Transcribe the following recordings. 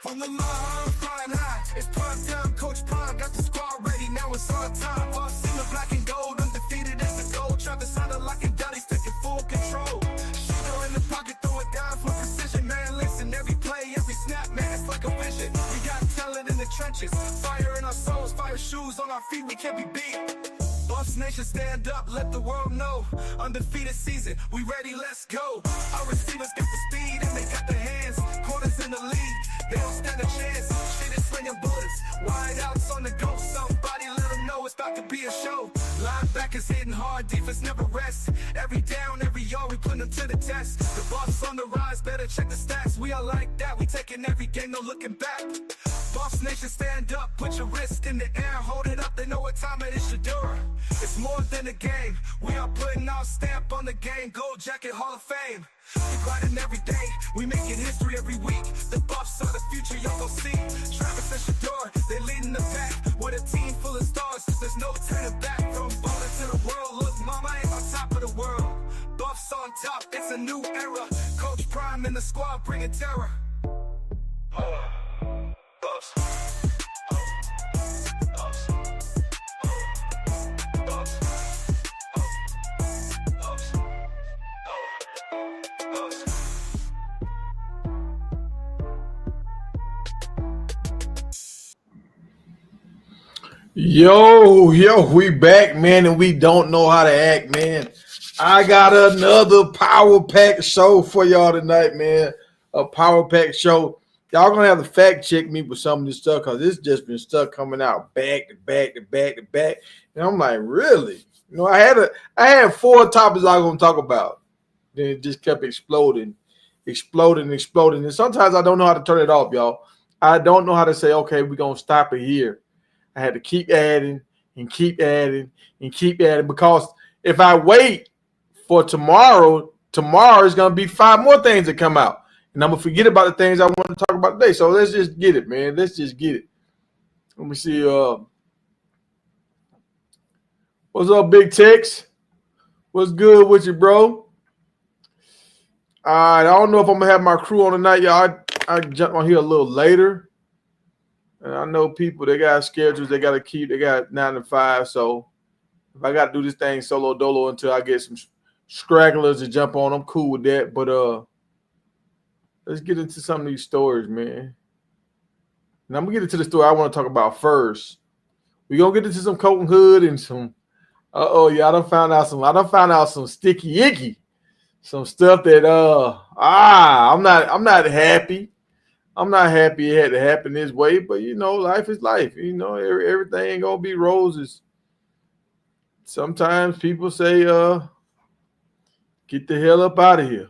From the mom, flying high, it's prime time. Coach Prime got the squad ready, now it's our time. Boss in the black and gold, undefeated as the gold. Travis sounded like a daddy's taking full control. Shedeur in the pocket, throw it down for precision. Man, listen, every play, every snap, man, it's like a vision. We got talent in the trenches, fire in our souls, fire shoes on our feet, we can't be beat. Buffs Nation, stand up, let the world know. Undefeated season, we ready, let's go. Our receivers got the speed and they got the hands. Corners in the league, they don't stand a chance. Shit is slinging bullets, wide outs on the go. Somebody let them know it's about to be a show. Linebackers hitting hard, defense never rests. Every down, every yard, we put them to the test. The Buffs on the rise, better check the stats. We are like that, we taking every game, no looking back. Buffs Nation, stand up, put your wrist in the air, hold it up, they know what time it is. Shedeur. It's more than a game, we are putting our stamp on the game. Gold jacket, Hall of Fame. We grinding every day, we making history every week. The Buffs are the future, y'all gon' see. Travis and Shedeur, they leading the pack. With a team full of stars, there's no turning back. From bowling to the world, look mama ain't on top of the world. Buffs on top, it's a new era. Coach Prime in the squad, bringing terror. Buffs. Yo, we back, man, and we don't know how to act, man. I got another Power Pack show for y'all tonight, man. A Power Pack show. Y'all gonna have to fact check me with some of this stuff because it's just been stuff coming out back to back to back to back. And I'm like, really? You know, I had 4 topics I was gonna talk about. Then it just kept exploding. And sometimes I don't know how to turn it off, y'all. I don't know how to say, okay, we're gonna stop it here. I had to keep adding and keep adding and keep adding because if I wait for tomorrow is going to be 5 more things that come out. And I'm going to forget about the things I want to talk about today. So let's just get it, man. Let's just get it. Let me see. What's up, Big Tex? What's good with you, bro? All right. I don't know if I'm going to have my crew on tonight, y'all. I jump on here a little later. And I know people, they got schedules they got to keep. They got 9 to 5. So if I got to do this thing solo dolo until I get some stragglers to jump on, I'm cool with that. But let's get into some of these stories, man. And I'm going to get into the story I want to talk about first. We're going to get into some coat and hood and some, yeah, I done found out some sticky icky. Some stuff that, I'm not happy. I'm not happy it had to happen this way, but, you know, life is life. You know, everything ain't going to be roses. Sometimes people say, get the hell up out of here.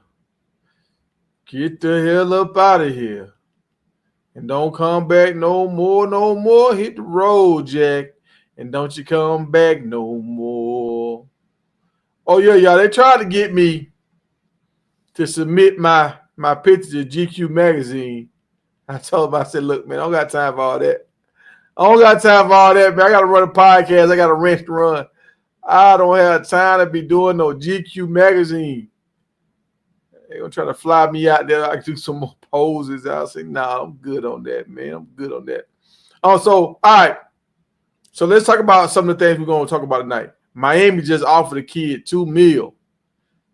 Get the hell up out of here. And don't come back no more. Hit the road, Jack. And don't you come back no more. Oh, yeah, y'all. They tried to get me to submit my picture to GQ magazine. I told him, I said, look, man, I don't got time for all that. Man. I got to run a podcast. I got a rent to run. I don't have time to be doing no GQ magazine. They're going to try to fly me out there. I can do some more poses. I'll say, nah, I'm good on that, man. I'm good on that. So, all right. So let's talk about some of the things we're going to talk about tonight. Miami just offered a kid $2 million.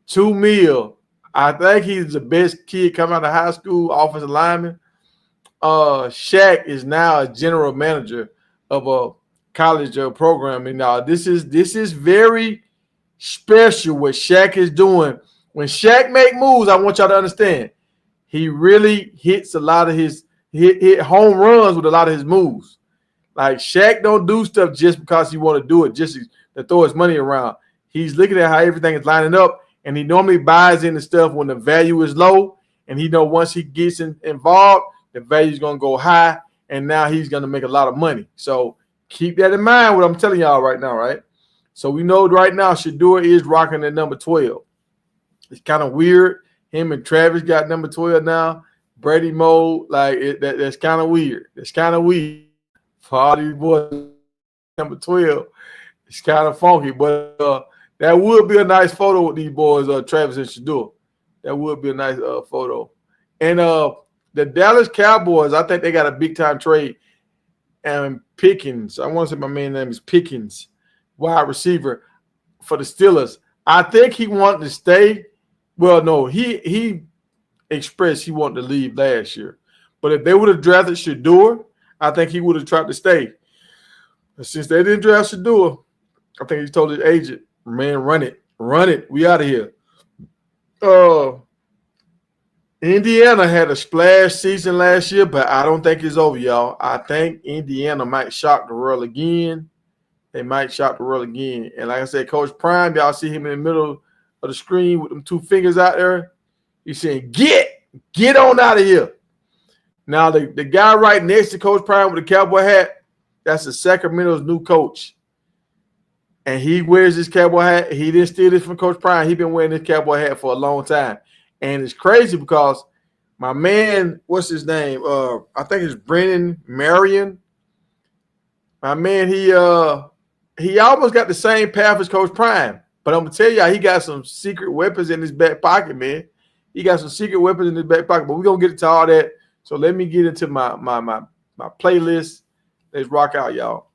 $2 million. I think he's the best kid coming out of high school, offensive lineman. Shaq is now a general manager of a college program, and this is very special what Shaq is doing. When Shaq make moves, I want y'all to understand, he really hits a lot of his hit home runs with a lot of his moves. Like Shaq don't do stuff just because he want to do it, just to throw his money around. He's looking at how everything is lining up, and he normally buys into stuff when the value is low, and he know once he gets involved, the value is going to go high, and now he's going to make a lot of money. So keep that in mind, what I'm telling y'all right now, right? So we know right now Shedeur is rocking at number 12. It's kind of weird. Him and Travis got number 12 now. Brady Moe, that's kind of weird. It's kind of weird for all these boys. Number 12, it's kind of funky, but that would be a nice photo with these boys, Travis and Shedeur. That would be a nice photo. And The Dallas Cowboys, I think they got a big-time trade. And Pickens, I want to say my man's name is Pickens, wide receiver for the Steelers. I think he wanted to stay. Well, no, he expressed he wanted to leave last year. But if they would have drafted Shedeur, I think he would have tried to stay. But since they didn't draft Shedeur, I think he told his agent, man, run it. We out of here. Indiana had a splash season last year, but I don't think it's over, y'all. I think Indiana might shock the world again. They might shock the world again. And like I said, Coach Prime, y'all see him in the middle of the screen with them two fingers out there. He's saying, get on out of here. Now, the guy right next to Coach Prime with the cowboy hat, that's the Sacramento's new coach. And he wears this cowboy hat. He didn't steal this from Coach Prime. He's been wearing this cowboy hat for a long time. And it's crazy because my man, what's his name? I think it's Brennan Marion. My man, he almost got the same path as Coach Prime. But I'm going to tell y'all, he got some secret weapons in his back pocket, man. He got some secret weapons in his back pocket. But we're going to get into all that. So let me get into my playlist. Let's rock out, y'all.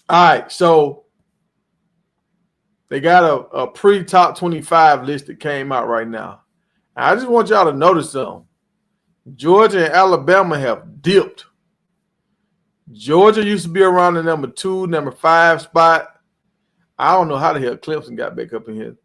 All right, so they got a pre-top 25 list that came out right now. I just want y'all to notice something. Georgia and Alabama have dipped. Georgia used to be around the number 2, number 5 spot. I don't know how the hell Clemson got back up in here.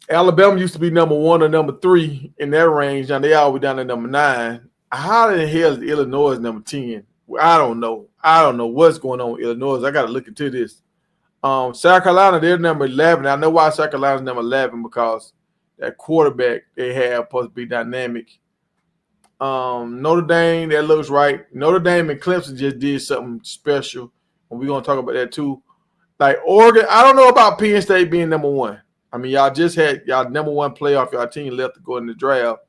Alabama used to be number 1 or number 3 in that range. Now they all way down to number 9. How the hell is Illinois number 10? I don't know. I don't know what's going on with Illinois. I got to look into this. South Carolina, they're number 11. I know why South Carolina's number 11 because that quarterback they have supposed to be dynamic. Notre Dame, that looks right. Notre Dame and Clemson just did something special, and we're going to talk about that too. Like Oregon, I don't know about Penn State being number 1. I mean, y'all just had y'all number 1 playoff. Y'all team left to go in the draft.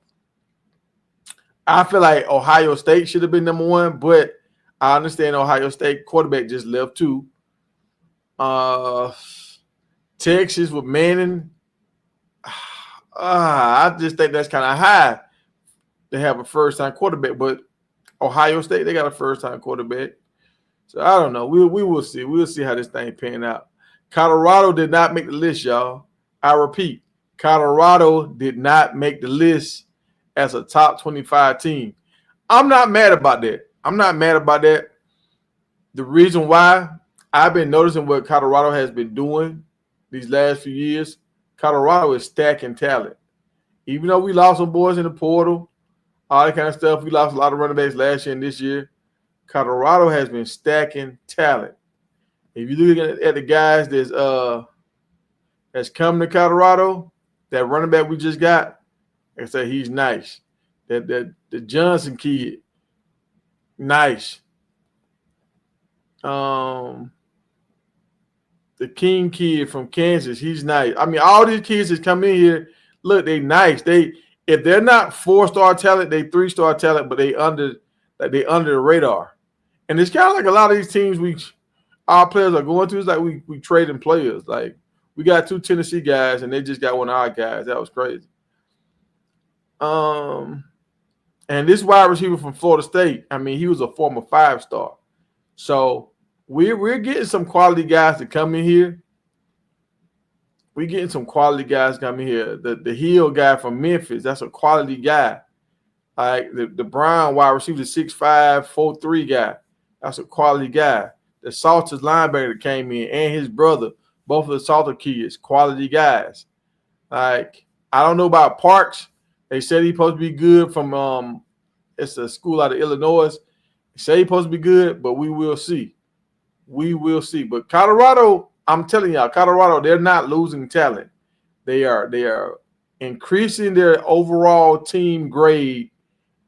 I feel like Ohio State should have been number 1, but I understand Ohio State quarterback just left too. Texas with Manning. I just think that's kind of high to have a first-time quarterback, but Ohio State, they got a first-time quarterback. So I don't know. We will see. We'll see how this thing pan out. Colorado did not make the list, y'all. I repeat, Colorado did not make the list as a top 25 team. I'm not mad about that. The reason why, I've been noticing what Colorado has been doing these last few years. Colorado is stacking talent. Even though we lost some boys in the portal, all that kind of stuff, we lost a lot of running backs last year and this year. Colorado has been stacking talent. If you look at the guys that's coming to Colorado, that running back we just got, like I said, he's nice. The Johnson kid, nice. The King kid from Kansas, he's nice. I mean, all these kids that come in here, look, they nice. If they're not 4-star talent, they 3-star talent, but they under the radar. And it's kind of like a lot of these teams our players are going to. It's like we trading players. Like we got 2 Tennessee guys, and they just got one of our guys. That was crazy. And this wide receiver from Florida State, I mean, he was a former 5-star. So we're getting some quality guys to come in here. We're getting some quality guys coming here. The Hill guy from Memphis, that's a quality guy. Like the Brown wide receiver, the 6'5", 4'3" guy, that's a quality guy. The Salters linebacker that came in and his brother, both of the Salter kids, quality guys. Like, I don't know about Parks. They said he's supposed to be good from it's a school out of Illinois. They say he's supposed to be good, but we will see. We will see. But Colorado, I'm telling y'all, Colorado, they're not losing talent. They are increasing their overall team grade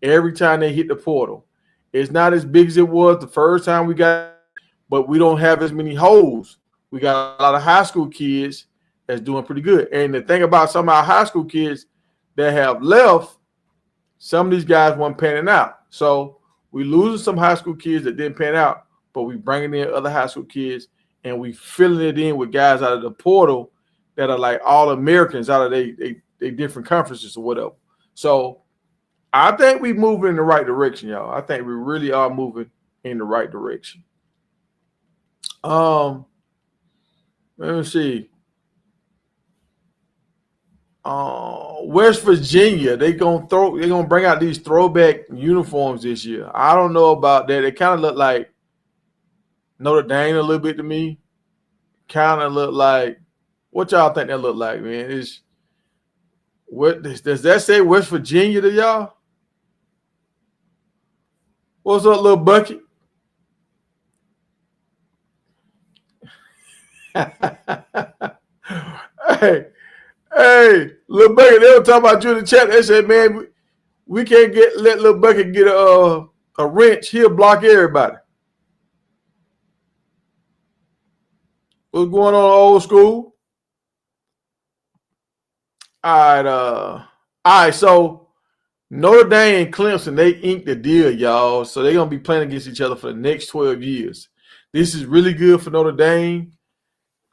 every time they hit the portal. It's not as big as it was the first time we got, but we don't have as many holes. We got a lot of high school kids that's doing pretty good. And the thing about some of our high school kids that have left, some of these guys weren't panning out. So we losing some high school kids that didn't pan out, but we bringing in other high school kids and we filling it in with guys out of the portal that are like all Americans out of they different conferences or whatever. So I think we moving in the right direction, y'all. I think we really are moving in the right direction. Let me see. West Virginia, they're gonna bring out these throwback uniforms this year. I don't know about that. They kind of look like Notre Dame a little bit to me. Kind of look like, what y'all think that look like, man? Does that say West Virginia to y'all? What's up, little bucket? Hey, little bucket. They were talking about you in the chat. They said, man, we can't let little bucket get a wrench. He'll block everybody. What's going on, old school? All right. So Notre Dame and Clemson, they inked the deal, y'all. So they're gonna be playing against each other for the next 12 years. This is really good for Notre Dame.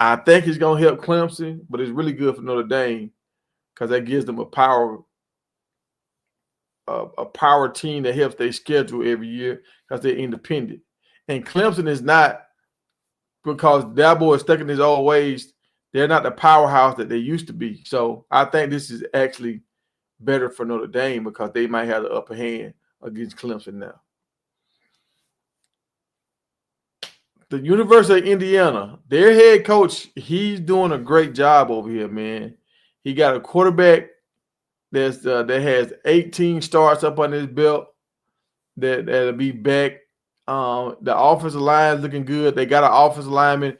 I think it's gonna help Clemson, but it's really good for Notre Dame because that gives them a power team that helps their schedule every year because they're independent. And Clemson is not, because Dabo is stuck in his old ways. They're not the powerhouse that they used to be. So I think this is actually better for Notre Dame because they might have the upper hand against Clemson now. The University of Indiana, their head coach, he's doing a great job over here, man. He got a quarterback that has 18 starts up on his belt that'll be back. The offensive line is looking good. They got an offensive lineman,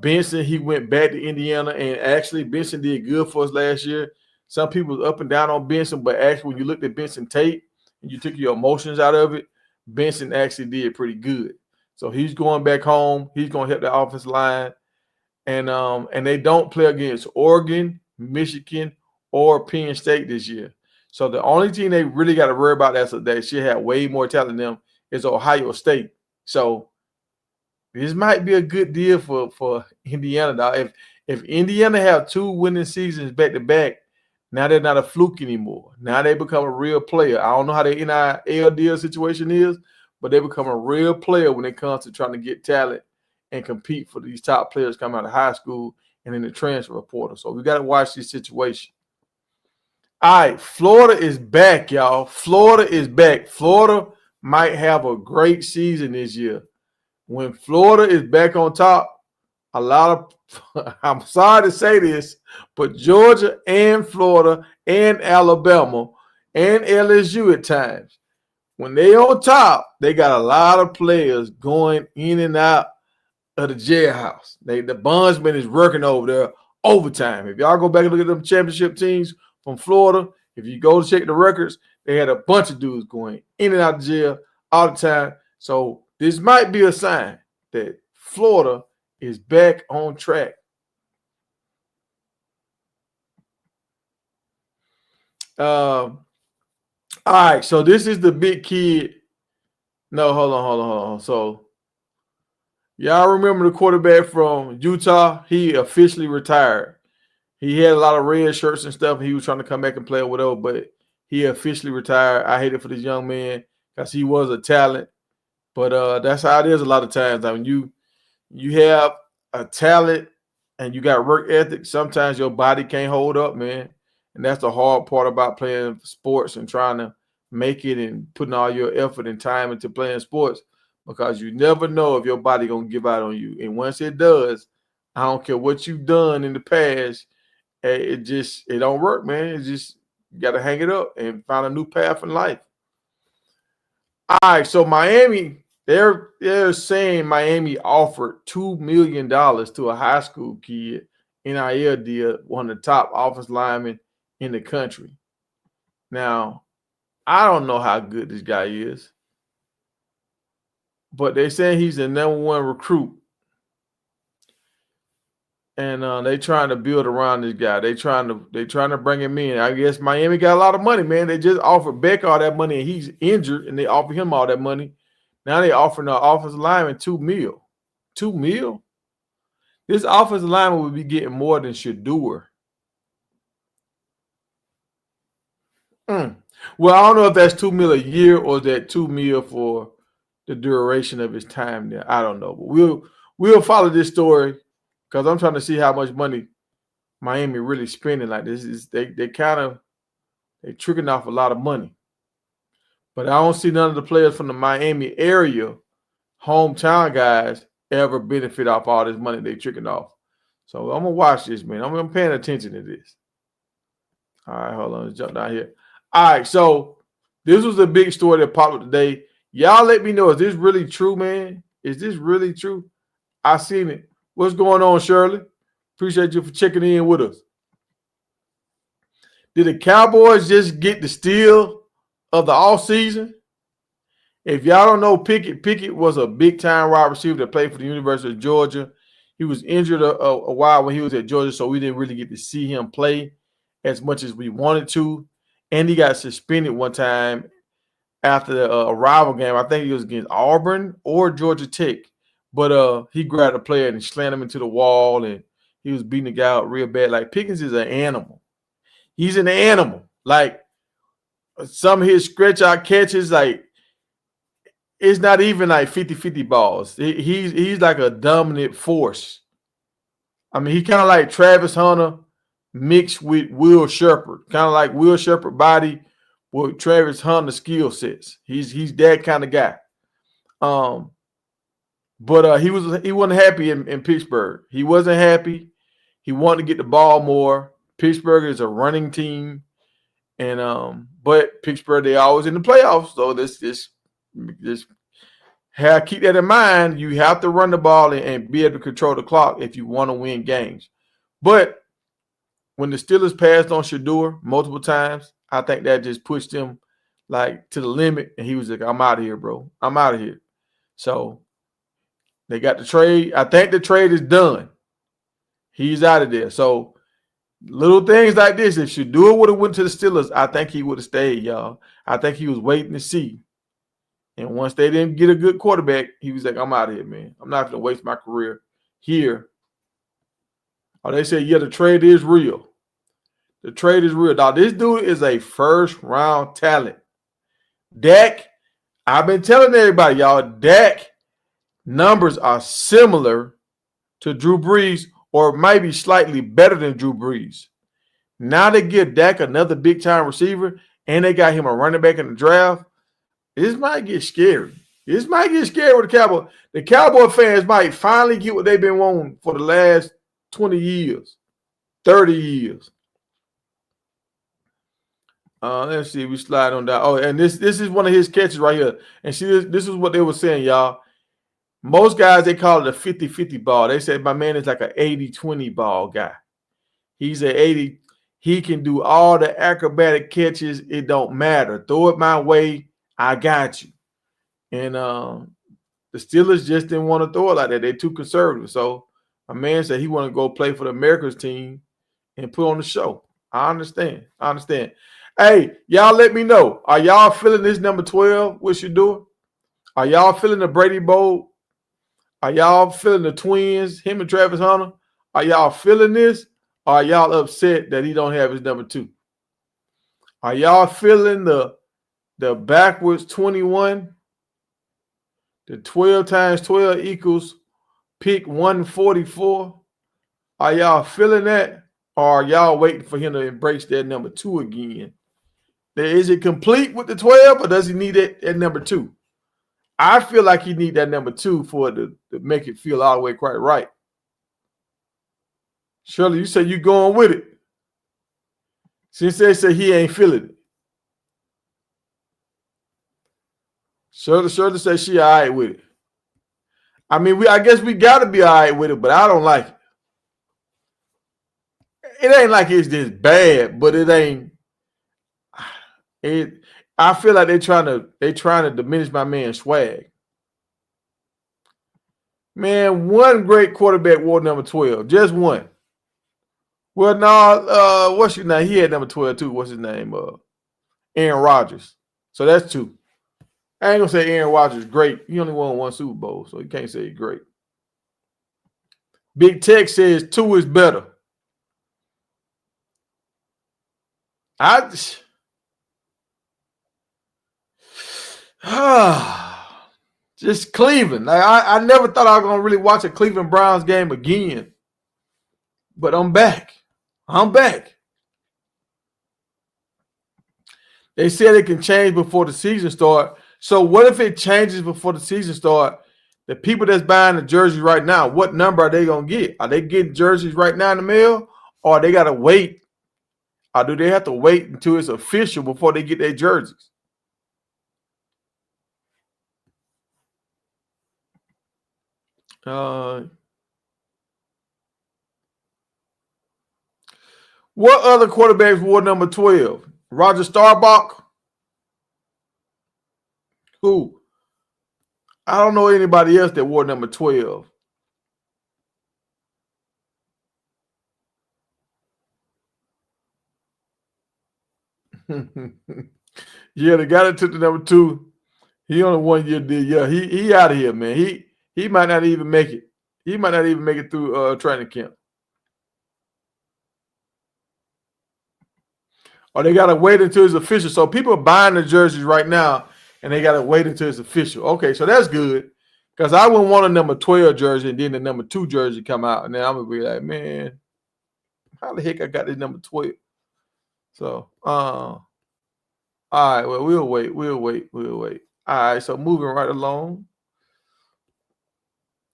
Benson. He went back to Indiana, and actually Benson did good for us last year. Some people was up and down on Benson, but actually when you looked at Benson tape and you took your emotions out of it, Benson actually did pretty good. So he's going back home. He's going to help the offensive line. And they don't play against Oregon, Michigan, or Penn State this year. So the only team they really got to worry about that should have way more talent than them is Ohio State. So this might be a good deal for Indiana. Dog. If Indiana have 2 winning seasons back to back, now they're not a fluke anymore. Now they become a real player. I don't know how their NIL deal situation is, but they become a real player when it comes to trying to get talent and compete for these top players coming out of high school and in the transfer portal. So we got to watch this situation. All right, Florida is back, y'all. Florida is back. Florida might have a great season this year. When Florida is back on top, a lot of, I'm sorry to say this, but Georgia and Florida and Alabama and LSU at times, when they on top, they got a lot of players going in and out of the jailhouse. The bondsman is working over there overtime. If y'all go back and look at them championship teams from Florida, if you go to check the records, they had a bunch of dudes going in and out of jail all the time. So this might be a sign that Florida is back on track. All right, so this is the big kid. No, hold on. So y'all remember the quarterback from Utah? He officially retired. He had a lot of red shirts and stuff. He was trying to come back and play or whatever, but he officially retired. I hate it for this young man because he was a talent. But that's how it is a lot of times. I mean, you have a talent and you got work ethic. Sometimes your body can't hold up, man. And that's the hard part about playing sports and trying to make it and putting all your effort and time into playing sports, because you never know if your body going to give out on you. And once it does, I don't care what you've done in the past, it don't work, man. It's just, you got to hang it up and find a new path in life. All right, so Miami, they're saying Miami offered $2 million to a high school kid, NIL deal, one of the top offensive linemen in the country. Now, I don't know how good this guy is, but they're saying he's the number 1 recruit. And they trying to build around this guy. They trying to bring him in. I guess Miami got a lot of money, man. They just offered Beck all that money, and he's injured, and they offer him all that money. Now they offering the offensive lineman $2 million. $2 million? This offensive lineman would be getting more than Shedeur. Well, I don't know if that's $2 million a year or that $2 million for the duration of his time there. I don't know, but we'll follow this story because I'm trying to see how much money Miami really spending. Like this is they tricking off a lot of money, but I don't see none of the players from the Miami area, hometown guys, ever benefit off all this money they tricking off. So I'm gonna watch this, man. I'm paying attention to this. All right, hold on, let's jump down here. All right, so this was a big story that popped up today. Y'all let me know, is this really true, man? Is this really true? I seen it. What's going on, Shirley? Appreciate you for checking in with us. Did the Cowboys just get the steal of the offseason? If y'all don't know Pickett was a big-time wide receiver that played for the University of Georgia. He was injured a while when he was at Georgia, so we didn't really get to see him play as much as we wanted to. And he got suspended one time after the rival game. I think he was against Auburn or Georgia Tech. But he grabbed a player and slammed him into the wall, and he was beating the guy out real bad. Like, Pickens is an animal. He's an animal. Like, some of his stretch-out catches, like, it's not even like 50-50 balls. He's like a dominant force. I mean, he kind of like Travis Hunter mixed with Will Shepherd. Kind of like Will Shepherd body with Travis Hunter skill sets. He's that kind of guy. But he wasn't happy in Pittsburgh. He wasn't happy. He wanted to get the ball more. Pittsburgh is a running team. And but Pittsburgh, they always in the playoffs. So this keep that in mind. You have to run the ball and be able to control the clock if you want to win games. But when the Steelers passed on Shedeur multiple times, I think that just pushed him like to the limit. And he was like, I'm out of here, bro. I'm out of here. So they got the trade. I think the trade is done. He's out of there. So little things like this, if Shedeur would have went to the Steelers, I think he would have stayed, y'all. I think he was waiting to see. And once they didn't get a good quarterback, he was like, I'm out of here, man. I'm not going to waste my career here. Oh, they said, yeah, the trade is real. The trade is real. Now, this dude is a first-round talent. Dak, I've been telling everybody, y'all, Dak numbers are similar to Drew Brees or maybe slightly better than Drew Brees. Now they give Dak another big-time receiver, and they got him a running back in the draft. This might get scary. This might get scary with the Cowboys. The Cowboy fans might finally get what they've been wanting for the last 20 years, 30 years. Let's see. We slide on down. Oh, and this is one of his catches right here. And see, this is what they were saying, y'all. Most guys, they call it a 50-50 ball. They said my man is like an 80-20 ball guy. He's an 80. He can do all the acrobatic catches. It don't matter. Throw it my way. I got you. And the Steelers just didn't want to throw it like that. They're too conservative. So my man said he wanted to go play for the America's team and put on the show. I understand. Hey, y'all let me know. Are y'all feeling this number 12 with Shedeur? Are y'all feeling the Brady Bowl? Are y'all feeling the twins, him and Travis Hunter? Are y'all feeling this? Or are y'all upset that he don't have his number 2? Are y'all feeling the backwards 21? The 12 times 12 equals pick 144. Are y'all feeling that? Or are y'all waiting for him to embrace that number 2 again? Is it complete with the 12, or does he need it at number 2? I feel like he need that number 2 for it to make it feel all the way quite right. Shirley, you say you going with it. Since they say he ain't feeling it. Shirley says she all right with it. I mean, I guess we got to be all right with it, but I don't like it. It ain't like it's just bad, but it ain't. I feel like they trying to diminish my man's swag. Man, one great quarterback wore number 12, just one. Well, no, what's his name? He had number 12 too. What's his name? Aaron Rodgers. So that's 2. I ain't gonna say Aaron Rodgers is great. He only won 1 Super Bowl, so you can't say he's great. Big Tech says 2 is better. Just Cleveland. Like, I never thought I was going to really watch a Cleveland Browns game again. But I'm back. I'm back. They said it can change before the season start. So what if it changes before the season start? The people that's buying the jerseys right now, what number are they going to get? Are they getting jerseys right now in the mail? Or they got to wait? Or do they have to wait until it's official before they get their jerseys? What other quarterbacks wore number 12? Roger Staubach? Who? I don't know anybody else that wore number 12. Yeah, the guy that took the number 2, he only 1 year deal. Yeah, he out of here, man. He might not even make it. He might not even make it through training camp. Or they got to wait until it's official. So people are buying the jerseys right now, and they got to wait until it's official. Okay, so that's good. Because I wouldn't want a number 12 jersey and then the number 2 jersey come out. And then I'm going to be like, man, how the heck I got this number 12? So, all right, well, we'll wait. All right, so moving right along.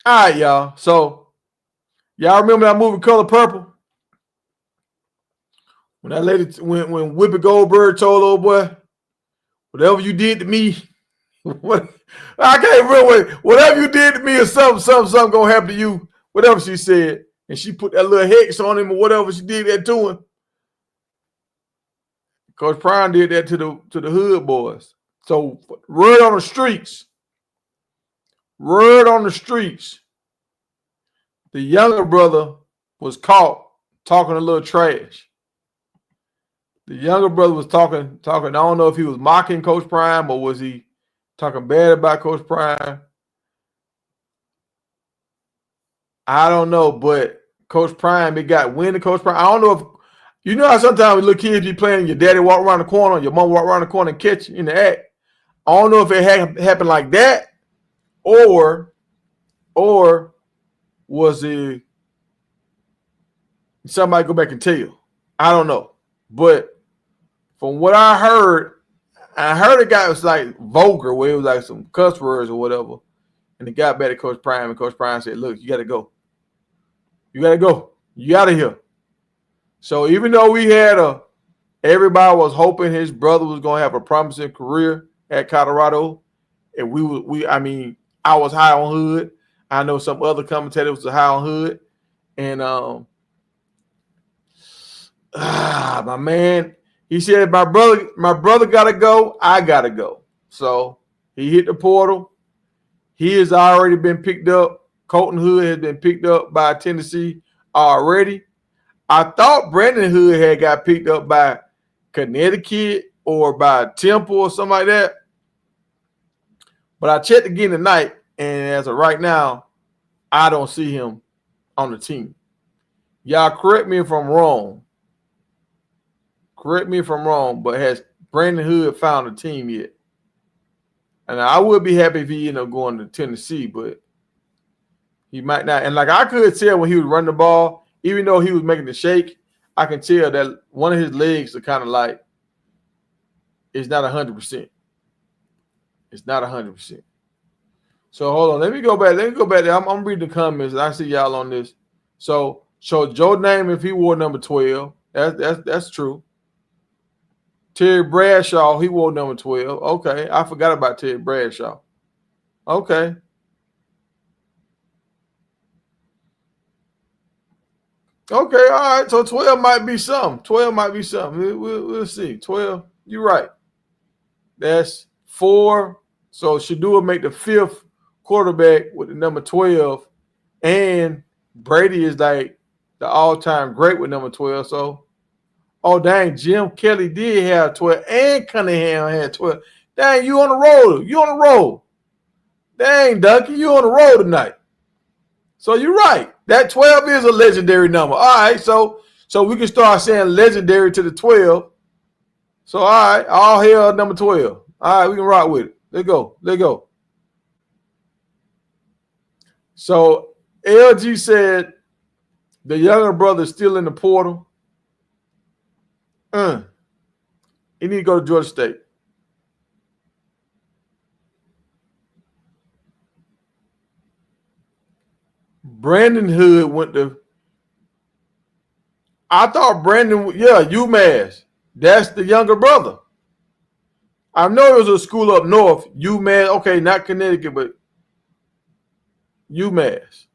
All right, y'all. So, y'all remember that movie Color Purple? When that lady, when Whoopi Goldberg told old boy, whatever you did to me, what I can't remember. Whatever you did to me or something gonna happen to you. Whatever she said, and she put that little hex on him or whatever she did that to him. Coach Prime did that to the hood boys. So word on the streets. The younger brother was caught talking a little trash. The younger brother was talking. I don't know if he was mocking Coach Prime or was he talking bad about Coach Prime. I don't know, but Coach Prime, it got wind of Coach Prime. I don't know if, you know how sometimes little kids be playing, your daddy walk around the corner, your mom walk around the corner and catch you in the act. I don't know if it happened like that or was it somebody go back and tell. I don't know. But from what I heard a guy was like vulgar, where it was like some cuss words or whatever. And he got back at Coach Prime, and Coach Prime said, look, you got to go. You out of here. So even though everybody was hoping his brother was going to have a promising career at Colorado, and I was high on Hood. I know some other commentators was high on Hood. And my man, he said, my brother got to go, I got to go. So he hit the portal. He has already been picked up. Colton Hood has been picked up by Tennessee already. I thought Brandon Hood had got picked up by Connecticut or by Temple or something like that. But I checked again tonight, and as of right now, I don't see him on the team. Y'all correct me if I'm wrong. But has Brandon Hood found a team yet? And I would be happy if he ended up going to Tennessee, but he might not. And like I could tell when he was running the ball, even though he was making the shake, I can tell that one of his legs are kind of like, it's not 100%. It's not 100%. So hold on. Let me go back there. I'm reading the comments, and I see y'all on this. So Joe Namath, if he wore number 12, that's true. Terry Bradshaw, he wore number 12. Okay, I forgot about Terry Bradshaw. Okay. Okay, all right. So 12 might be something. We'll see. 12, you're right. That's 4. So Shedeur make the 5th quarterback with the number 12. And Brady is like the all-time great with number 12. So, oh, dang, Jim Kelly did have 12. And Cunningham had 12. Dang, you on the roll. Dang, Duncan, you on the roll tonight. So you're right. That 12 is a legendary number. All right, so we can start saying legendary to the 12. So, all right, all hail number 12. All right, we can rock with it. Let go. Let go. So LG said the younger brother is still in the portal. He need to go to Georgia State. Brandon Hood went to. I thought Brandon, UMass. That's the younger brother. I know it was a school up north, UMass. Okay, not Connecticut, but UMass.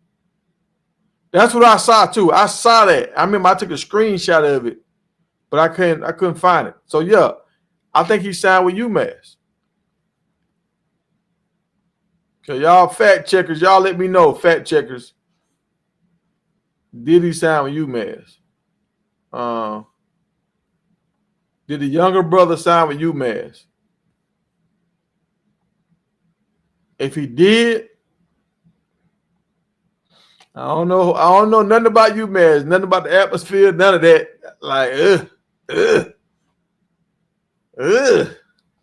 That's what I saw too. I saw that. I remember I took a screenshot of it, but I couldn't find it. So yeah, I think he signed with UMass. Okay, y'all fact checkers, y'all let me know, fact checkers. Did he sign with UMass? Did the younger brother sign with UMass? If he did, I don't know. I don't know nothing about UMass, nothing about the atmosphere, none of that. Like,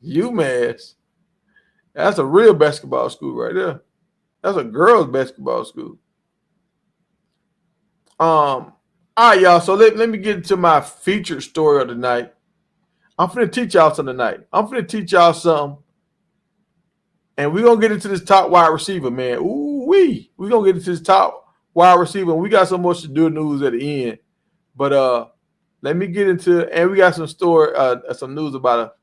UMass. That's a real basketball school right there. That's a girls' basketball school. All right, y'all. So let me get into my featured story of the night. I'm finna teach y'all something tonight. I'm finna teach y'all something. And we're gonna get into this top wide receiver, man. Ooh-wee. We're gonna get into this top wide receiver. And we got some more Shedeur news at the end. But let me get into, and we got some some news about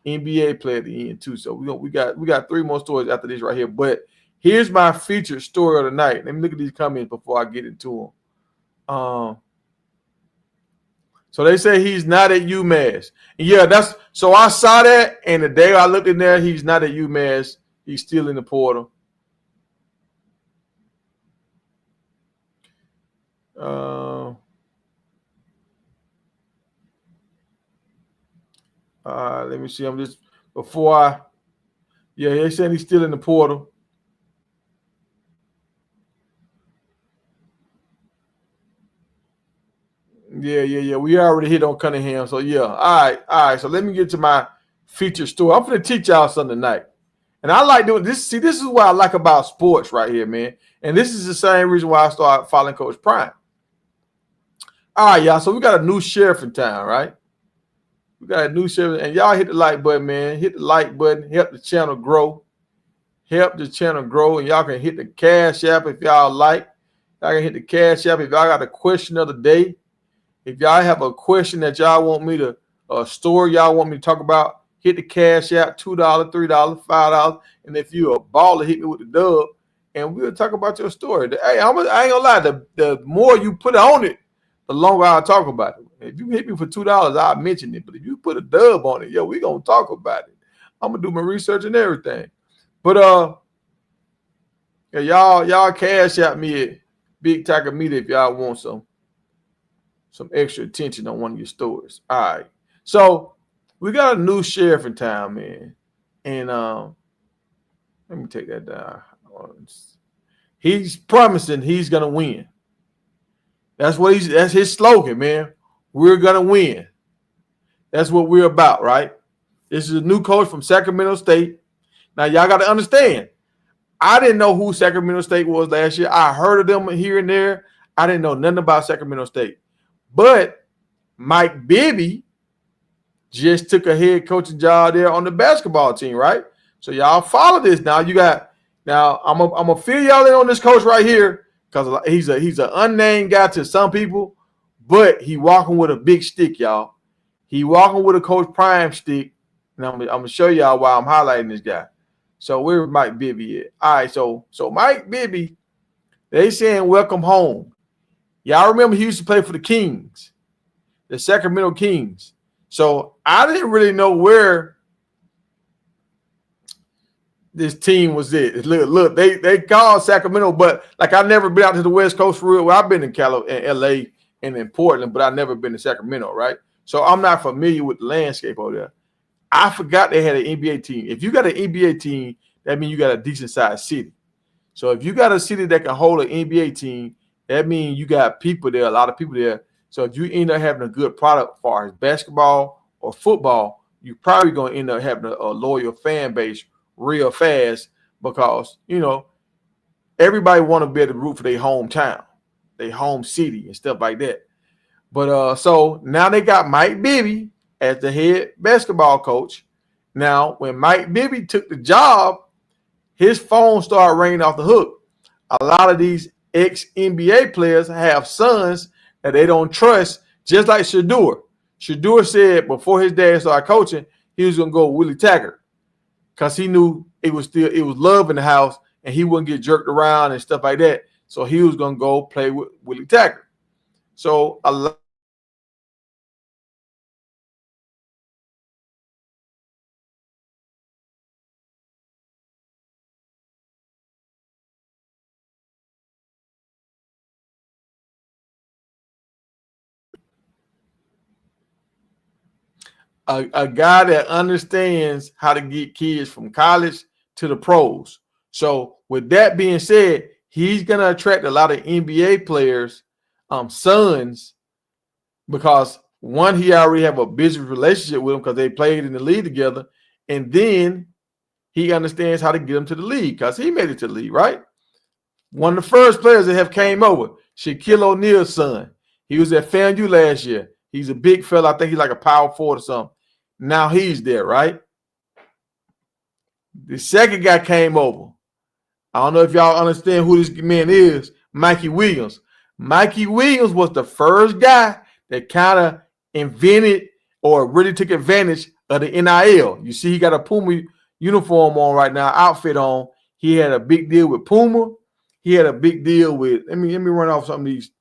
an NBA player at the end too. So we got 3 more stories after this right here. But here's my featured story of the night. Let me look at these comments before I get into them. So they say he's not at UMass. And yeah, so I saw that, and the day I looked in there, he's not at UMass. He's still in the portal. Let me see. I'm just they're saying he's still in the portal. Yeah. We already hit on Cunningham. So yeah. All right. So let me get to my featured story. I'm going to teach y'all something tonight. And I like doing this. See, this is what I like about sports right here, man. And this is the same reason why I started following Coach Prime. All right, y'all. So we got a new sheriff in town, right? We got a new sheriff. And y'all hit the like button, man. Hit the like button. Help the channel grow. And y'all can hit the Cash App if y'all like. Y'all can hit the Cash App if y'all got a question of the day. If y'all have a question that y'all want me to, a story y'all want me to talk about, hit the Cash App, $2, $3, $5. And if you're a baller, hit me with the dub, and we'll talk about your story. Hey, I ain't gonna lie, the more you put on it, the longer I'll talk about it. If you hit me for $2, I'll mention it. But if you put a dub on it, we gonna talk about it. I'm gonna do my research and everything. But y'all Cash App me at Big Tacker Media if y'all want some extra attention on one of your stories. All right. So we got a new sheriff in town, man. And let me take that down. He's promising he's gonna win. That's his slogan, man. We're gonna win. That's what we're about, right? This is a new coach from Sacramento State. Now y'all got to understand, I didn't know who Sacramento State was last year. I heard of them here and there. I didn't know nothing about Sacramento State. But Mike Bibby just took a head coaching job there on the basketball team, right? So y'all follow this. Now I'm gonna fill y'all in on this coach right here because he's an unnamed guy to some people, but he walking with a big stick, y'all. He walking with a Coach Prime stick, and I'm gonna show y'all why I'm highlighting this guy. So where's Mike Bibby at? All right, so Mike Bibby, they saying welcome home. Y'all remember he used to play for the Kings, the Sacramento Kings. So I didn't really know where this team was at. Look, they called Sacramento, but like I've never been out to the West Coast for real. Well, I've been in LA and in Portland, but I've never been to Sacramento, right? So I'm not familiar with the landscape over there. I forgot they had an NBA team. If you got an NBA team, that means you got a decent sized city. So if you got a city that can hold an NBA team, that means you got people there, a lot of people there. So if you end up having a good product as far as basketball or football, you're probably going to end up having a loyal fan base real fast because, everybody want to be able to root for their hometown, their home city and stuff like that. But so now they got Mike Bibby as the head basketball coach. Now, when Mike Bibby took the job, his phone started ringing off the hook. A lot of these ex-NBA players have sons that they don't trust, just like Shedeur. Shedeur said before his dad started coaching, he was going to go with Willie Taggart because he knew it was love in the house and he wouldn't get jerked around and stuff like that. So he was going to go play with Willie Taggart. So a lot a guy that understands how to get kids from college to the pros. So with that being said, he's going to attract a lot of NBA players, sons, because one, he already have a business relationship with them because they played in the league together. And then he understands how to get them to the league because he made it to the league, right? One of the first players that have came over, Shaquille O'Neal's son. He was at FAMU last year. He's a big fella. I think he's like a power forward or something. Now he's there, right? The second guy came over. I don't know if y'all understand who this man is, Mikey Williams. Mikey Williams was the first guy that kind of invented or really took advantage of the NIL. You see, he got a Puma uniform on right now, outfit on. He had a big deal with Puma. He had a big deal with, let me run off some of these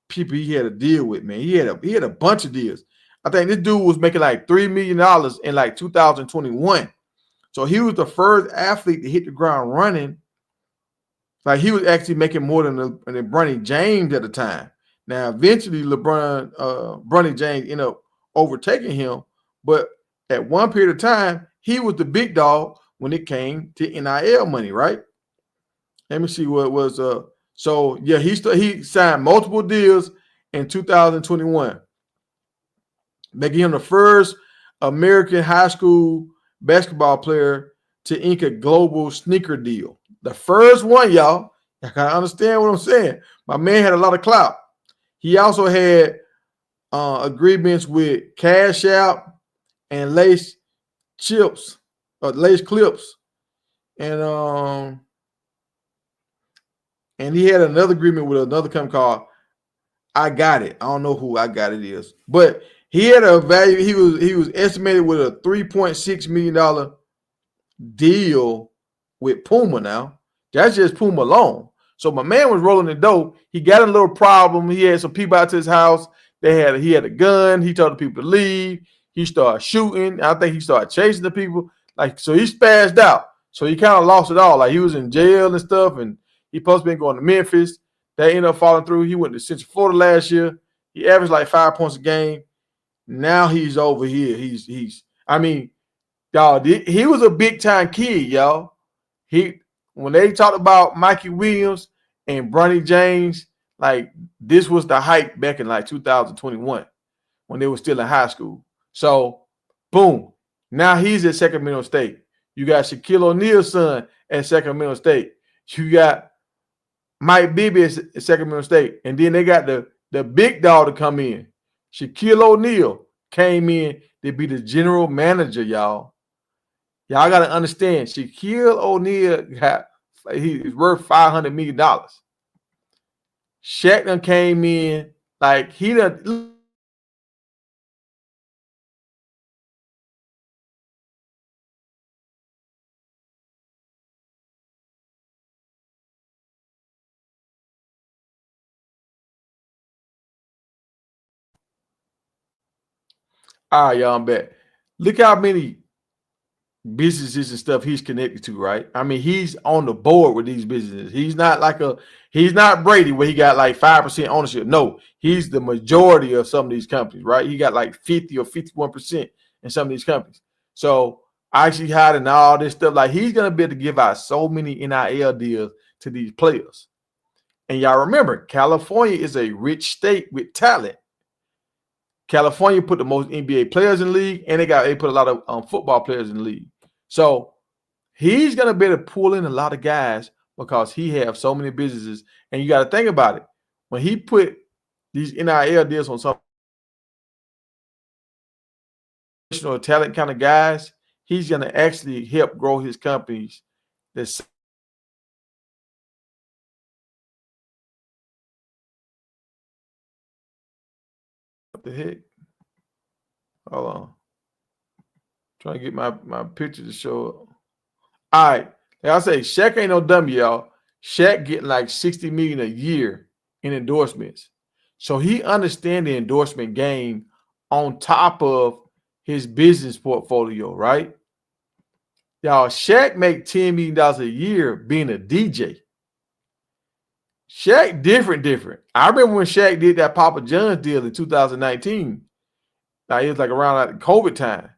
people he had a deal with, man. He had a bunch of deals. I think this dude was making like $3 million in like 2021. So he was the first athlete to hit the ground running. Like he was actually making more than Bronny James at the time. Now, eventually Bronny James ended up overtaking him. But at one period of time, he was the big dog when it came to NIL money, right? Let me see what it was. So yeah, he signed multiple deals in 2021, making him the first American high school basketball player to ink a global sneaker deal. The first one, y'all. I can understand what I'm saying. My man had a lot of clout. He also had agreements with Cash App and Lace Clips, and he had another agreement with another company called I Got It. I don't know who I Got It is, but he had a value. He was estimated with a $3.6 million deal with Puma. Now that's just Puma alone. So my man was rolling the dough. He got a little problem. He had some people out to his house. He had a gun. He told the people to leave. He started shooting. I think he started chasing the people. So he spazzed out. So he kind of lost it all. Like he was in jail and stuff, and he supposed to be going to Memphis. They ended up falling through. He went to Central Florida last year. He averaged like 5 points a game. Now he's over here. Y'all, he was a big time kid, y'all. When they talked about Mikey Williams and Bronny James, like this was the hype back in like 2021 when they were still in high school. So, boom. Now he's at Sacramento State. You got Shaquille O'Neal's son at Sacramento State. You got Mike Bibby at Sacramento State. And then they got the big dog to come in. Shaquille O'Neal came in to be the general manager, y'all. Y'all got to understand, Shaquille O'Neal he's worth $500 million. Shaq done came in like he done. All right, y'all, I'm back. Look how many businesses and stuff he's connected to, right? I mean, he's on the board with these businesses. He's not Brady where he got like 5% ownership. No, he's the majority of some of these companies, right? He got like 50 or 51% in some of these companies. So actually hiding all this stuff, like he's gonna be able to give out so many NIL deals to these players. And y'all remember, California is a rich state with talent. California put the most NBA players in the league, and they put a lot of football players in the league. So He's going to be able to pull in a lot of guys because he has so many businesses. And you got to think about it. When he put these NIL deals on some talent kind of guys, he's going to actually help grow his companies. That's what the heck? Hold on. Trying to get my picture to show up. All right. Like I say, Shaq ain't no dummy, y'all. Shaq getting like $60 million a year in endorsements. So he understands the endorsement game on top of his business portfolio, right? Y'all, Shaq make $10 million a year being a DJ. Shaq different. I remember when Shaq did that Papa John's deal in 2019. Now, it was like around like COVID time.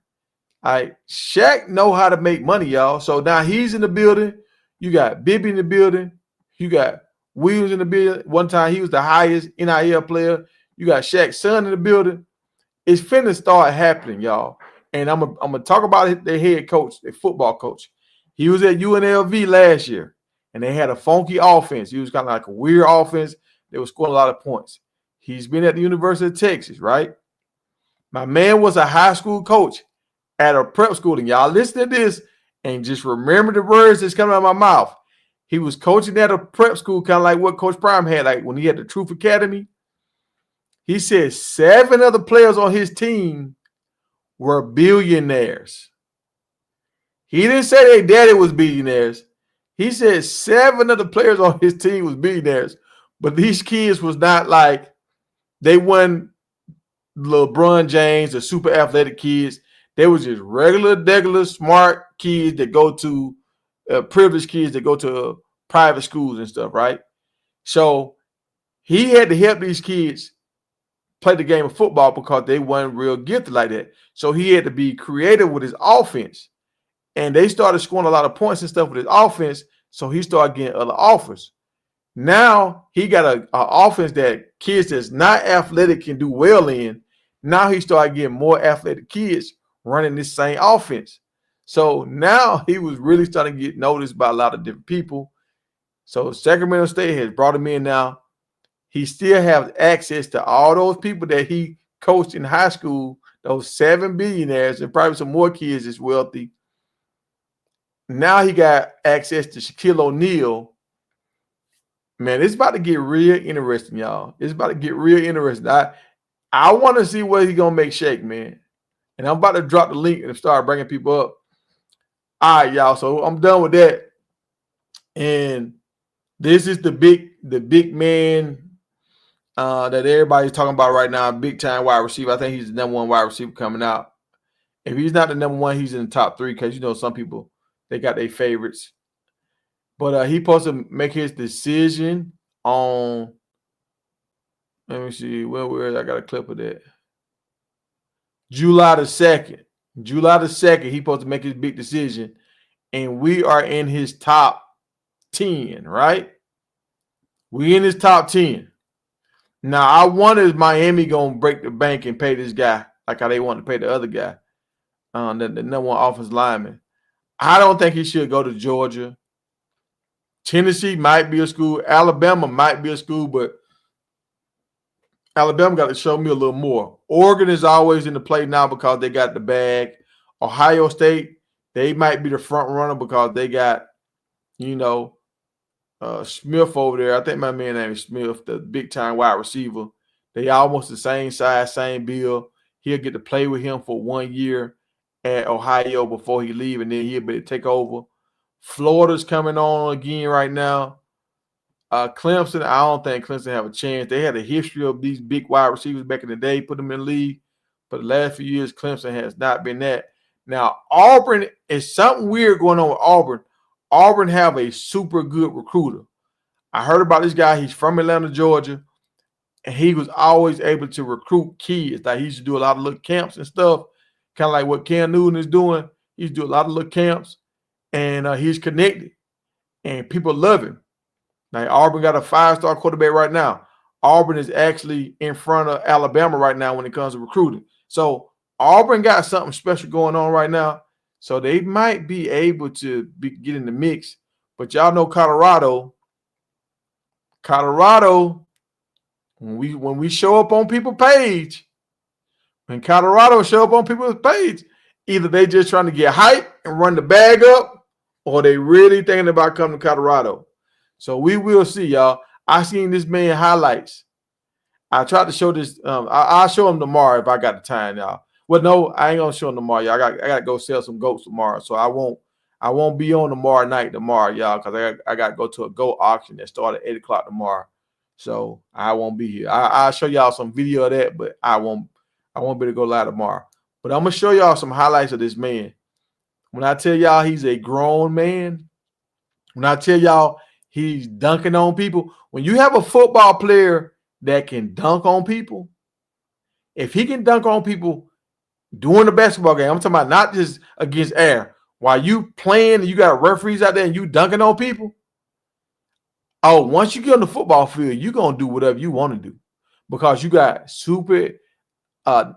All right, Shaq know how to make money, y'all. So now he's in the building. You got Bibby in the building. You got Williams in the building. One time he was the highest NIL player. You got Shaq's son in the building. It's finna start happening, y'all. And I'm gonna talk about their head coach, their football coach. He was at UNLV last year, and they had a funky offense. He was kind of like a weird offense. They were scoring a lot of points. He's been at the University of Texas, right? My man was a high school coach at a prep school. And y'all listen to this and just remember the words that's coming out of my mouth. He was coaching at a prep school, kind of like what Coach Prime had, like when he had the Truth Academy. He said 7 of the players on his team were billionaires. He didn't say their daddy was billionaires. He said 7 of the players on his team was billionaires. But these kids was not like they won LeBron James or super athletic kids. They was just regular, smart kids that go to privileged kids that go to private schools and stuff, right? So he had to help these kids play the game of football because they weren't real gifted like that. So he had to be creative with his offense. And they started scoring a lot of points and stuff with his offense. So he started getting other offers. Now he got an offense that kids that's not athletic can do well in. Now he started getting more athletic kids running this same offense. So now he was really starting to get noticed by a lot of different people. So Sacramento State has brought him in now. He still has access to all those people that he coached in high school, those 7 billionaires, and probably some more kids that's wealthy. Now he got access to Shaquille O'Neal. Man, it's about to get real interesting, y'all. It's about to get real interesting. I want to see what he's going to make Shaq, man. And I'm about to drop the link and start bringing people up. All right, y'all. So I'm done with that. And this is the big man that everybody's talking about right now, big time wide receiver. I think he's the number 1 wide receiver coming out. If he's not the number 1, he's in the top 3 because, you know, some people, they got their favorites. But he's supposed to make his decision on, let me see, where I got a clip of that. July the 2nd. July the 2nd, he's supposed to make his big decision. And we are in his top 10, right? We in his top 10. Now, I wonder is Miami going to break the bank and pay this guy like how they want to pay the other guy, the number 1 offensive lineman. I don't think he should go to Georgia. Tennessee might be a school. Alabama might be a school, but Alabama got to show me a little more. Oregon is always in the play now because they got the bag. Ohio State, they might be the front runner because they got, you know, Smith over there. I think my man name is Smith, the big-time wide receiver. They almost the same size, same build. He'll get to play with him for 1 year at Ohio before he leave, and then he'll be able to take over. Florida's coming on again right now. Clemson, I don't think Clemson have a chance. They had a history of these big wide receivers back in the day, put them in the league. But the last few years, Clemson has not been that. Now, Auburn is something weird going on with Auburn. Auburn have a super good recruiter. I heard about this guy. He's from Atlanta, Georgia, and he was always able to recruit kids. Like he used to do a lot of little camps and stuff, kind of like what Cam Newton is doing. He used to do a lot of little camps, and he's connected, and people love him. Now, Auburn got a 5-star quarterback right now. Auburn is actually in front of Alabama right now when it comes to recruiting. So Auburn got something special going on right now. So they might be able to get in the mix. But y'all know Colorado, when we show up on people's page, when Colorado show up on people's page, either they just trying to get hype and run the bag up, or they really thinking about coming to Colorado. So we will see, y'all. I seen this man highlights. I tried to show this. I'll show him tomorrow if I got the time, y'all. Well, no, I ain't gonna show him tomorrow, y'all. I got to go sell some goats tomorrow, so I won't be on tomorrow night, y'all, because I got to go to a goat auction that starts at 8 o'clock tomorrow. So I won't be here. I'll show y'all some video of that, but I won't be able to go live tomorrow. But I'm gonna show y'all some highlights of this man. When I tell y'all he's a grown man, when I tell y'all he's dunking on people, when you have a football player that can dunk on people, if he can dunk on people during the basketball game, I'm talking about not just against air. While you playing and you got referees out there and you dunking on people, oh, once you get on the football field, you're going to do whatever you want to do because you got super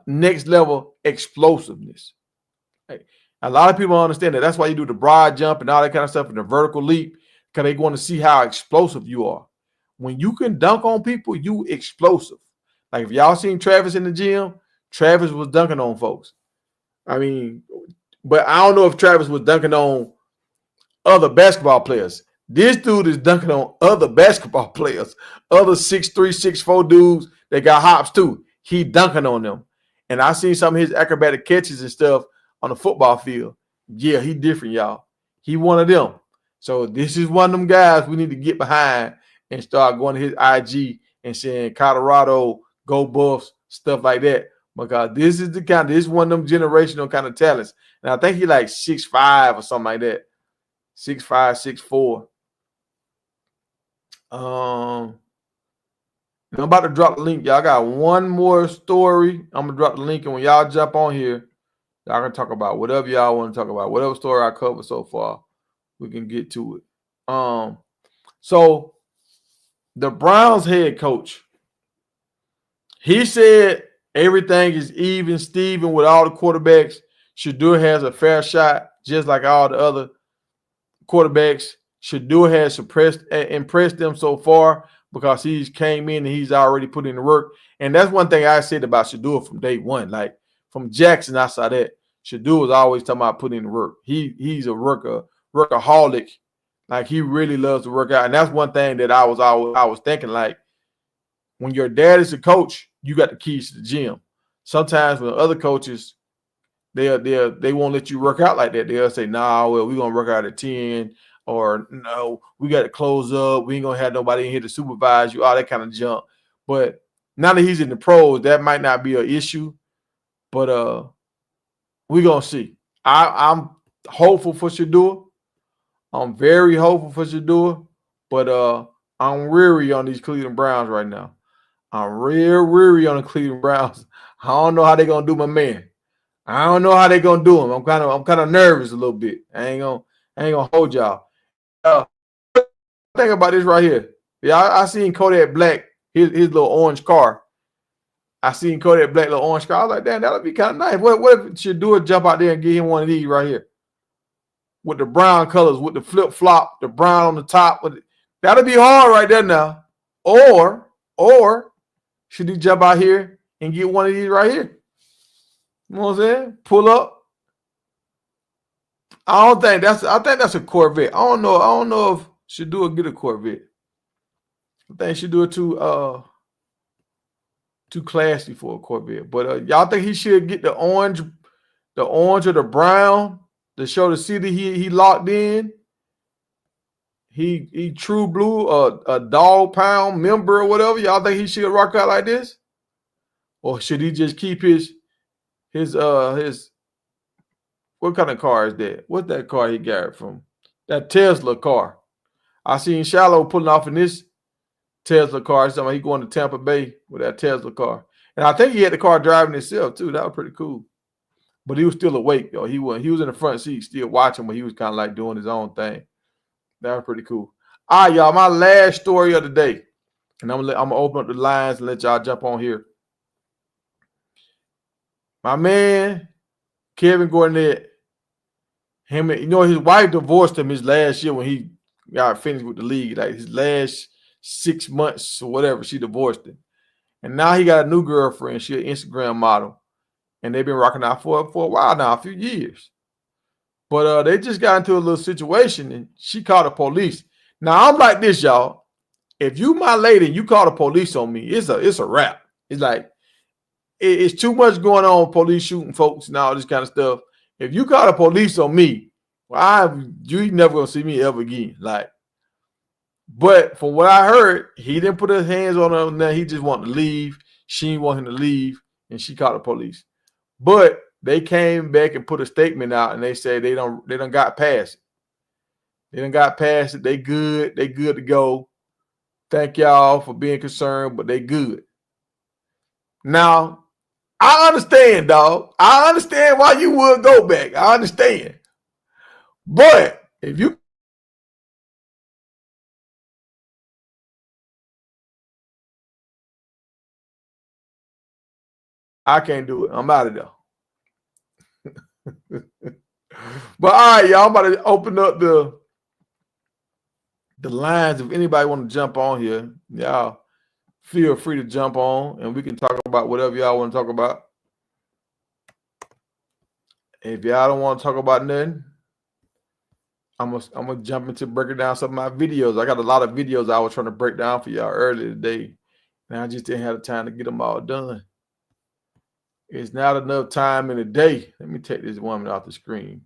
next level explosiveness. Hey, a lot of people don't understand that. That's why you do the broad jump and all that kind of stuff and the vertical leap, because they want to see how explosive you are. When you can dunk on people, you explosive. Like if y'all seen Travis in the gym, Travis was dunking on folks. I mean, but I don't know if Travis was dunking on other basketball players. This dude is dunking on other basketball players, other 6'3", 6'4" dudes that got hops too. He dunking on them. And I seen some of his acrobatic catches and stuff on the football field. Yeah, he different, y'all. He one of them. So this is one of them guys we need to get behind and start going to his IG and saying Colorado, go Buffs, stuff like that. Because this is one of them generational kind of talents. And I think he like 6'5" or something like that. 6'5", 6'4". I'm about to drop the link. Y'all got one more story. I'm gonna drop the link, and when y'all jump on here, y'all can talk about whatever y'all want to talk about. Whatever story I covered so far, we can get to it. So the Browns head coach, he said everything is even Steven with all the quarterbacks. Shedeur has a fair shot, just like all the other quarterbacks. Shedeur has impressed them so far because he's came in and he's already put in the work. And that's one thing I said about Shedeur from day one. Like from Jackson, I saw that Shedeur was always talking about putting in the work. He's a workaholic. Like he really loves to work out. And that's one thing that I was thinking, like, when your dad is a coach, you got the keys to the gym. Sometimes when other coaches, they won't let you work out like that. They'll say, nah, well, we're gonna work out at 10, or no, we got to close up. We ain't gonna have nobody in here to supervise you, all that kind of junk. But now that he's in the pros, that might not be an issue. But we're gonna see. I'm hopeful for Shedeur. I'm very hopeful for Shedeur, but I'm weary on these Cleveland Browns right now. I'm real weary on the Cleveland Browns. I don't know how they're gonna do my man. I don't know how they're gonna do him. I'm kind of nervous a little bit. I ain't gonna hold y'all. Think about this right here. Yeah, I seen Kodak Black, his little orange car. I seen Kodak Black little orange car. I was like, damn, that would be kind of nice. What if Shedeur jump out there and get him one of these right here? With the brown colors, with the flip-flop, the brown on the top. That'll be hard right there now. Or should he jump out here and get one of these right here? You know what I'm saying? Pull up. I think that's a Corvette. I don't know if Shedeur get a Corvette. I think Shedeur too classy for a Corvette. But y'all think he should get the orange or the brown to show the city he locked in? He true blue, a dog pound member or whatever. Y'all think he should rock out like this? Or should he just keep his what kind of car is that? What's that car he got from? That Tesla car. I seen Shallow pulling off in this Tesla car. Somebody he going to Tampa Bay with that Tesla car. And I think he had the car driving himself too. That was pretty cool. But he was still awake, though. He was in the front seat still watching, but he was kind of like doing his own thing. That was pretty cool. All right, y'all, my last story of the day. And I'm gonna open up the lines and let y'all jump on here. My man, Kevin Garnett, Him, his wife divorced him his last year when he got finished with the league. Like his last 6 months or whatever, she divorced him. And now he got a new girlfriend. She an Instagram model. And they've been rocking out for a while now, a few years. But they just got into a little situation and she called the police. Now I'm like this, y'all. If you my lady and you call the police on me, it's a wrap. It's like it's too much going on, police shooting folks and all this kind of stuff. If you call the police on me, well, you never gonna see me ever again. Like, but from what I heard, he didn't put his hands on her. Now he just wanted to leave. She didn't want him to leave, and she called the police. But they came back and put a statement out, and they said they done got past it. They done got past it. They good. They good to go. Thank y'all for being concerned, but they good. Now, I understand, dog. I understand why you would go back. I understand. But if you I can't do it. I'm out of there. But all right, y'all, I'm about to open up the lines. If anybody want to jump on here, y'all feel free to jump on and we can talk about whatever y'all want to talk about. If y'all don't want to talk about nothing, I'm gonna jump into breaking down some of my videos. I got a lot of videos I was trying to break down for y'all earlier today, and I just didn't have the time to get them all done. It's not enough time in a day. Let me take this woman off the screen.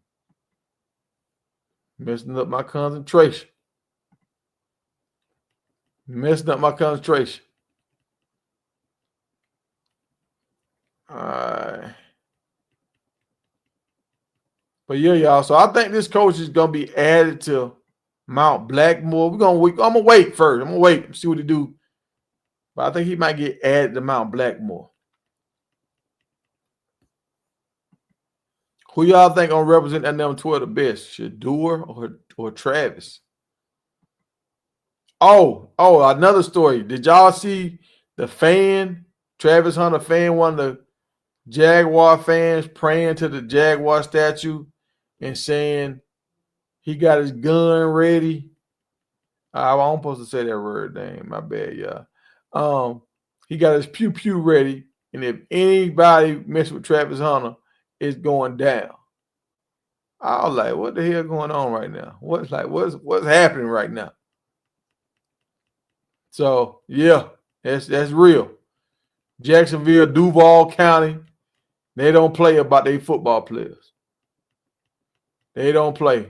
Messing up my concentration. All right. But yeah, y'all. So I think this coach is gonna be added to Mount Blackmore. I'm gonna wait first. I'm gonna wait and see what he do. But I think he might get added to Mount Blackmore. Who y'all think gonna represent that number 12 the best? Shedeur or Travis? Oh, another story. Did y'all see the fan, Travis Hunter fan, one of the Jaguar fans praying to the Jaguar statue and saying he got his gun ready? I'm supposed to say that word name. My bad, y'all. He got his pew pew ready, and if anybody mess with Travis Hunter, it's going down. I was like, what the hell going on right now? What's happening right now? So yeah, that's real. Jacksonville, Duval County, they don't play about their football players. They don't play.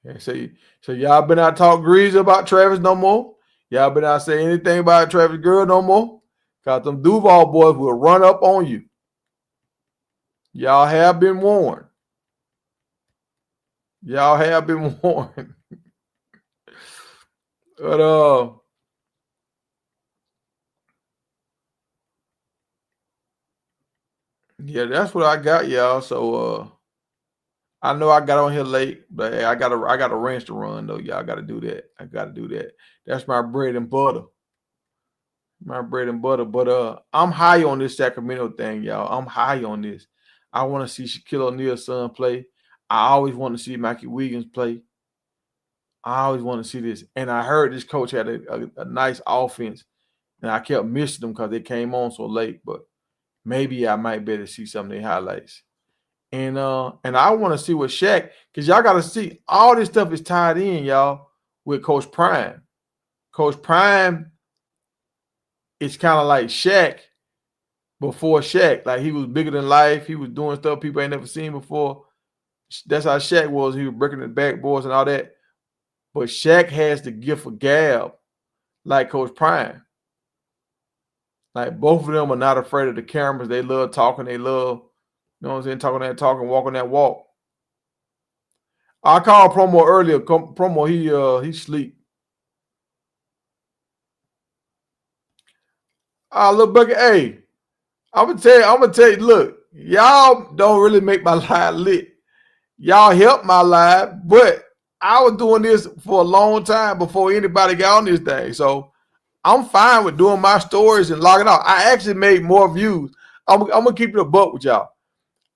And so y'all been out talk greasy about Travis no more. Y'all been out say anything about Travis girl no more. Cause them Duval boys will run up on you. Y'all have been warned. But yeah, that's what I got, y'all. So I know I got on here late, but hey, I got a ranch to run though. Y'all got to do that. I got to do that. That's my bread and butter. But I'm high on this Sacramento thing, y'all. I'm high on this. I want to see Shaquille O'Neal's son play. I always want to see Mikey Wiggins play. I always want to see this. And I heard this coach had a nice offense, and I kept missing them because they came on so late. But maybe I might be able to see some of their highlights. And I want to see what Shaq, because y'all got to see all this stuff is tied in, y'all, with Coach Prime. Coach Prime is kind of like Shaq before Shaq. Like he was bigger than life. He was doing stuff people ain't never seen before. That's how Shaq was. He was breaking the backboards and all that. But Shaq has the gift of gab like Coach Prime. Like both of them are not afraid of the cameras. They love talking. They love, you know what I'm saying, talking that talk and walking that walk. I called Promo earlier. Promo, he sleep. Look, Bucket, hey, I'm gonna tell you, look, y'all don't really make my live lit. Y'all help my live, but I was doing this for a long time before anybody got on this thing. So I'm fine with doing my stories and logging out. I actually made more views. I'm gonna keep it a buck with y'all.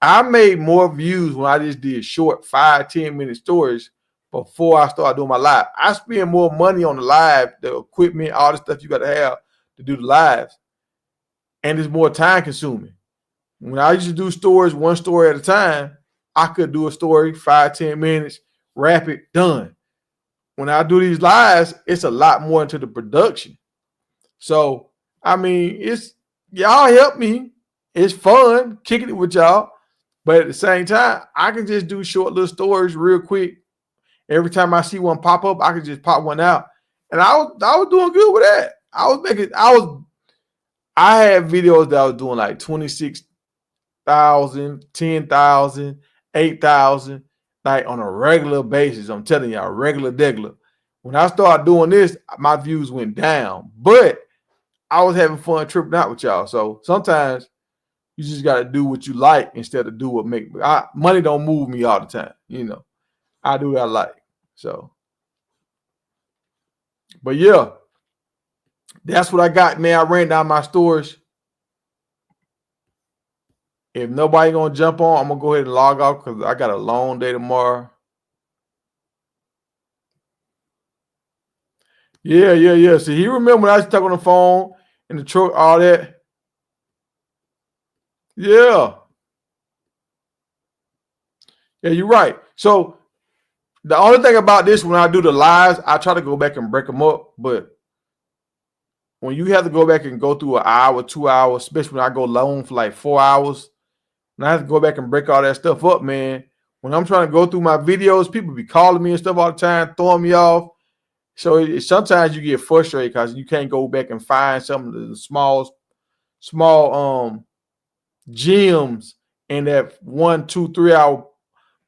I made more views when I just did short 5-10 minute stories before I started doing my live. I spend more money on the live, the equipment, all the stuff you got to have to do the lives, and it's more time consuming. When I used to do stories, one story at a time, I could do a story 5-10 minutes, rapid, done. When I do these lives, it's a lot more into the production. So I mean, it's y'all help me. It's fun kicking it with y'all. But at the same time, I can just do short little stories real quick. Every time I see one pop up, I can just pop one out. And I was doing good with that. I had videos that I was doing like 26,000, 10,000, 8,000, like on a regular basis. I'm telling y'all, regular degular. When I started doing this, my views went down. But I was having fun tripping out with y'all. So sometimes you just got to do what you like instead of do what make money don't move me all the time. I do what I like. So, but yeah, that's what I got, man. I ran down my stores. If nobody gonna jump on, I'm gonna go ahead and log off because I got a long day tomorrow. Yeah. See, he remember when I was talking on the phone in the truck, all that. Yeah, you're right. So the only thing about this, when I do the lives, I try to go back and break them up. But when you have to go back and go through an hour, 2 hours, especially when I go long for like 4 hours, and I have to go back and break all that stuff up, man. When I'm trying to go through my videos, people be calling me and stuff all the time, throwing me off. So sometimes you get frustrated because you can't go back and find some of the small gems in that 1, 2, 3 hour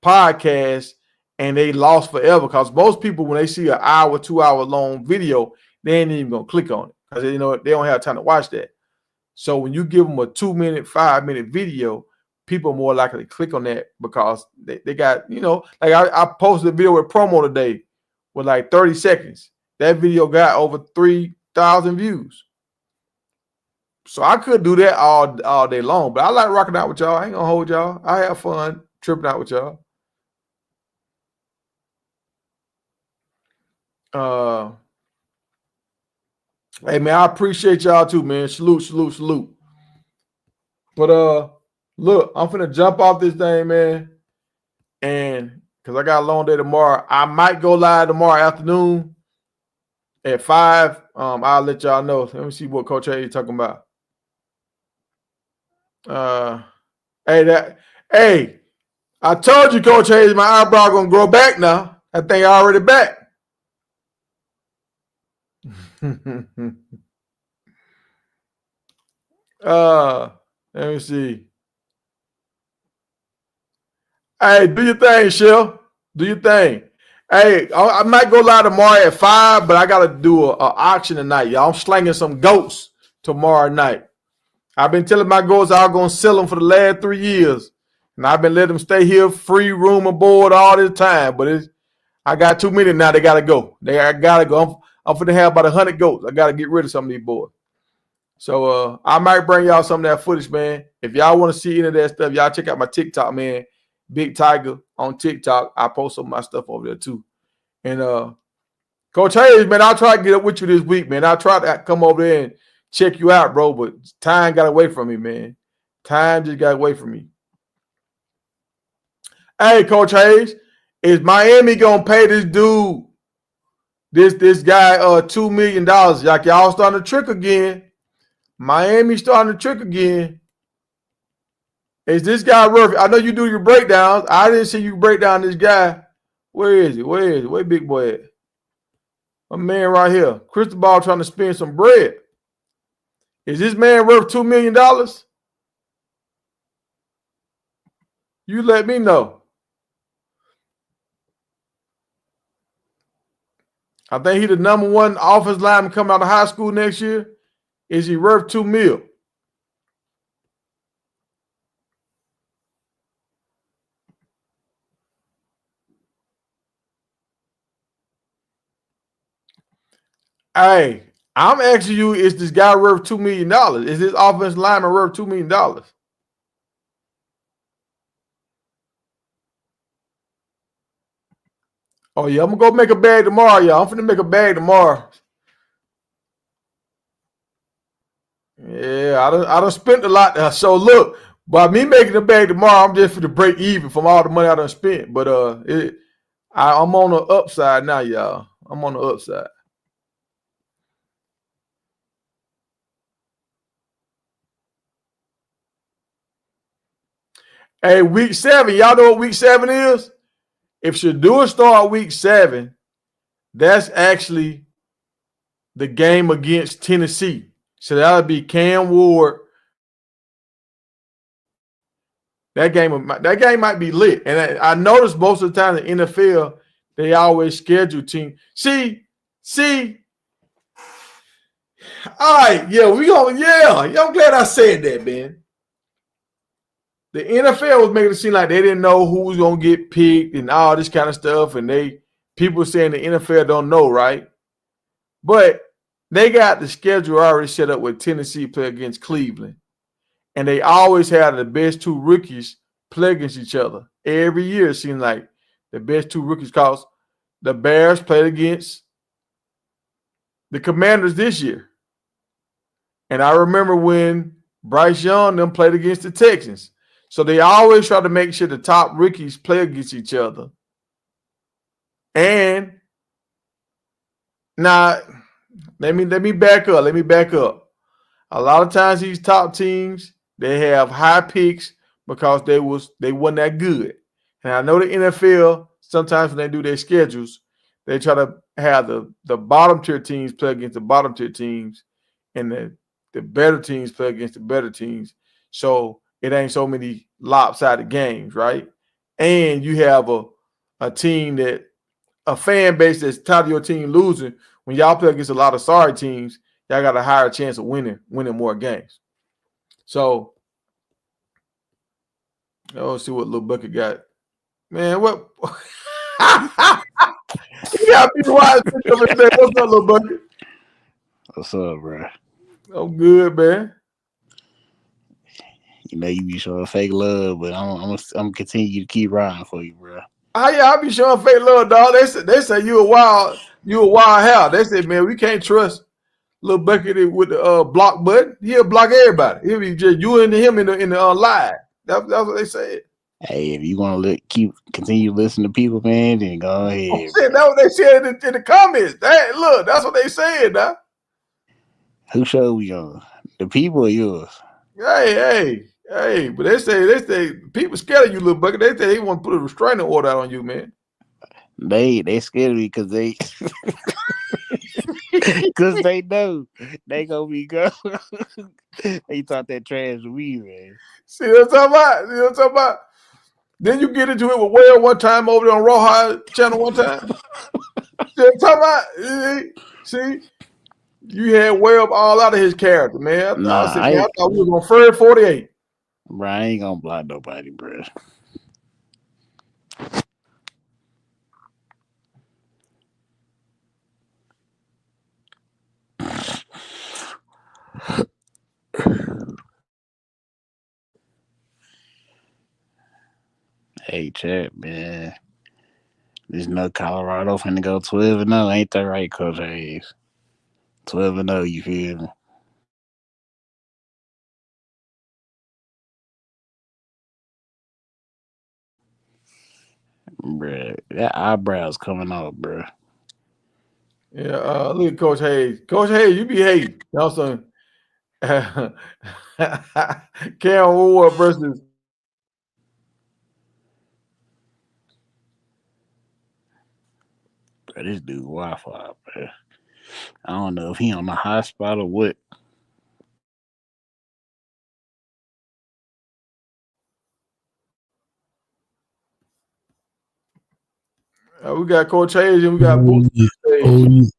podcast, and they lost forever. Because most people, when they see an hour, 2 hour long video, they ain't even gonna click on it because they don't have time to watch that. So when you give them a 2-minute, 5-minute video, people are more likely to click on that because they got, like I posted a video with promo today with like 30 seconds. That video got over 3,000 views. So I could do that all day long, but I like rocking out with y'all. I ain't gonna hold y'all. I have fun tripping out with y'all. Hey man, I appreciate y'all too, man. Salute. But look, I'm finna jump off this thing, man. And because I got a long day tomorrow, I might go live tomorrow afternoon at 5. I'll let y'all know. Let me see what Coach A is talking about. Hey, I told you, Coach Hayes, my eyebrow gonna grow back now. That thing already back. Let me see. Hey, do your thing, Shell. Do your thing. Hey, I might go live tomorrow at 5, but I gotta do a auction tonight, y'all. I'm slanging some goats tomorrow night. I've been telling my goats I'm gonna sell them for the last 3 years, and I've been letting them stay here, free room and board all this time. But I got too many now. They gotta go. I gotta go. I'm finna have about 100 goats. I gotta get rid of some of these boys. So I might bring y'all some of that footage, man. If y'all want to see any of that stuff, y'all check out my TikTok, man. Big Tiger on TikTok. I post some of my stuff over there too. And Coach Hayes, man, I'll try to get up with you this week, man. I'll try to come over there and check you out, bro. But time got away from me, man. Time just got away from me. Hey, Coach Hayes, is Miami gonna pay this dude, this guy, $2 million? Like y'all starting to trick again. Miami starting to trick again. Is this guy worth it? I know you do your breakdowns. I didn't see you break down this guy. Where is he? Where big boy at? My man right here. Cristobal trying to spend some bread. Is this man worth $2 million? You let me know. I think he's the number 1 offensive lineman coming out of high school next year. Is he worth $2 million? Hey, I'm asking you, is this guy worth $2 million? Is this offensive lineman worth $2 million? Oh yeah, I'm gonna go make a bag tomorrow, y'all. I'm finna make a bag tomorrow. Yeah, I done spent a lot. So look, by me making a bag tomorrow, I'm just for to break even from all the money I done spent. But I'm on the upside now, y'all. I'm on the upside. Hey, week 7, y'all know what week 7 is? If Shedeur start week 7, that's actually the game against Tennessee. So that'll be Cam Ward. That game might be lit. And I noticed most of the time in the NFL, they always schedule team. See. All right, I'm glad I said that, man. The NFL was making it seem like they didn't know who was gonna get picked and all this kind of stuff, and people saying the NFL don't know, right? But they got the schedule already set up with Tennessee play against Cleveland, and they always have the best 2 rookies play against each other every year. It seems like the best 2 rookies, cause the Bears played against the Commanders this year, and I remember when Bryce Young them played against the Texans. So they always try to make sure the top rookies play against each other. And now, let me back up. A lot of times these top teams, they have high picks because they wasn't that good. And I know the NFL, sometimes when they do their schedules, they try to have the bottom tier teams play against the bottom tier teams, and the better teams play against the better teams. So it ain't so many lopsided games, right? And you have a team a fan base that's tired of your team losing. When y'all play against a lot of sorry teams, y'all got a higher chance of winning more games. So let's see what Lil Bucket got. Man, what? You got people wise. What's up, Lil Bucket? What's up, bro? I'm good, man. You know you be showing fake love, but I'm continue to keep riding for you, bro. I be showing fake love, dog. They say you a wild hell. They say, man, we can't trust Lil Bucket with the block button. He'll block everybody. He'll be just you and him in the live. That's what they said. Hey, if you want to continue listening to people, man, then go ahead. That's what they said in the comments. Look, that's what they said, dog. Who show we on? The people or yours? Hey, but they say people scared of you, Lil Bucket. They say they want to put a restraining order out on you, man. They scared of me because they know they gonna be gone. They talk that trash to me, man. See what I'm talking about? Then you get into it with Whale one time over there on Rawhide channel one time. See what I'm talking about? See? You had Webb all out of his character, man. I thought we was on third 48. Bro, I ain't gonna block nobody, bro. Hey, chat, man. There's no Colorado finna go 12-0. Ain't that right, Coach Hayes? 12-0, you feel me? Bruh, that eyebrow's coming off, bruh. Yeah, look at Coach Hayes. Coach Hayes, you be hating. You know what I'm saying? Cam Ward versus Bro, this dude Wi-Fi, bro. I don't know if he on the high spot or what. we got Coach Hayes and we got Boots.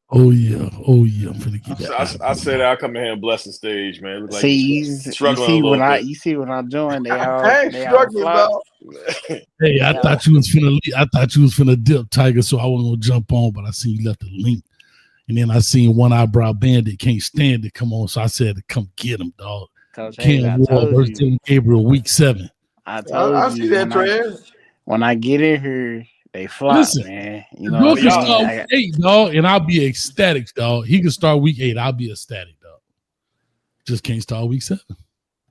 Oh yeah. I'm finna get that. I said I'll come in here and bless the stage, man. Look like you see when I joined, they all struggling, dog. Hey, I thought you was finna dip, Tiger, so I wasn't gonna jump on, but I seen you left the link. And then I seen One Eyebrow Bandit can't stand it. Come on, so I said to come get him, dog. Cam Ward versus Gabriel week 7. I told you. I see that trend. When I get in here, They flop, Listen, man. You know, what can I'm start saying? week 8, dog, and I'll be ecstatic, dog. He can start week 8. I'll be ecstatic, dog. Just can't start week 7.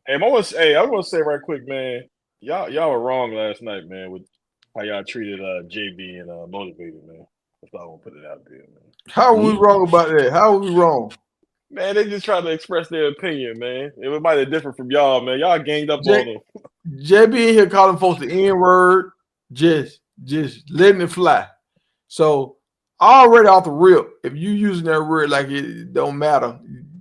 Hey, I want to say right quick, man. Y'all were wrong last night, man, with how y'all treated JB and Motivated, man. That's all I want to put it out there, man. How are we wrong about that? How are we wrong? Man, they just trying to express their opinion, man. It might have different from y'all, man. Y'all ganged up on them. JB in here calling folks the N word, just letting it fly. So already off the rip, if you using that word like it don't matter,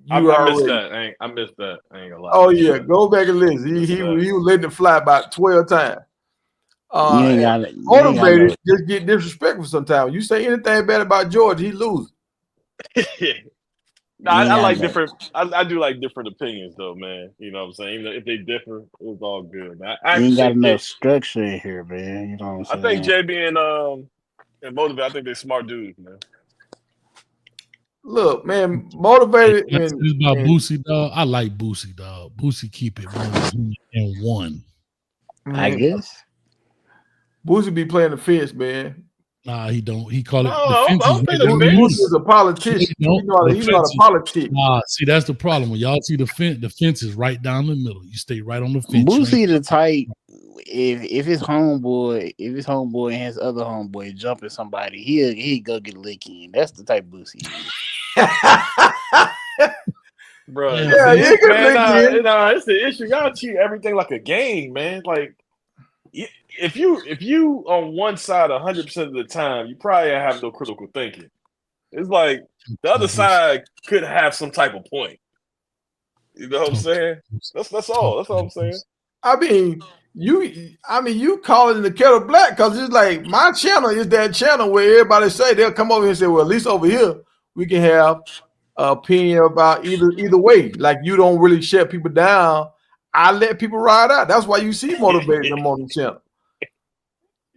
I missed that. I missed that. I ain't gonna lie. Oh yeah, go back and listen. He was letting it fly about 12 times. Motivated, just get disrespectful sometimes. You say anything bad about George, he loses. I like different. I do like different opinions, though, man. You know what I'm saying? Even if they differ, it was all good, man. You ain't got enough structure in here, man. You know what I'm saying? I think JB and Motivated, I think they're smart dudes, man. Look, man, Motivated. About Boosie, dog. I like Boosie, dog. Boosie keep it moving and one. I guess. Boosie be playing the fence, man. Nah, he don't. He call it Boosie is a politician. He know how to politic. Nah, see, that's the problem. When y'all see the fence is right down the middle. You stay right on the fence. Boosie the type. If his homeboy and his other homeboy jumping somebody, he go get licked in. That's the type Boosie. Bro, yeah, it's the issue. Y'all treat everything like a game, man. Like, if you on one side 100% of the time, you probably have no critical thinking. It's like the other side could have some type of point. You know what I'm saying? That's all. That's all I'm saying. I mean, you call it in the kettle black because it's like my channel is that channel where everybody say they'll come over here and say, well, at least over here we can have an opinion about either way. Like you don't really shut people down. I let people ride out. That's why you see Motivated them on the channel.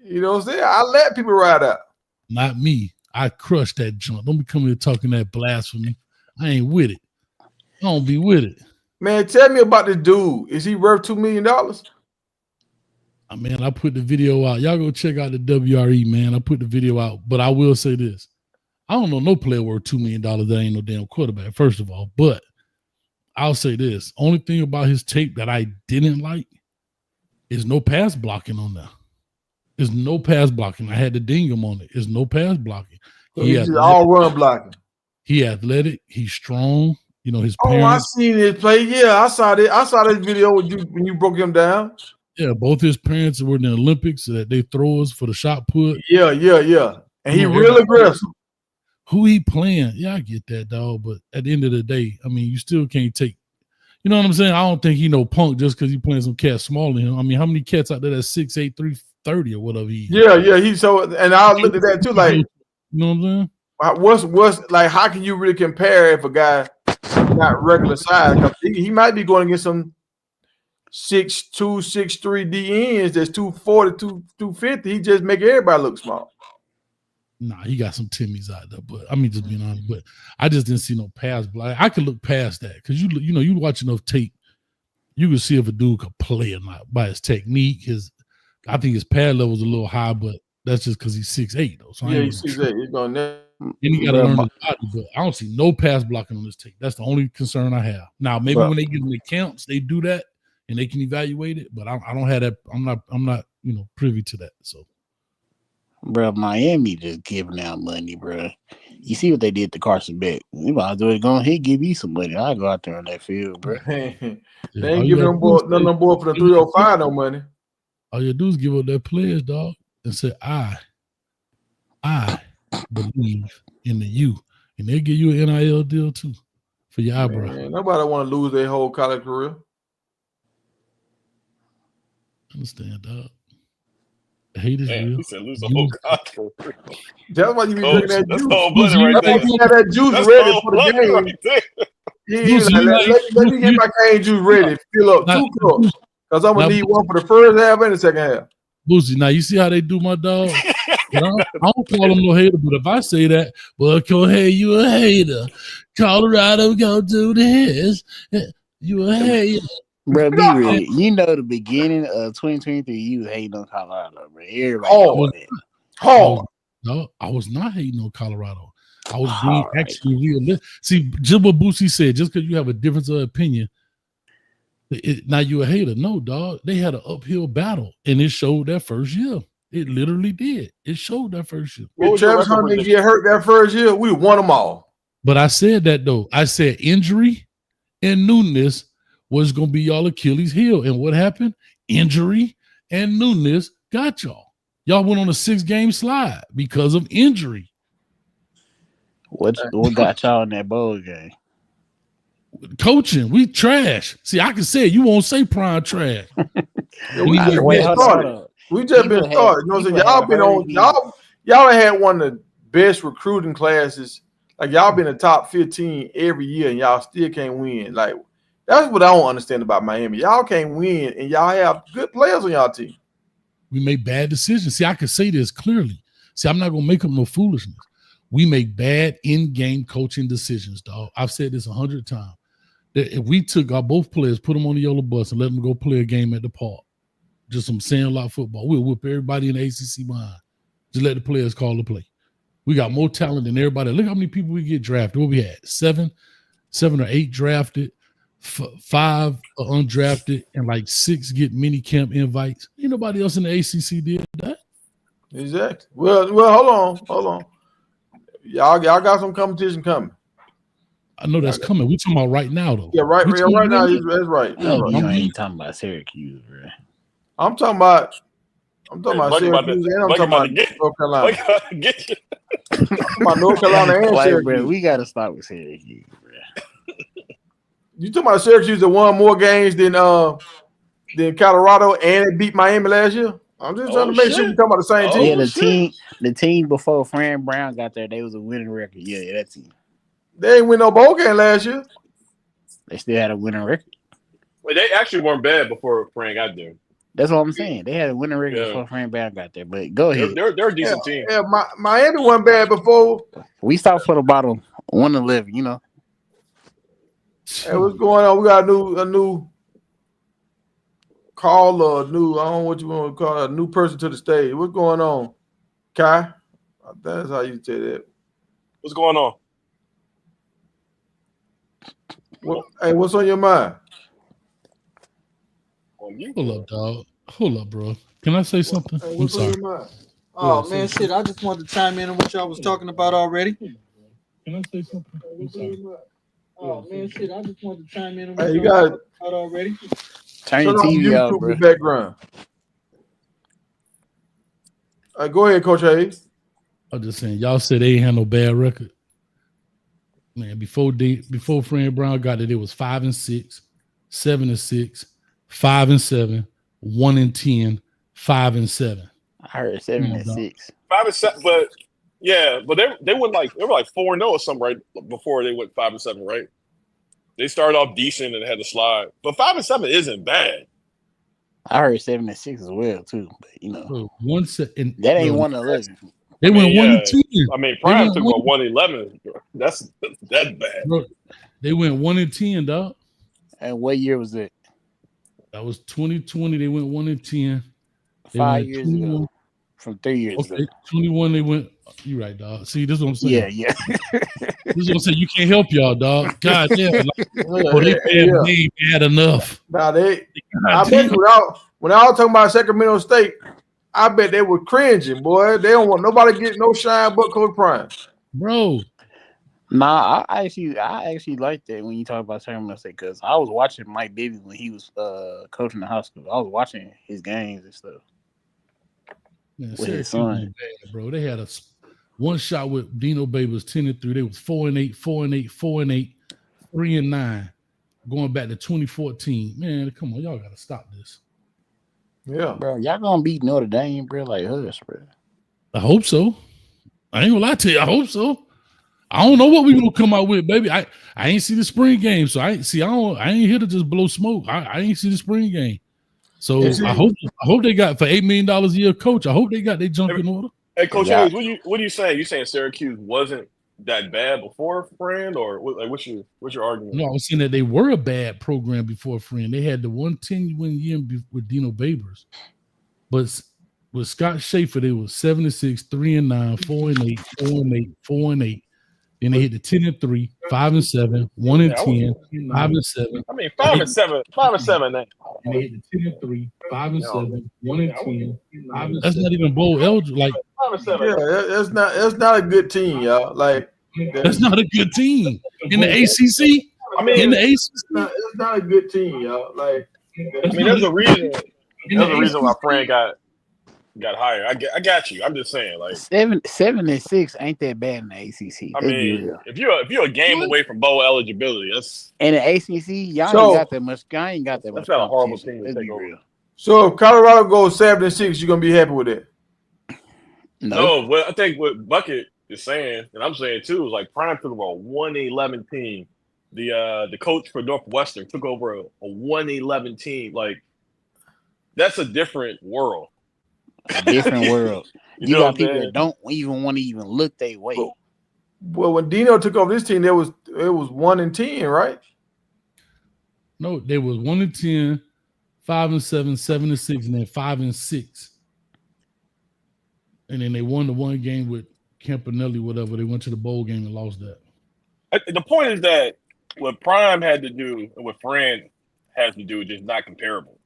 You know what I'm saying? I let people ride out. Not me. I crushed that joint. Don't be coming here talking that blasphemy. I ain't with it. I don't be with it. Man, tell me about this dude. Is he worth $2 million? Man, I put the video out. Y'all go check out the WRE, man. I put the video out. But I will say this. I don't know no player worth $2 million that ain't no damn quarterback, first of all. But I'll say this. Only thing about his tape that I didn't like is no pass blocking on there. There's no pass blocking. I had to ding him on it. There's no pass blocking. He's all run blocking. He athletic. He's strong. You know, his I parents. seen his play. Yeah, I saw this video when you broke him down. Yeah, both his parents were in the Olympics. That they throwers for the shot put. Yeah. And he real aggressive. Who he playing? Yeah, I get that, dog. But at the end of the day, I mean, you still can't take. You know what I'm saying? I don't think he no punk just because he playing some cats smaller than him. I mean, how many cats out there that's 6'8", 330 or whatever he is? Yeah. He's so, and I looked at that too. Like, you know what I'm saying? What's like? How can you really compare if a guy not regular size? Because he might be going against some 6'2", 6'3" DNs that's 240, 250. He just make everybody look small. Nah, he got some Timmys out there, but I mean, just being honest. But I just didn't see no pass block. I could look past that because you watch enough tape, you can see if a dude could play or not by his technique. I think his pad level is a little high, but that's just because he's 6'8" though. So he's 6'8". He's going there. And he got to learn his body, but I don't see no pass blocking on this tape. That's the only concern I have. Now, maybe when they get in the camps, they do that and they can evaluate it, but I don't have that. I'm not privy to that. So. Bro, Miami just giving out money, bro. You see what they did to Carson Beck. We might as well go ahead and give you some money. I'll go out there on that field, bro. They ain't giving them boy for the 305 no money. All you do is give up their players, dog, and say, I believe in the you. And they'll give you an NIL deal too for your eyebrow. Man, nobody want to lose their whole college career. Understand, dog. Hate is real. He said lose the whole gospel. That's why you be drinking that That's juice. the whole blood right there. You have that juice That's ready for the game. Right Let me get my cane juice ready. Fill up 2 cups. Because I'm going to need one for the first half and the second half. Boosie, now you see how they do my dog? I don't call him no hater, but if I say that, well, hey, you a hater. Colorado go do this. You a hater. Bro, be real. You know the beginning of 2023, you was hating on Colorado, bro. Everybody Hard. No, I was not hating on Colorado. I was being actually real. See, just what Boosie said, just because you have a difference of opinion, now you a hater. No, dog. They had an uphill battle, and it showed that first year. It literally did. It showed that first year. If Travis Hunter didn't get hurt that first year, we won them all. But I said that, though. I said injury and newness was going to be y'all Achilles heel. And what happened? Injury and newness got y'all. Y'all went on a 6-game slide because of injury. What got y'all in that bowl game? Coaching, we trash. See, I can say it. You won't say prime trash. We just been started. You know what I'm saying? Y'all been on y'all had one of the best recruiting classes. Like y'all been in the top 15 every year, and y'all still can't win. Like that's what I don't understand about Miami. Y'all can't win, and y'all have good players on y'all team. We make bad decisions. See, I can say this clearly. See, I'm not gonna make up no foolishness. We make bad in-game coaching decisions, dog. I've said this 100 times. That if we took our both players, put them on the yellow bus, and let them go play a game at the park, just some sandlot football, we'll whip everybody in the ACC behind. Just let the players call the play. We got more talent than everybody. Look how many people we get drafted. What we had? Seven or eight drafted, 5 undrafted, and like 6 get mini camp invites. Ain't nobody else in the ACC did that. Exactly. Well, hold on. Y'all got some competition coming. I know that's coming. We talking about right now, though. Yeah, right now. That's right. You ain't talking about Syracuse, bro. I'm talking about Syracuse, and I'm talking about North Carolina. I'm talking about North Carolina and Syracuse. Bro, we got to start with Syracuse, bro. You talking about Syracuse that won more games than Colorado and it beat Miami last year? I'm just trying to make sure we talking about the same team. Yeah, the team before Fran Brown got there, they was a winning record. Yeah, that team. They ain't win no bowl game last year. They still had a winning record. Well, they actually weren't bad before Fran got there. That's what I'm saying. They had a winning record before Fran Brown got there. But go ahead. They're a decent team. Yeah, Miami wasn't bad before. We stopped for the bottom 1-11, you know. Hey, what's going on? We got a new caller, I don't know what you want to call it, a new person to the stage. What's going on, Kai? That's how you say that. What's going on? Hey, what's on your mind? Hold up, dog. Hold up, bro. Can I say something? Hey, I'm sorry. Oh, man, shit. I just wanted to chime in on what y'all was talking about already. Can I say something? I'm sorry. Oh, man, shit. I just wanted to chime in on Hey, what you y'all was got talking about already. Turn your TV out, bro. Background. Go ahead, Coach Hayes. I'm just saying, y'all said they ain't had no bad record. Man, before Fran Brown got it was 5-6, 7-6, 5-7, 1-10, 5-7. I heard 7-6. 5-7, but yeah, but they were like 4-0 or something right before they went 5-7, right? They started off decent and had to slide, but 5-7 isn't bad. I heard 7-6 as well too, but you know, that ain't 1-11. They went 1-10. I mean, Prime took about 1-11. That's bad. Bro, they went 1-10, dog. And what year was it? That was 2020. They went 1-10. 5 years ago. From 3 years ago. 21. They went. You right, dog. See, this is what I'm saying. Yeah. This is what I'm saying. You can't help y'all, dog. God damn. They had enough. Nah, I bet when I was talking about Sacramento State, I bet they were cringing, boy. They don't want nobody getting no shine but Coach Prime. Bro. Nah, I actually like that when you talk about Sacramento State because I was watching Mike Bibby when he was coaching the high school. I was watching his games and stuff. Man, with his son. Bad, bro. They had one shot with Dino Baby was 10-3. They was 4-8, 4-8, 4-8, 3-9. Going back to 2014. Man, come on, y'all gotta stop this. Yeah, bro, y'all gonna beat Notre Dame, bro, like us, bro. I hope so. I ain't gonna lie to you. I hope so. I don't know what we gonna come out with, baby. I ain't see the spring game, so I ain't here to just blow smoke. I ain't see the spring game, so I hope they got for $8 million a year, coach. I hope they got their junk in order. Hey, Coach Hayes, what are you saying? You saying Syracuse wasn't that bad before Fran, or what's your argument? No, I was saying that they were a bad program before Fran. They had the 110-win year with Dino Babers, but with Scott Schaefer, they was 7-6, 3-9, 4-8, 4-8, 4-8. Then they hit the 10-3, 5-7, 1-10, 5-7. I mean, 5-7, 5-7. Now. And they hit the 10-3, 5-7, 1-10, 5-7. That's That's not even bowl eligible. Like 5-7. Yeah, that's not a good team, y'all. Like that's not a good team in the ACC. I mean, In the ACC, it's not a good team, y'all. Like I mean, there's a reason. There's a reason why Fran got hired. I got you. I'm just saying, like 7-6 ain't that bad in the ACC. I mean, if you're a game away from bowl eligibility, that's in the ACC, y'all So- ain't got that much. Y'all ain't got that much. That's not a horrible competition. team to Let's take be over. real. so if Colorado goes 7-6, you're gonna be happy with it. no. What I think what Bucket is saying, and I'm saying too, is like Prime took over a 1-11 team. The coach for Northwestern took over a 1-11 team. Like that's a different world. A different world. You know got what I'm people saying? that don't even want to even look their way. Well, when Dino took over this team, it was 1-10, right? no, they was 1-10, 5-7, 7-6, and then 5-6. And then they won the one game with Campanelli, whatever. They went to the bowl game and lost that. The point is that what Prime had to do and what Fran has to do is just not comparable.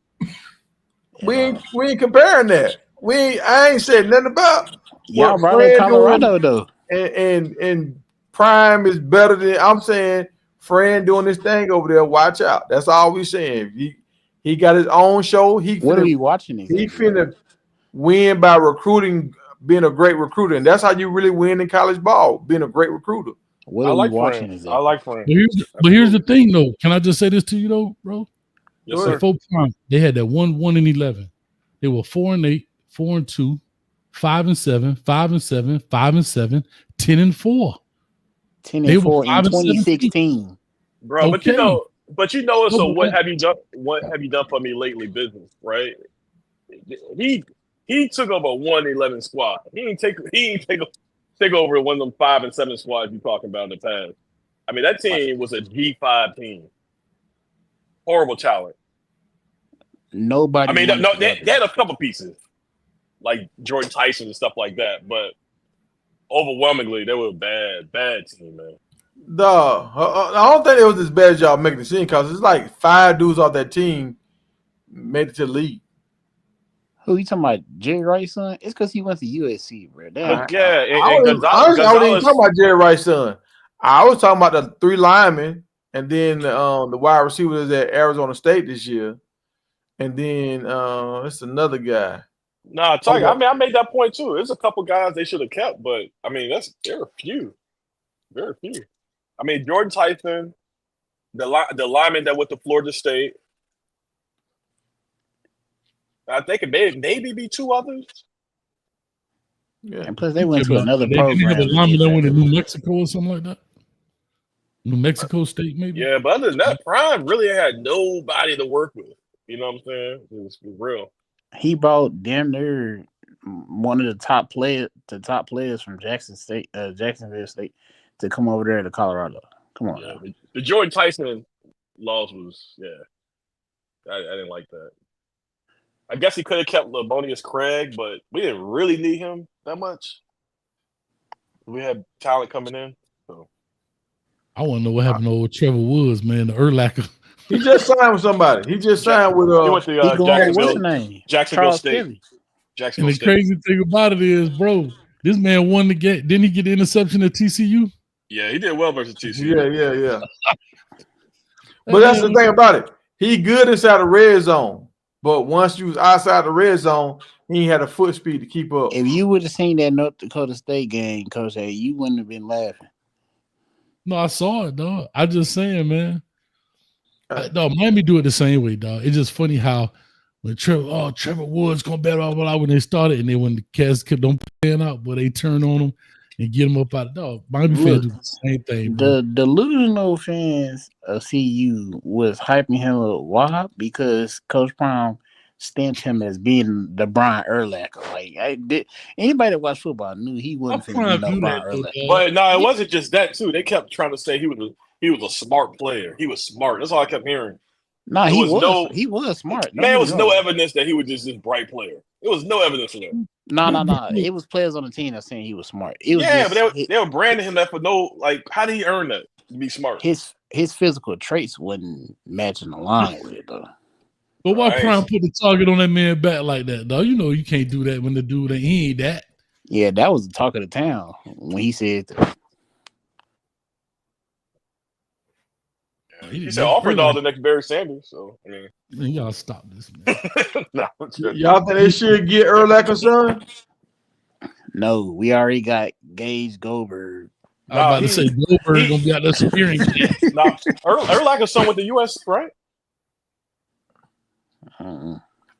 We ain't comparing that. I ain't said nothing about Y'all what brought up Fran Colorado though. and Prime is better than I'm saying. Fran doing this thing over there. Watch out. That's all we saying. He got his own show. What are we watching? He finna win by recruiting, being a great recruiter, and that's how you really win in college ball. Being a great recruiter. What I are like we watching? Fran. I like Fran. But here's the thing, though. Can I just say this to you, though, bro? Yes, sir. Before Prime, they had that 1-11. They were 4-8, 4-2, 5-7, 5-7, 5-7, 10-4. 10-4 in 2016. Bro, Okay. but you know, so No, what but- have you done? What have you done for me lately? Business, right? He took over a 1-11 squad. He ain't take over one of them 5-7 squads you talking about in the past. I mean, that team was a G5 team. Horrible talent. Nobody. I mean, wanted no, to they go there. had a couple pieces like Jordan Tyson and stuff like that, but overwhelmingly they were a bad team, man. I don't think it was as bad as y'all making it seem, because it's like 5 dudes off that team made it to the league. Who you talking about? Jerry Rice's son? It's because he went to USC, bro. But yeah, I wasn't even talking about Jerry Rice's son. I was talking about the 3 linemen, and then the wide receivers at Arizona State this year, and then it's another guy. Nah, Tiger. I mean, I made that point too. There's a couple guys they should have kept, but I mean, there are few, very few. I mean, Jordan Tyson, the lineman that went to Florida State. I think it maybe be 2 others. Yeah. And plus, they went to Yeah, another they program. have a lineman that went to New Mexico or something like that. New Mexico State, maybe. Yeah, but other than that, Prime really had nobody to work with. You know what I'm saying? It was real. He brought damn near one of the top players from Jacksonville State, to come over there to Colorado. Come on, Yeah, the Jordan Tyson loss was I didn't like that. I guess he could have kept Labonius Craig, but we didn't really need him that much. We had talent coming in. So I want to know what happened to old Trevor Woods, man, the Urlacher. He just signed with somebody. He just signed with he went to he going what's his Jacksonville, name? Jacksonville Charles State. Kelly. And Jacksonville the State. crazy thing about it is, bro, this man won the game. Didn't he get the interception at TCU? Yeah, he did well versus TCU. Yeah. But that's the thing about it. He good inside the red zone. But once you was outside the red zone, he ain't had a foot speed to keep up. If you would have seen that North Dakota State game, Coach A, you wouldn't have been laughing. No, I saw it, dog. I just saying, man. Dog, Miami do it the same way, dog. It's just funny how when Trevor Woods gonna bet blah, blah, blah, when they started, and then when the cats kept on playing out, but they turn on them and get them up out of dog. Miami fans do the same thing. Bro. The delusional fans of CU was hyping him up. Why? Because Coach Brown stamped him as being the Brian Urlacher. Like anybody that watched football knew he wasn't finna be no Brian Urlacher. But no, it wasn't just that too. They kept trying to say he was a smart player. He was smart. That's all I kept hearing. Nah, he was smart. Man, there was no evidence that he was just this bright player. There was no evidence of that. No. It was players on the team that saying he was smart. But they were branding him that for no, like, how did he earn that to be smart? His physical traits wasn't matching the line with it though. But why Prime put the target on that man back like that, though? You know you can't do that when the dude he ain't that. Yeah, that was the talk of the town when he said that. He said offered all the next Barry Sanders. So I mean, y'all stop this, man. Y'all think they should get Urlacher son? No, we already got Gage Goldberg. I was about to say Goldberg gonna be out there securing. Urlacher's son with the U.S. right?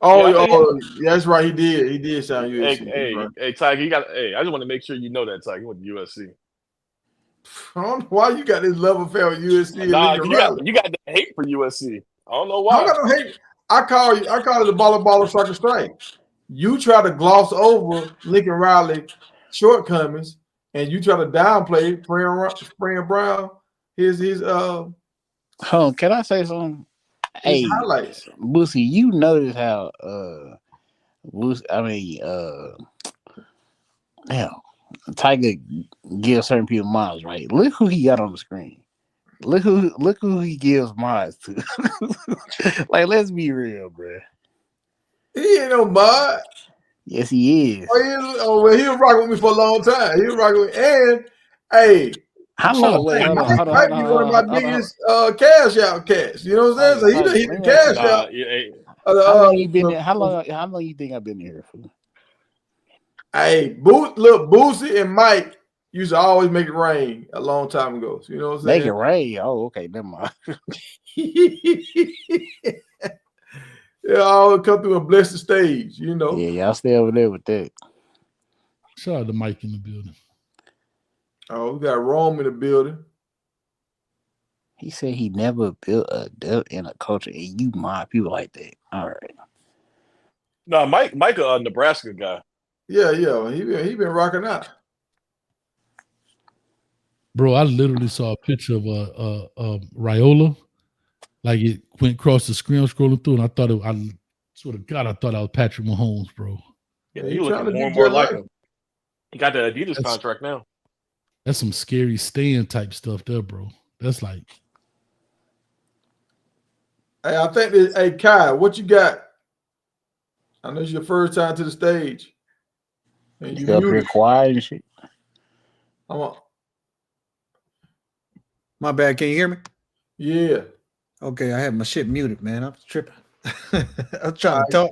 Oh, yeah, that's right. He did sound USC. Hey, Tiger, I just want to make sure you know that Tiger went to USC. I don't know why you got this love affair with USC. Nah, you got the hate for USC. I don't know why. I got no hate. I call it the baller Sac State. You try to gloss over Lincoln Riley shortcomings, and you try to downplay Spring Brown. His can I say something? Hey, highlights. Boosie, you notice how Tiger gives certain people mods, right? Look who he got on the screen. Look who he gives mods to. Like, let's be real, bro. He ain't no mod. Yes, he is. Well, he was rocking with me for a long time. He was rocking with me. And hey, how long? Wait, hold on. Might be one of my biggest cash out cats. You know what I'm saying? So he hit the cash out. How long you been there? How long you think I've been here for? Hey, Boosie and Mike used to always make it rain a long time ago. So you know what I'm saying? Make it rain. Oh, okay, never mind. Yeah, always come through and bless the stage, you know. Yeah, y'all stay over there with that. Shout out to Mike in the building. Oh, we got Rome in the building. He said he never built a depth in a culture, and you mod people like that. All right. No, Mike a Nebraska guy. Yeah, he been rocking out. Bro, I literally saw a picture of Raiola. Like it went across the screen, scrolling through, and I swear to God, I thought I was Patrick Mahomes, bro. Yeah, he looking more and more like him. He got the Adidas contract now. That's some scary Stan type stuff there, bro. That's like. Hey, I think hey Kai, what you got? I know it's your first time to the stage. And you up here quiet and shit. My bad. Can you hear me? Yeah. Okay, I had my shit muted, man. I'm tripping. I'm trying to talk.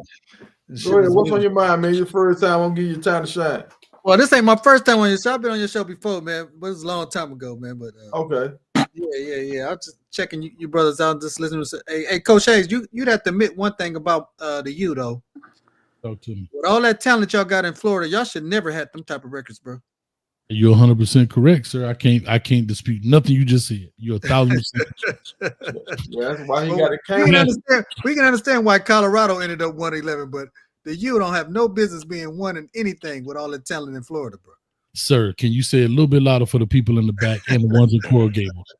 Go ahead. What's on your mind, man? Your first time. I'm gonna give you time to shine. Well, this ain't my first time on your show. I've been on your show before, man. But it was a long time ago, man. But okay. Yeah. I'm just checking you brothers out, just listening to. Hey, Coach Hayes, you'd have to admit one thing about the U though. Talk to me. With all that talent y'all got in Florida, y'all should never had them type of records, bro. You're 100% correct, sir. I can't dispute nothing you just said. You're 1,000%. Yeah, that's why he got a cane. We can understand why Colorado ended up 1-11, but the U don't have no business being one in anything with all the talent in Florida, bro. Sir, can you say it a little bit louder for the people in the back and the ones in Coral Gables?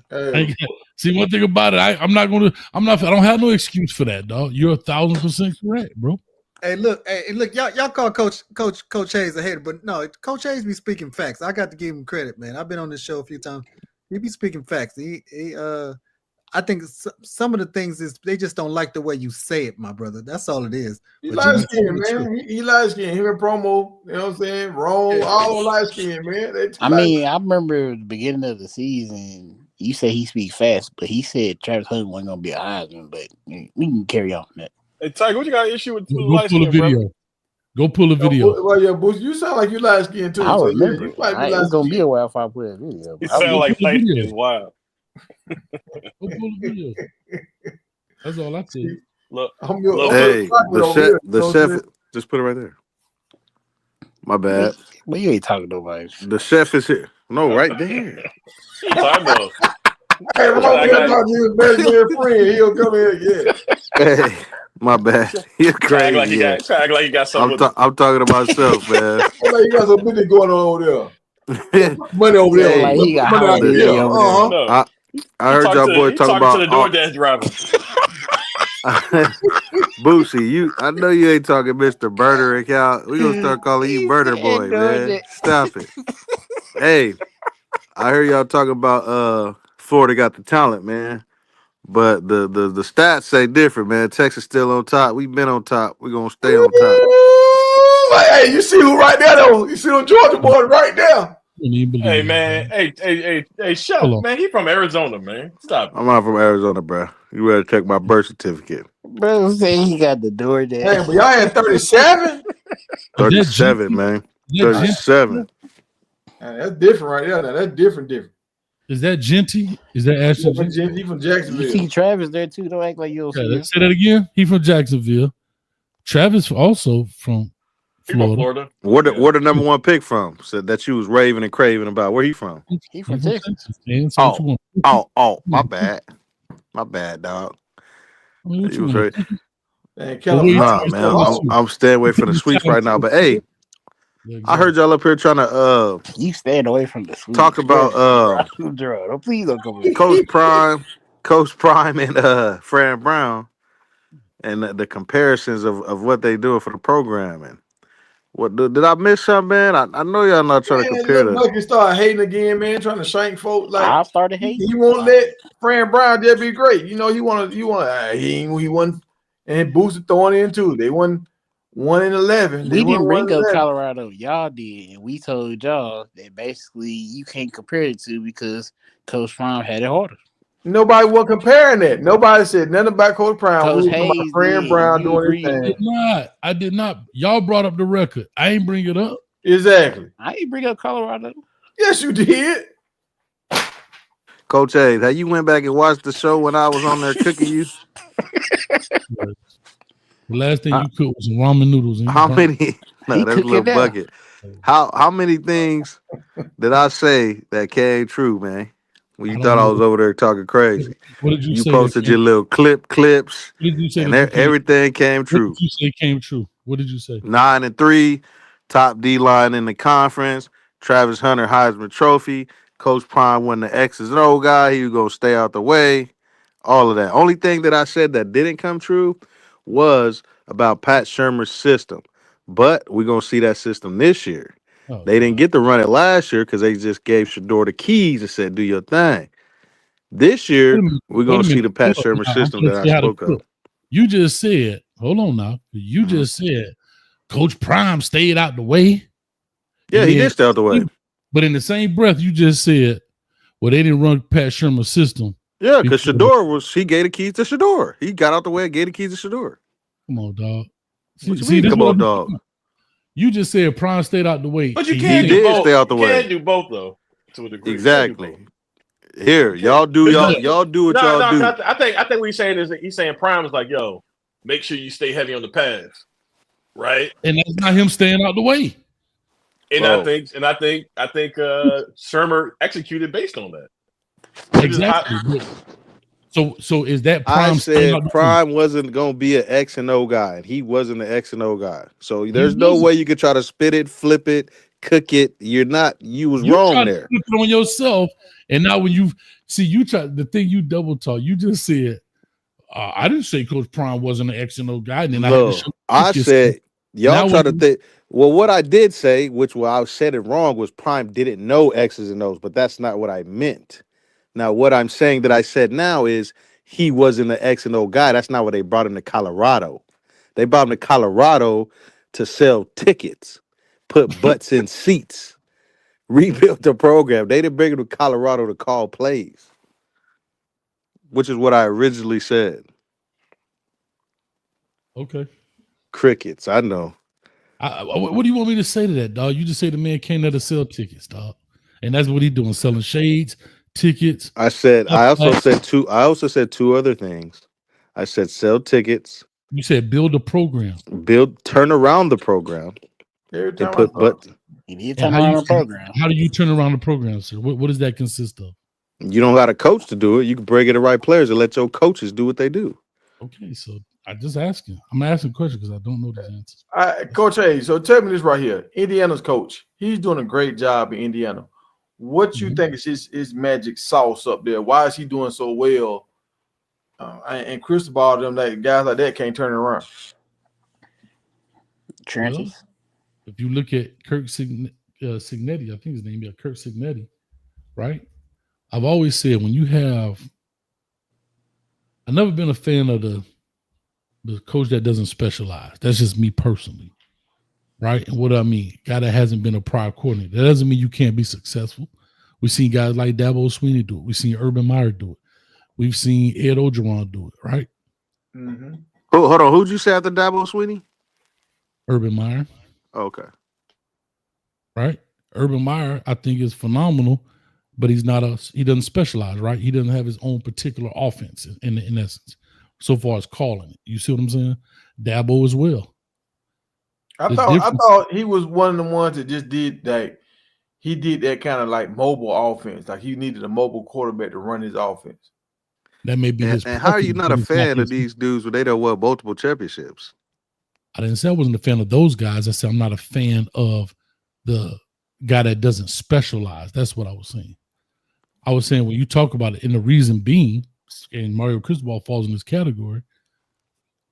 Hey. See, one thing about it, I don't have no excuse for that, dog. You're 1,000% correct, bro. Hey, look, y'all call Coach Hayes a hater, but no, Coach Hayes be speaking facts. I got to give him credit, man. I've been on this show a few times. He be speaking facts. I think some of the things is they just don't like the way you say it, my brother. That's all it is. He light skin, man. He light skin. Him and Promo, you know what I'm saying? Roll, all light skin, man. I remember the beginning of the season, you said he speak fast, but he said Travis Hunter wasn't going to be a Heisman, but we can carry on from that. Hey, Tiger, what you got an issue with? Go pull a video. Go pull a video. Well, yeah, Boost, you sound like you light skin too. I remember. You might be it's going to be a while if I put a video. You sound like light skin. Wild. Go pull a video. That's all I see. Look, hey, the chef, just put it right there. My bad. Well, you ain't talking to nobody. The chef is here. No, right there. Tiger. Hey, his best man friend. He'll come in, yeah. Hey, my bad. You're crazy. Act like you got something. I'm talking about myself, man. Like you got some business going on over there. Money over there. Like he got money out there. I heard y'all boy talking about to the DoorDash driver. Boosie, I know you ain't talking Mr. Burner account. We gonna start calling you Burner Boy, man. Stop it. Hey, I heard y'all talking about Florida got the talent, man. But the stats say different, man. Texas still on top. We've been on top. We're gonna stay on top. Hey, you see who right there though? You see them Georgia boys right there. Hey man, hey, Chef, man, he from Arizona, man. Stop it. I'm not from Arizona, bro. You better check my birth certificate. Bro, say he got the door there. Hey, but y'all had 37? 37, man. 37. That's different right there. Now. That's different. Is that Genty? Is that Ashton? Yeah, he from Jacksonville. You see Travis there too. Don't act like you don't see him. Say that again. He from Jacksonville. Travis also from Florida. Where the number one pick from? Said that you was raving and craving about. Where he from? He from Texas. My bad. My bad, dog. He was right. Man, I'm staying away from the sweeps right now. But hey, I heard y'all up here trying to you staying away from the sweeps. Talk about please don't come with Coach Prime and Fran Brown and the comparisons of what they doing for the program. And what did I miss something, man? I know y'all not trying to compare them. Look, you start hating again, man, trying to shank folk. Like I started hating. He won't let Fran Brown just be great. You know, he won and boosted throwing in too. They won 1-11. We didn't bring up Colorado. Y'all did, and we told y'all that basically you can't compare it to because Coach Prime had it harder. Nobody was comparing that. Nobody said nothing about Coach Prime. Coach Hayes Fran Brown doing his thing. I did not. Y'all brought up the record. I ain't bring it up. Exactly. I ain't bring up Colorado. Yes, you did. Coach Hayes, how you went back and watched the show when I was on there cooking you? The last thing you cooked was some ramen noodles. How many? No, that's a little bucket. How many things did I say that came true, man? When you thought I was over there talking crazy. What did you say? You posted your little clips. What did you say? And everything came true. What did you say came true? What did you say? 9-3, top D line in the conference. Travis Hunter Heisman Trophy. Coach Prime won the X's and O guy. He was gonna stay out the way. All of that. Only thing that I said that didn't come true was about Pat Shurmur's system. But we're gonna see that system this year. They didn't get to run it last year because they just gave Shedeur the keys and said, do your thing. This year, we're going to see the Pat Shurmur system that I spoke of. You just said, hold on now. You just said Coach Prime stayed out the way. Yeah, he did stay out the way. But in the same breath, you just said, well, they didn't run Pat Shurmur's system. Yeah, because he gave the keys to Shedeur. He got out the way and gave the keys to Shedeur. Come on, dog. Come on, dog. You just said Prime stayed out the way. But you can't do both. Stay out the way. You can't do both though, to a degree. Exactly. Here, y'all do what y'all do. I think what he's saying is that he's saying Prime is like, yo, make sure you stay heavy on the pass, right? And that's not him staying out the way. And I think Shurmur executed based on that. Exactly. So is that Prime? I said Prime wasn't going to be an X and O guy, and he wasn't an X and O guy. So there's no way you could try to spit it, flip it, cook it. You was wrong there. You put it on yourself, and now when you try the thing you double talk. You just said I didn't say Coach Prime wasn't an X and O guy. And then I said y'all try to think. Well, what I did say, which I said it wrong, was Prime didn't know X's and O's, but that's not what I meant. Now, what I'm saying that I said now is he wasn't an X and O guy. That's not what they brought him to Colorado. They brought him to Colorado to sell tickets, put butts in seats, rebuild the program. They didn't bring him to Colorado to call plays, which is what I originally said. Okay. Crickets, I know. What do you want me to say to that, dog? You just say the man can't let us sell tickets, dog. And that's what he's doing, selling shades, tickets. I also said two other things. I said sell tickets. You said build a program. Turn around the program. You need to turn around the program. How do you turn around the program, sir? What does that consist of? You don't got a coach to do it. You can bring in the right players and let your coaches do what they do. Okay, so I just asking. I'm asking questions because I don't know the answers. Coach Hayes, so tell me this right here. Indiana's coach, he's doing a great job in Indiana. What you think is his magic sauce up there? Why is he doing so well And Cristobal, them like guys like that can't turn it around. Trenches. Well, if you look at Kirk Signetti, I think his name is Kirk Signetti, right? I've always said I've never been a fan of the coach that doesn't specialize. That's just me personally, right? And what do I mean? Guy that hasn't been a prior coordinator. That doesn't mean you can't be successful. We've seen guys like Dabo Swinney do it. We've seen Urban Meyer do it. We've seen Ed Ogeron do it, right? Mm-hmm. Oh, hold on. Who'd you say after Dabo Swinney? Urban Meyer. Okay. Right? Urban Meyer, I think, is phenomenal, but he doesn't specialize, right? He doesn't have his own particular offense in essence, so far as calling it. You see what I'm saying? Dabo as well. I thought he was one of the ones that just did that. He did that kind of like mobile offense. Like he needed a mobile quarterback to run his offense. That may be his. And how are you not a fan of these dudes when they don't win multiple championships? I didn't say I wasn't a fan of those guys. I said I'm not a fan of the guy that doesn't specialize. That's what I was saying. I was saying when you talk about it, and the reason being, and Mario Cristobal falls in this category,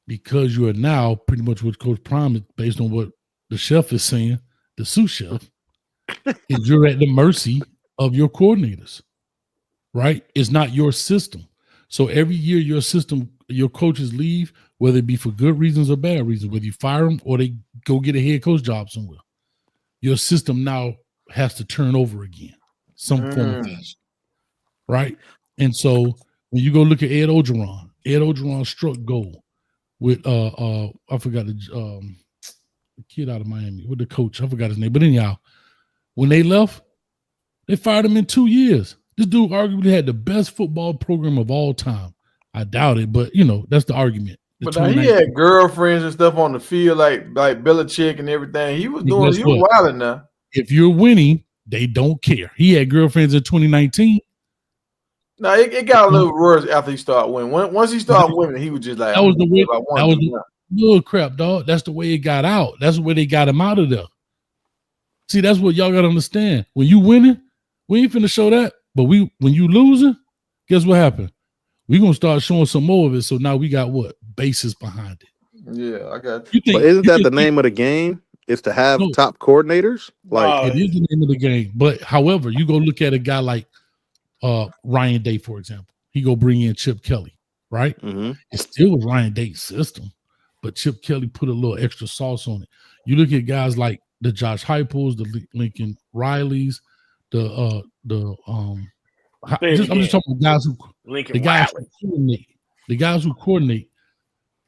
because you are now pretty much what Coach Prime, based on what the chef is saying, the sous chef, is you're at the mercy of your coordinators, right? It's not your system. So every year your coaches leave, whether it be for good reasons or bad reasons, whether you fire them or they go get a head coach job somewhere. Your system now has to turn over again, some form of fashion, right? And so when you go look at Ed Ogeron struck gold with I forgot the kid out of Miami with the coach. I forgot his name, but anyhow, when they left, they fired him in 2 years. This dude arguably had the best football program of all time. I doubt it, but that's the argument. But now he had girlfriends and stuff on the field, like Belichick and everything. He was wilding now. If you're winning, they don't care. He had girlfriends in 2019. No, it got a little worse after he started winning. Once he started winning, he was just like, that was the little crap, dog. That's the way it got out. That's the way they got him out of there. See, that's what y'all gotta understand. When you winning, we ain't finna show that. But when you losing, guess what happened? We're gonna start showing some more of it. So now we got what? Basis behind it. Yeah, I got you. But isn't that the name of the game? Is to have top coordinators? Like it is the name of the game. But however, you go look at a guy like Ryan Day, for example. He go bring in Chip Kelly, right? Mm-hmm. It still was Ryan Day's system, but Chip Kelly put a little extra sauce on it. You look at guys like the Josh Heupels, the Lincoln Rileys, I'm just talking about guys who the guys who coordinate.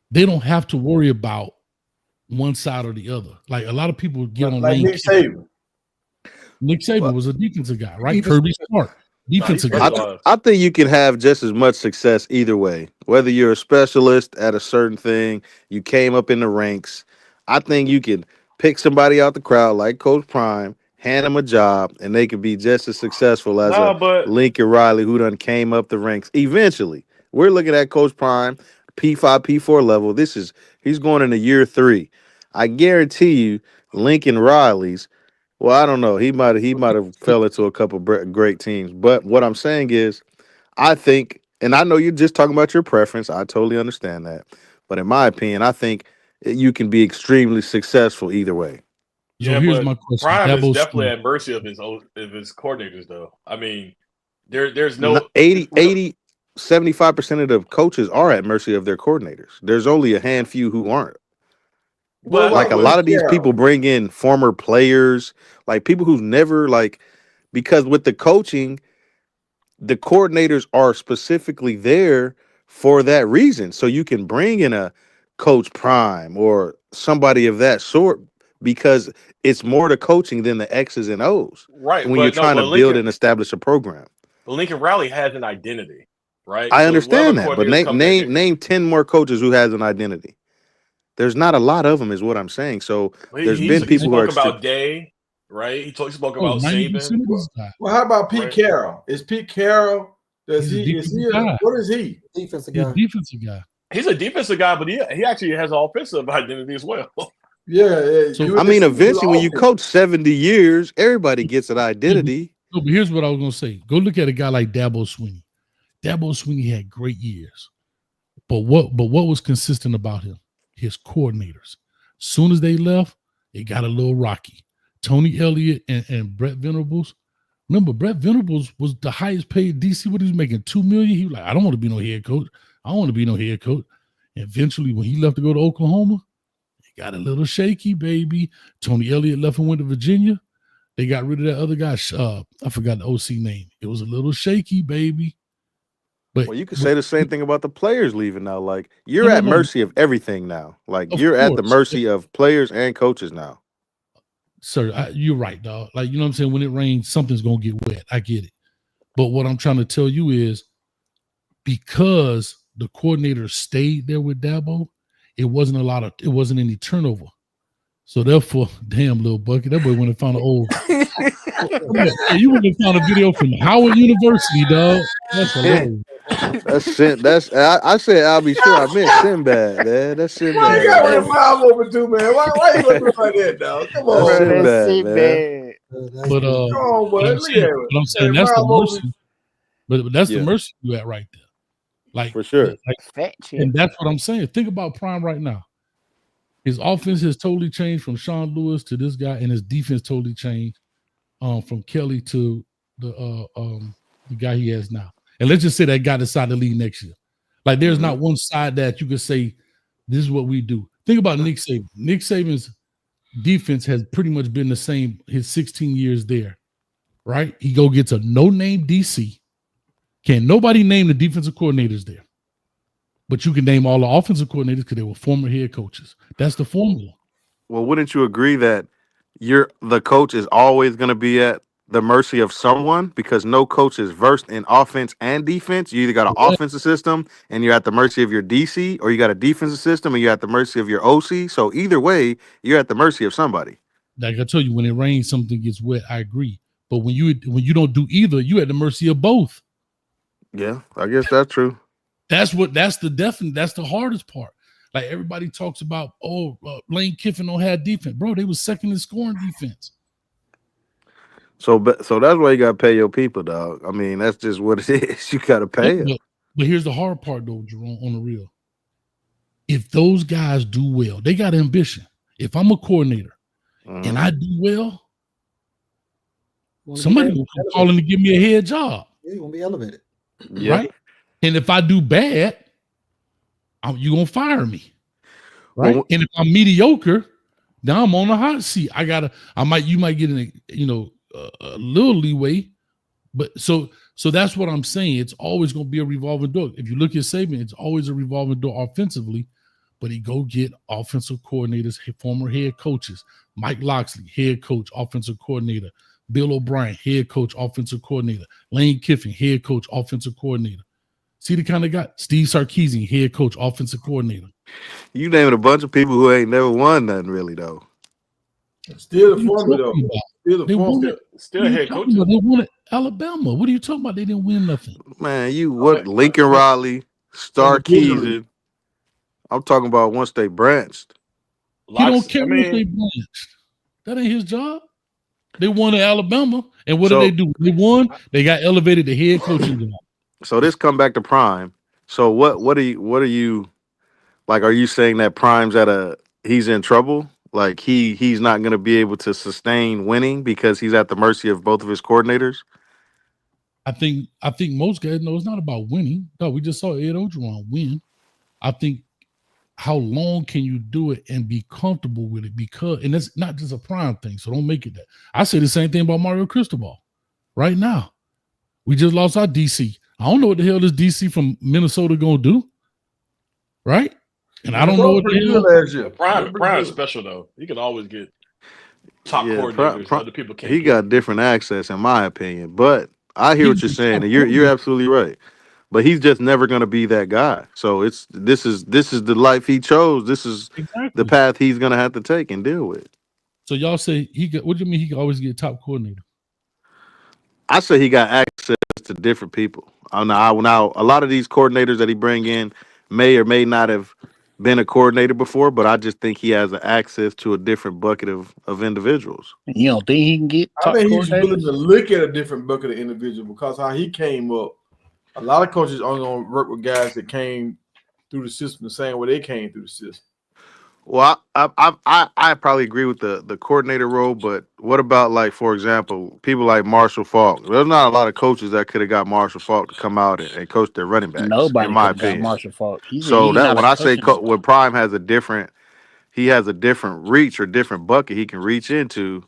They don't have to worry about one side or the other. Like a lot of people get on like Nick Saban. Nick Saban was a defensive guy, right? Kirby Smart, defensive guy. I think you can have just as much success either way. Whether you're a specialist at a certain thing, you came up in the ranks. I think you can pick somebody out the crowd like Coach Prime, hand them a job, and they could be just as successful as Lincoln Riley who done came up the ranks. Eventually, we're looking at Coach Prime, P5, P4 level. He's going into year 3. I guarantee you, Lincoln Riley's. Well, I don't know. He might have fell into a couple great teams. But what I'm saying is, I think, and I know you're just talking about your preference. I totally understand that. But in my opinion, I think you can be extremely successful either way. Yeah, here's but my question. Prime is definitely at mercy of his coordinators, though. I mean, there's no 75% of the coaches are at mercy of their coordinators. There's only a handful who aren't. But like a lot of these people bring in former players, like people who've never because with the coaching, the coordinators are specifically there for that reason. So you can bring in a Coach Prime or somebody of that sort because it's more to coaching than the X's and O's. Right. When you're trying to build and establish a program. But Lincoln Riley has an identity, right? I understand that, but name 10 more coaches who has an identity. There's not a lot of them, is what I'm saying. So there's been people who spoke about Day, right? He spoke about Saban. Well, how about Pete Carroll? Is Pete Carroll? What is he? Defensive guy. He's a defensive guy, but he actually has an offensive identity as well. Yeah. So, I mean, eventually, when you coach 70 years, everybody gets an identity. No, but here's what I was going to say. Go look at a guy like Dabo Swinney. Dabo Swinney had great years, But what was consistent about him? His coordinators. Soon as they left, it got a little rocky. Tony Elliott and Brett Venables. Remember, Brett Venables was the highest paid DC. What he was making, $2 million. He was like, I don't want to be no head coach. I don't want to be no head coach. And eventually, when he left to go to Oklahoma, it got a little shaky, baby. Tony Elliott left and went to Virginia. They got rid of that other guy. I forgot the OC name. It was a little shaky, baby. But well, you could say the same thing about the players leaving now. Like you're at mercy of everything now. Like you're at the mercy of players and coaches now. Sir, you're right, dog. Like, you know what I'm saying? When it rains, something's going to get wet. I get it. But what I'm trying to tell you is because the coordinator stayed there with Dabo, it wasn't any turnover. So therefore, damn, little bucket, that boy went and found an old. Hey, you went and found a video from Howard University, dog. That's hilarious. I said I'll be sure. I meant Sinbad, man. That's Sinbad. Why you got your mouth open too, man? Why you looking like that, dog? Come on, that's Sinbad, man. But I'm saying that's the mercy. But that's the mercy you at right there. Like for sure. And that's what I'm saying. Think about Prime right now. His offense has totally changed from Sean Lewis to this guy, and his defense totally changed from Kelly to the guy he has now. And let's just say that guy decided to leave next year. Like there's not one side that you could say, this is what we do. Think about Nick Saban. Nick Saban's defense has pretty much been the same his 16 years there, right? He gets a no-name DC. Can't nobody name the defensive coordinators there. But you can name all the offensive coordinators because they were former head coaches. That's the formula. Well, wouldn't you agree that the coach is always going to be at the mercy of someone because no coach is versed in offense and defense? You either got an offensive system and you're at the mercy of your DC, or you got a defensive system and you're at the mercy of your OC. So either way, you're at the mercy of somebody. Like I told you, when it rains, something gets wet. I agree. But when you don't do either, you're at the mercy of both. Yeah, I guess that's true. That's the hardest part. Like everybody talks about, Lane Kiffin don't have defense. Bro, they was second in scoring defense. So that's why you got to pay your people, dog. I mean, that's just what it is. You got to pay them. But here's the hard part, though, Jerome, on the real. If those guys do well, they got ambition. If I'm a coordinator and I do well, somebody will come calling to give me a head job. You're going to be elevated. Right? And if I do bad, you're going to fire me. Right? Well, and if I'm mediocre, now I'm on the hot seat. You might get a little leeway, but so that's what I'm saying. It's always going to be a revolving door. If you look at Saban, it's always a revolving door offensively, but he go get offensive coordinators, former head coaches. Mike Loxley, head coach, offensive coordinator. Bill O'Brien, head coach, offensive coordinator. Lane Kiffin, head coach, offensive coordinator. See the kind of guy? Steve Sarkisian, head coach, offensive coordinator. You naming a bunch of people who ain't never won nothing really, though. Still the formula, though. Still head coach. They won at Alabama. What are you talking about? They didn't win nothing. Man, Lincoln Riley, Sarkisian. I'm talking about once they branched. He don't care once they branched. That ain't his job. They won at Alabama, and what did they do? They won. They got elevated to head coaching job. So this come back to Prime. So what are you like? Are you saying that Prime's he's in trouble? Like he's not going to be able to sustain winning because he's at the mercy of both of his coordinators? I think most guys know it's not about winning. No, we just saw Ed Ogeron win. I think how long can you do it and be comfortable with it? And it's not just a Prime thing, so don't make it that. I say the same thing about Mario Cristobal right now. We just lost our DC. I don't know what the hell this DC from Minnesota gonna do, right? And I don't know what the hell. Prime is special though. You can always get top coordinators. Other people can't. He got different access, in my opinion. But I hear what you're saying, and you're absolutely right. But he's just never gonna be that guy. So this is the life he chose. This is the path he's gonna have to take and deal with. So y'all say what do you mean he can always get top coordinator? I say he got access to different people. Now a lot of these coordinators that he bring in may or may not have been a coordinator before, but I just think he has access to a different bucket of individuals. You don't think he can get top I think he's willing to look at a different bucket of individuals because how he came up. A lot of coaches only going to work with guys that came through the system the same way they came through the system. Well, I probably agree with the coordinator role, but what about, like, for example, people like Marshall Faulk? There's not a lot of coaches that could have got Marshall Faulk to come out and coach their running backs, in Nobody my could have got opinion. Marshall Faulk. So He's that not when a I say coaching. when Prime has a different reach or different bucket he can reach into,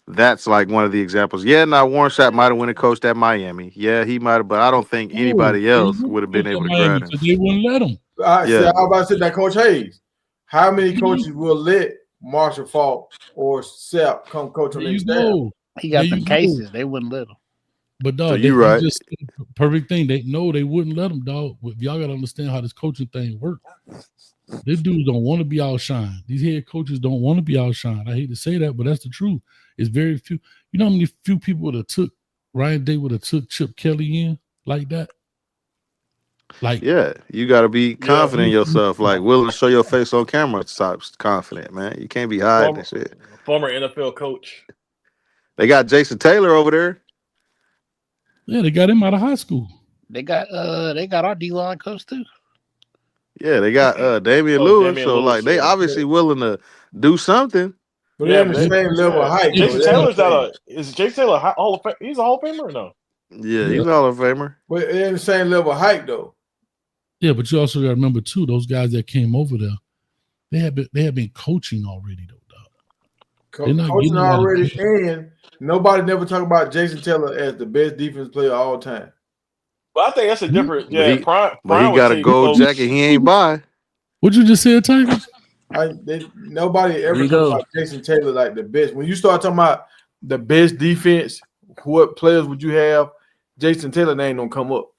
that's like one of the examples. Yeah, now Warren Sapp might have went and coached at Miami. Yeah, he might have, but I don't think Oh, anybody else would have been able to Miami, grab him. so they wouldn't let him. I said, Yeah, I was about to say that Coach Hayes. How many coaches will let Marshall Faulk or Sapp come coach on There their you staff? go. He got There them you go. cases. They wouldn't let him. But dog, So they, you you right. just said the perfect thing. They wouldn't let him, dog. Y'all gotta understand how this coaching thing works. These dudes don't want to be outshined. These head coaches don't want to be outshined. I hate to say that, but that's the truth. It's very few. You know how many few people would have took Ryan Day would have took Chip Kelly in like that? Like, Yeah, you got to be confident in yourself, like willing to show your face on camera. Stop confident, man. You can't be hiding and shit. Former NFL coach. They got Jason Taylor over there. yeah, they got him out of high school. They got our D-line coach too. Yeah, they got Damian Oh, Lewis. Damian So Lewis, like they yeah. obviously willing to do something. But Yeah, they're in but the same level of hype. Jason though. Taylor's is Jason Taylor Hall of Fame? He's a Hall of Famer or no? Yeah, he's a Hall of Famer. But they're in the same level of hype though. Yeah, but you also got to remember too, those guys that came over there, they have been coaching already though, dog. They're not Coaching getting a lot of already, games. and nobody never talk about Jason Taylor as the best defense player of all time. But I think that's a different. But Yeah, he Prime got would a say gold coach. jacket he ain't buy. What you just said, Tiger? Nobody There ever you talk go. about Jason Taylor like the best. When you start talking about the best defense, what players would you have? Jason Taylor name don't come up.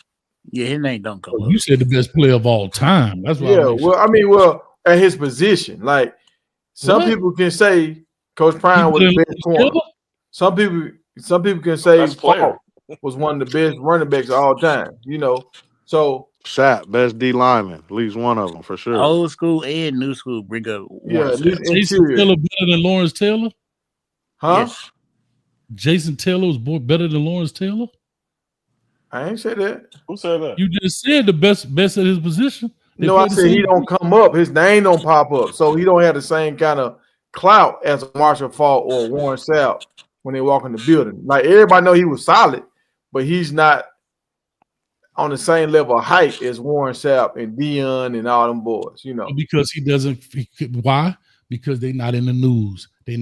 Yeah, his name don't come up. You said the best player of all time. That's why. Yeah, at his position, like some people can say Coach Prime was the best corner. Some people can say Falk was one of the best running backs of all time. You know, so Shaq, best D lineman, at least one of them for sure. Old school and new school bring up yeah, at least Jason interior. Taylor better than Lawrence Taylor? Huh? Yes. Jason Taylor was better than Lawrence Taylor? I ain't say that. Who said that? You just said the best at his position. No, I said he don't come up. His name don't pop up, so he don't have the same kind of clout as a Marshall Faulk or Warren Sapp when they walk in the building. Like everybody know he was solid, but he's not on the same level of hype as Warren Sapp and Dion and all them boys. You know, because he doesn't. Why? Because they're not in the news. He's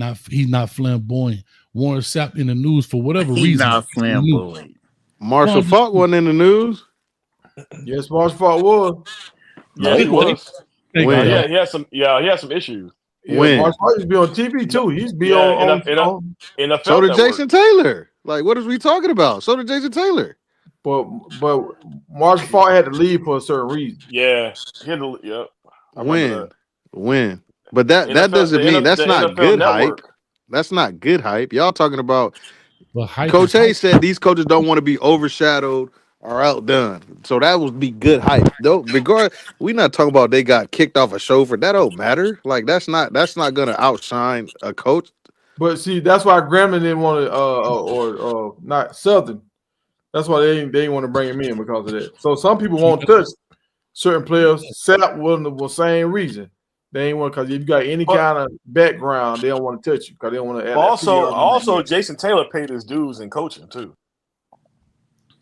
not flamboyant. Warren Sapp in the news for whatever reason. He's not flamboyant. Marshall Faulk wasn't in the news. Yes, Marshall Faulk was. Yeah, he was. When? Yeah, he had some. Yeah, he had some issues. Yeah, when? Marshall Faulk used to be on TV too. He used to be on NFL. So did Jason Taylor. Like, what is we talking about? So did Jason Taylor. But Marshall Faulk had to leave for a certain reason. Yeah, he had to. Yeah. When? But that doesn't mean that's not good hype. That's not good hype. Y'all talking about. Coach Hayes said these coaches don't want to be overshadowed or outdone. So that would be good hype. Though, we not talking about they got kicked off a show for that. Don't matter. Like that's not gonna outshine a coach. But see, that's why Grambling didn't want to, or not Southern. That's why they didn't want to bring him in because of that. So some people won't touch certain players. Sapp was the same reason. They ain't want because if you got any kind of background, they don't want to touch you because they don't want to. Also, Jason Taylor paid his dues in coaching too.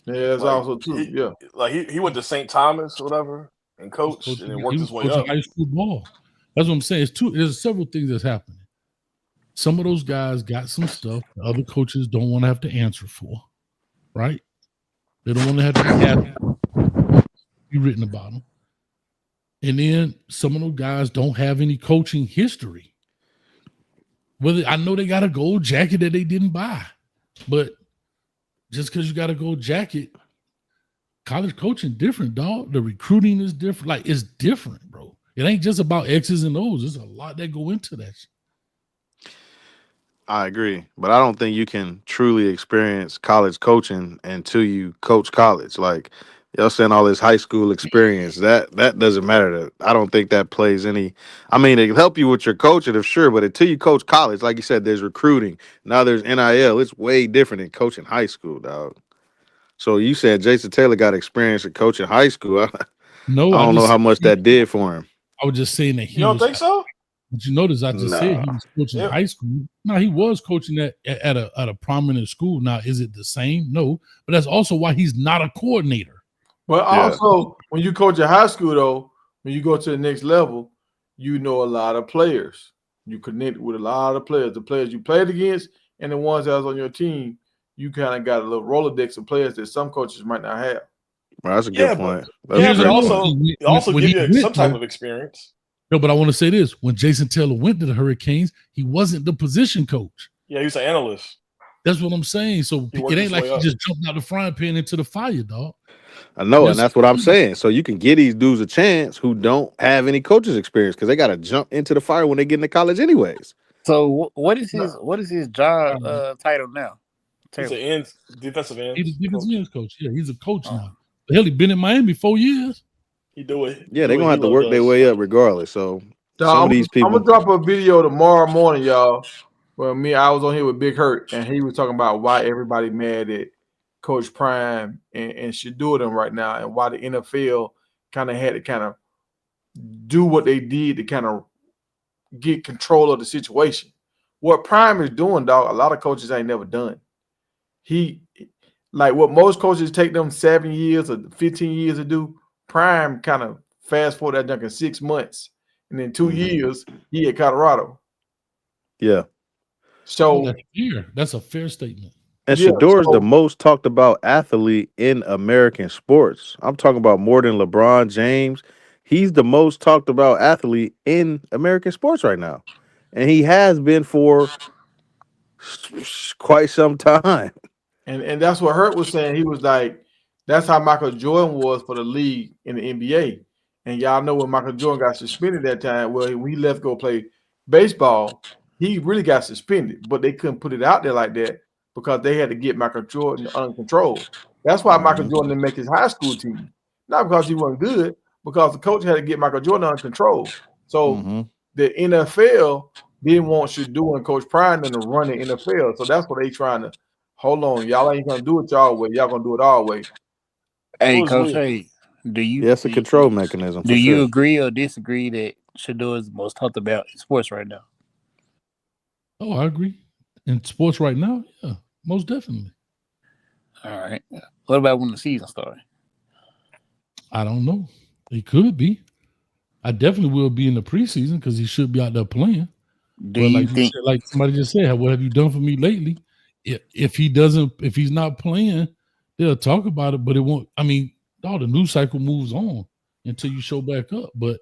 Yeah, that's also true. Yeah, like he went to St. Thomas or whatever and coached and then worked his way up. High school ball. That's what I'm saying. There's several things that's happening. Some of those guys got some stuff the other coaches don't want to have to answer for, right? They don't want to have to be written about them. And then some of those guys don't have any coaching history. Whether I know they got a gold jacket that they didn't buy, but just because you got a gold jacket, college coaching different, dog. The recruiting is different. Like it's different, bro. It ain't just about X's and O's. There's a lot that go into that. I agree, but I don't think you can truly experience college coaching until you coach college. Like y'all saying all this high school experience, that doesn't matter. I don't think that plays any. I mean, it can help you with your coaching, if sure, but until you coach college, like you said, there's recruiting. Now there's NIL. It's way different than coaching high school, dog. So you said Jason Taylor got experience in coaching high school. No, I I don't know just how much that did for him. I was just saying that he You don't was. think so? But you notice I just said he Nah. was coaching Yeah. high school. No, he was coaching at a prominent school. Now, is it the same? No, but that's also why he's not a coordinator. But also, when you coach at high school, though, when you go to the next level, you know a lot of players. You connect with a lot of players. The players you played against and the ones that was on your team, you kind of got a little Rolodex of players that some coaches might not have. Well, that's a good Yeah, point. But That's here's but a the great other point. thing. it also When give he you went, some type though, of experience. no, but I want to say this: when Jason Taylor went to the Hurricanes, he wasn't the position coach. Yeah, he's an analyst. That's what I'm saying. So He it worked ain't his like way he up. just jumped out the frying pan into the fire, dog. I know, and That's that's what I'm saying. So you can give these dudes a chance who don't have any coaches experience because they got to jump into the fire when they get into college, anyways. So what is his job title now? He's an defensive end he's a defensive coach. ends coach. Yeah, he's a coach now. Hell, he been in Miami 4 years. He do it. Yeah, they're gonna have to work their way up regardless. So some of these I'm people, gonna drop a video tomorrow morning, y'all. Where I was on here with Big Hurt, and he was talking about why everybody mad at Coach Prime and Shedeur them right now, and why the NFL kind of had to kind of do what they did to kind of get control of the situation. What Prime is doing, dog, a lot of coaches ain't never done. He like what most coaches take them 7 years or 15 years to do. Prime kind of fast forward that junk in 6 months, and in 2 years he at Colorado. yeah. So That's fair. That's a fair statement. And yeah, Shedeur is the so most talked about athlete in American sports. I'm talking about more than LeBron James. He's the most talked about athlete in American sports right now. And he has been for quite some time. and that's what Hurt was saying. He was like, that's how Michael Jordan was for the league in the NBA. And y'all know when Michael Jordan got suspended that time, well, when he left to go play baseball, he really got suspended, but they couldn't put it out there like that because they had to get Michael Jordan under control. That's why Michael Jordan didn't make his high school team. Not because he wasn't good, because the coach had to get Michael Jordan under control. So the NFL didn't want Shedeur and Coach Prime to run the NFL. So that's what they trying to hold on. Y'all ain't gonna do it y'all way. Y'all gonna do it our way. Hey, What was Coach, weird? hey, do you Yeah, it's a control mechanism for do you sure. agree or disagree that Shedeur is the most talked about in sports right now? Oh, I agree. In sports right now, yeah, most definitely. All right. What about when the season started? I don't know. He could be. I definitely will be in the preseason because he should be out there playing. Do But you like think? like somebody just said, what have you done for me lately? If he's not playing, they'll talk about it, but it won't. I mean, all the news cycle moves on until you show back up. But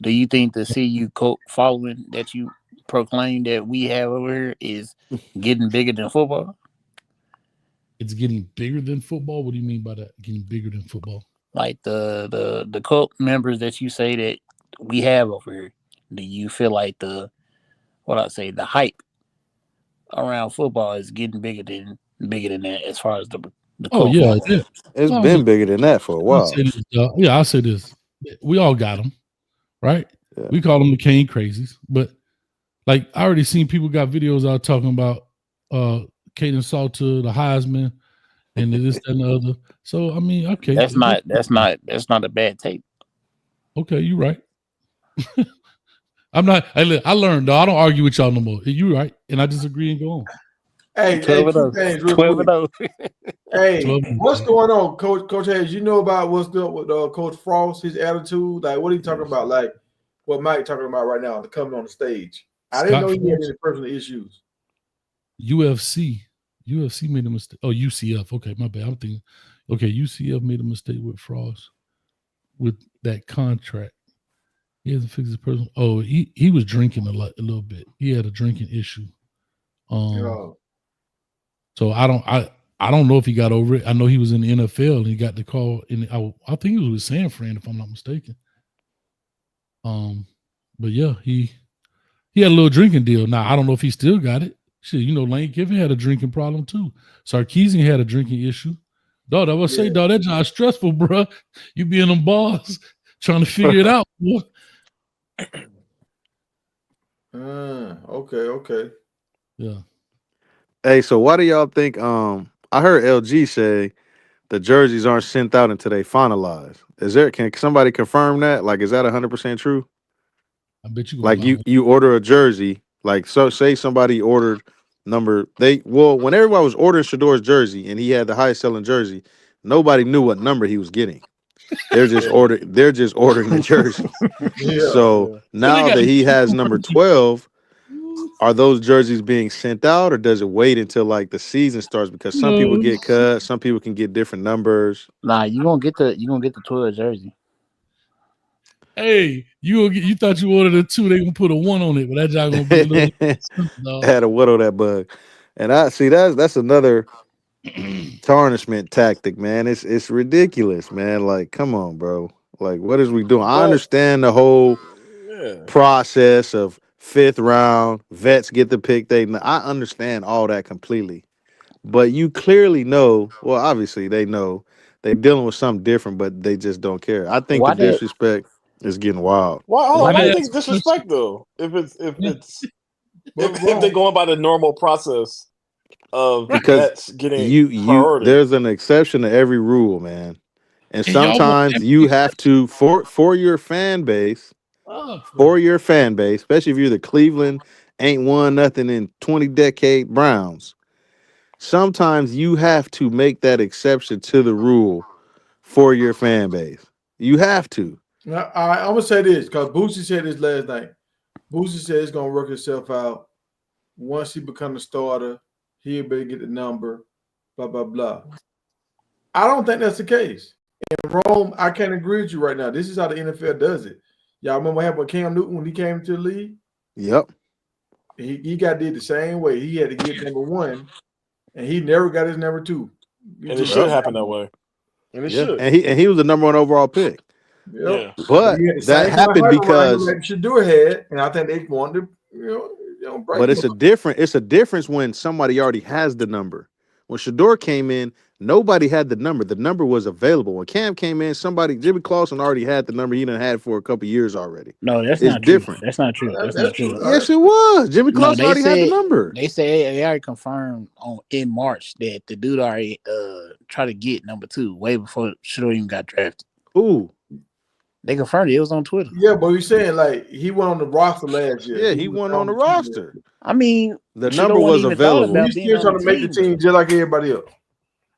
Do you think the CU following that you proclaim that we have over here is getting bigger than football? it's getting bigger than football. What do you mean by that? Getting bigger than football? Like the cult members that you say that we have over here. Do you feel like the hype around football is getting bigger than that as far as the Oh cult yeah, following? It's Oh, been bigger than that for a I'll while. say this, yeah, I'll say this. We all got them, right? Yeah. We call them the Kane crazies, but like I already seen people got videos out talking about Caden Salter, the Heisman, and this that, and the other. So I mean, okay, That's not a bad take. okay. You right. I'm not. I learned though. I don't argue with y'all no more. You right, and I disagree and go on. Hey, 12 two things real 12 quick. and 0. Hey, 12. what's going on, Coach Hayes? You know about what's going with Coach Frost, his attitude? Like, what are you talking about? Like, what Mike talking about right now, coming on the stage? I didn't know he had any personal issues. UFC made a mistake. Oh, UCF. Okay, my bad. I'm thinking. Okay, UCF made a mistake with Frost with that contract. He hasn't fixed his personal. Oh, he was drinking a little bit. He had a drinking issue. So I don't know if he got over it. I know he was in the NFL and he got the call. And I think he was with San Fran, if I'm not mistaken. But yeah, he had a little drinking deal. Now I don't know if he still got it. Shit, Lane Kiffin had a drinking problem too. Sarkisian had a drinking issue. Dog, I would say, dog, that job stressful, bro. You be in them bars trying to figure it out, boy. Okay. Yeah. Hey, so why do y'all think I heard LG say the jerseys aren't sent out until they finalize. Can somebody confirm that? Like, is that 100% true? I bet you gonna Like buy one. you order a jersey, like so say somebody ordered when everybody was ordering Shedeur's jersey and he had the highest selling jersey, nobody knew what number he was getting. They're just ordering the jersey. Yeah. So So they now got that he has number 12, are those jerseys being sent out or does it wait until like the season starts? Because some people no. get cut, some people can get different numbers. Nah, you gonna get the 12 jersey. Hey, you thought you ordered a 2, they gonna put a 1 on it, but that job gonna be a little dog. Had a whittle that bug. And I see that's another tarnishment tactic, man. It's ridiculous, man. Like, come on, bro. Like, what is we doing? I understand the whole process of 5th round, vets get the pick. I understand all that completely. But you clearly know, well, obviously they know they're dealing with something different, but they just don't care. I think the disrespect is getting wild. Why do you think it's disrespect though? If they're going by the normal process of vets getting priority. There's an exception to every rule, man. And sometimes you have to for your fan base, especially if you're the Cleveland ain't won nothing in 20 decade Browns. Sometimes you have to make that exception to the rule for your fan base. You have to. Now, I'm gonna say this because Boosie said this last night. Boosie said it's gonna work itself out. Once he becomes a starter, he'll be able to get the number. Blah blah blah. I don't think that's the case. In Rome, I can't agree with you right now. This is how the NFL does it. Y'all remember what happened with Cam Newton when he came into the league? Yep. He got did the same way. He had to get number 1, and he never got his number 2. And it should happen that way. And it should. And he was the number 1 overall pick. Yep. Yeah. But that happened because Shedeur had, and I think they wanted to, break. But it's a difference when somebody already has the number. When Shedeur came in, nobody had the number. The number was available. When Cam came in, Jimmy Clausen already had the number he done had for a couple years already. No, that's it's not different. True. That's not true. That's not true. Yes, it was. Jimmy Clausen already had the number. They say they already confirmed in March that the dude already tried to get number 2 way before Shedeur even got drafted. Ooh. They confirmed it. It was on Twitter. Yeah, but he's saying like he went on the roster last year. Yeah, he went on the roster. I mean, the number was available. He's still trying to make the team just like everybody else.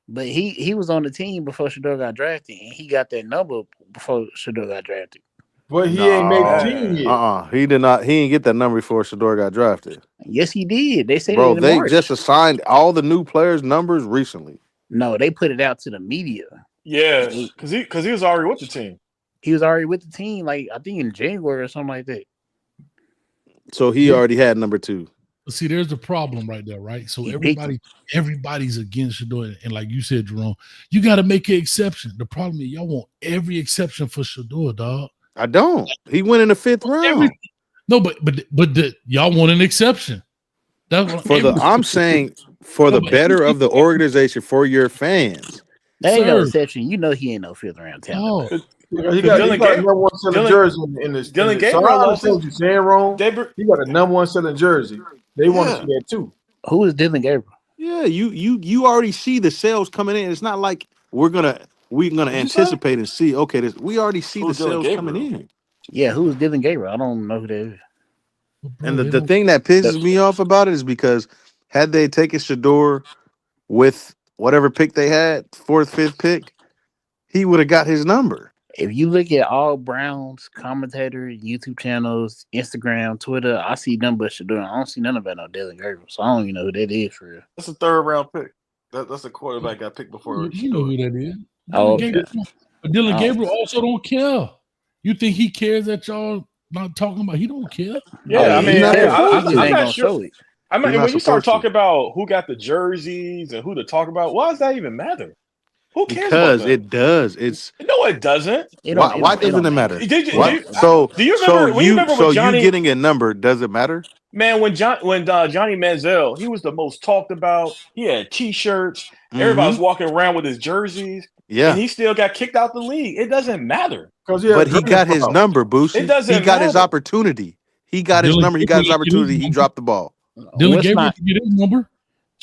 But he was on the team before Shedeur got drafted, and he got that number before Shedeur got drafted. But he ain't made the team yet. He did not. He didn't get that number before Shedeur got drafted. Yes, he did. They said, bro, they just assigned all the new players numbers recently. No, they put it out to the media. Yeah, because he was already with the team. He was already with the team, like I think in January or something like that. So he already had number 2. See, there's a problem right there, right? So everybody's against Shedeur, and like you said, Jerome, you got to make an exception. The problem is y'all want every exception for Shedeur, dog. I don't. He went in the 5th round. But y'all want an exception. I'm saying for the better of the organization, for your fans. That ain't no exception. You know he ain't no 5th round talent. Oh. He got number 1 selling jersey in this. Dylan Gabriel. So I understand what you're saying, Ron. He got a number 1 selling jersey. They want to see that too. Who is Dylan Gabriel? Yeah, you already see the sales coming in. It's not like we're gonna anticipate and see. Okay, we already see the sales coming in. Yeah, who is Dylan Gabriel? I don't know who that is. And the thing that pisses me off about it is because had they taken Shedeur with whatever pick they had, 4th, 5th pick, he would have got his number. If you look at all Browns commentators, YouTube channels, Instagram, Twitter, I see nothing but Shedeur. I don't see none about no Dylan Gabriel, so I don't even know who that is for real. That's a 3rd round pick. That's a quarterback got picked before. You know who that is. Dylan Gabriel also don't care. You think he cares that y'all not talking about? He don't care. Yeah, I'm not sure. I mean, when you start talking about who got the jerseys and who to talk about, why does that even matter? Who cares? Because it does. No, it doesn't. Why doesn't it matter? Do you remember when Johnny getting a number? Does it matter? Man, when Johnny Manziel, he was the most talked about. He had T-shirts. Everybody was walking around with his jerseys. Yeah, and he still got kicked out the league. It doesn't matter. But he got his number, Boosie. It doesn't. He got his opportunity. He got his number. He got his opportunity. He dropped the ball. Dylan Gabriel get his number.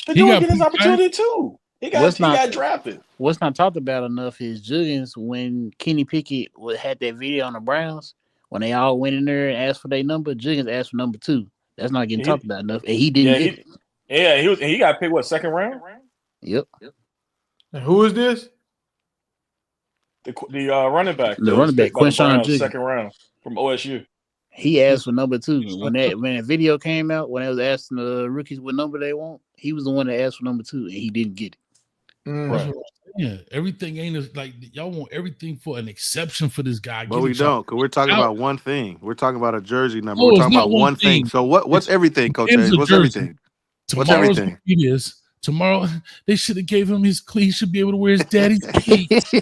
Shedeur get his opportunity too. He got drafted. What's not talked about enough is Juggins when Kenny Pickett had that video on the Browns when they all went in there and asked for their number. Juggins asked for number 2. That's not getting talked about enough, and he didn't get it. Yeah, he got picked what, second round? Yep. And who is this? The running back. The running back, Quinshawn Juggins, second round from OSU. He asked for number 2 when that video came out. When they was asking the rookies what number they want, he was the one that asked for number 2, and he didn't get it. Right. Yeah, everything ain't like y'all want everything for an exception for this guy. But we don't, because we're talking about one thing. We're talking about a jersey number. We're talking about one thing. So what's everything, Coach Hayes? What's everything? What's everything? It is. Tomorrow, they should have gave him his cleat. He should be able to wear his daddy's cleats.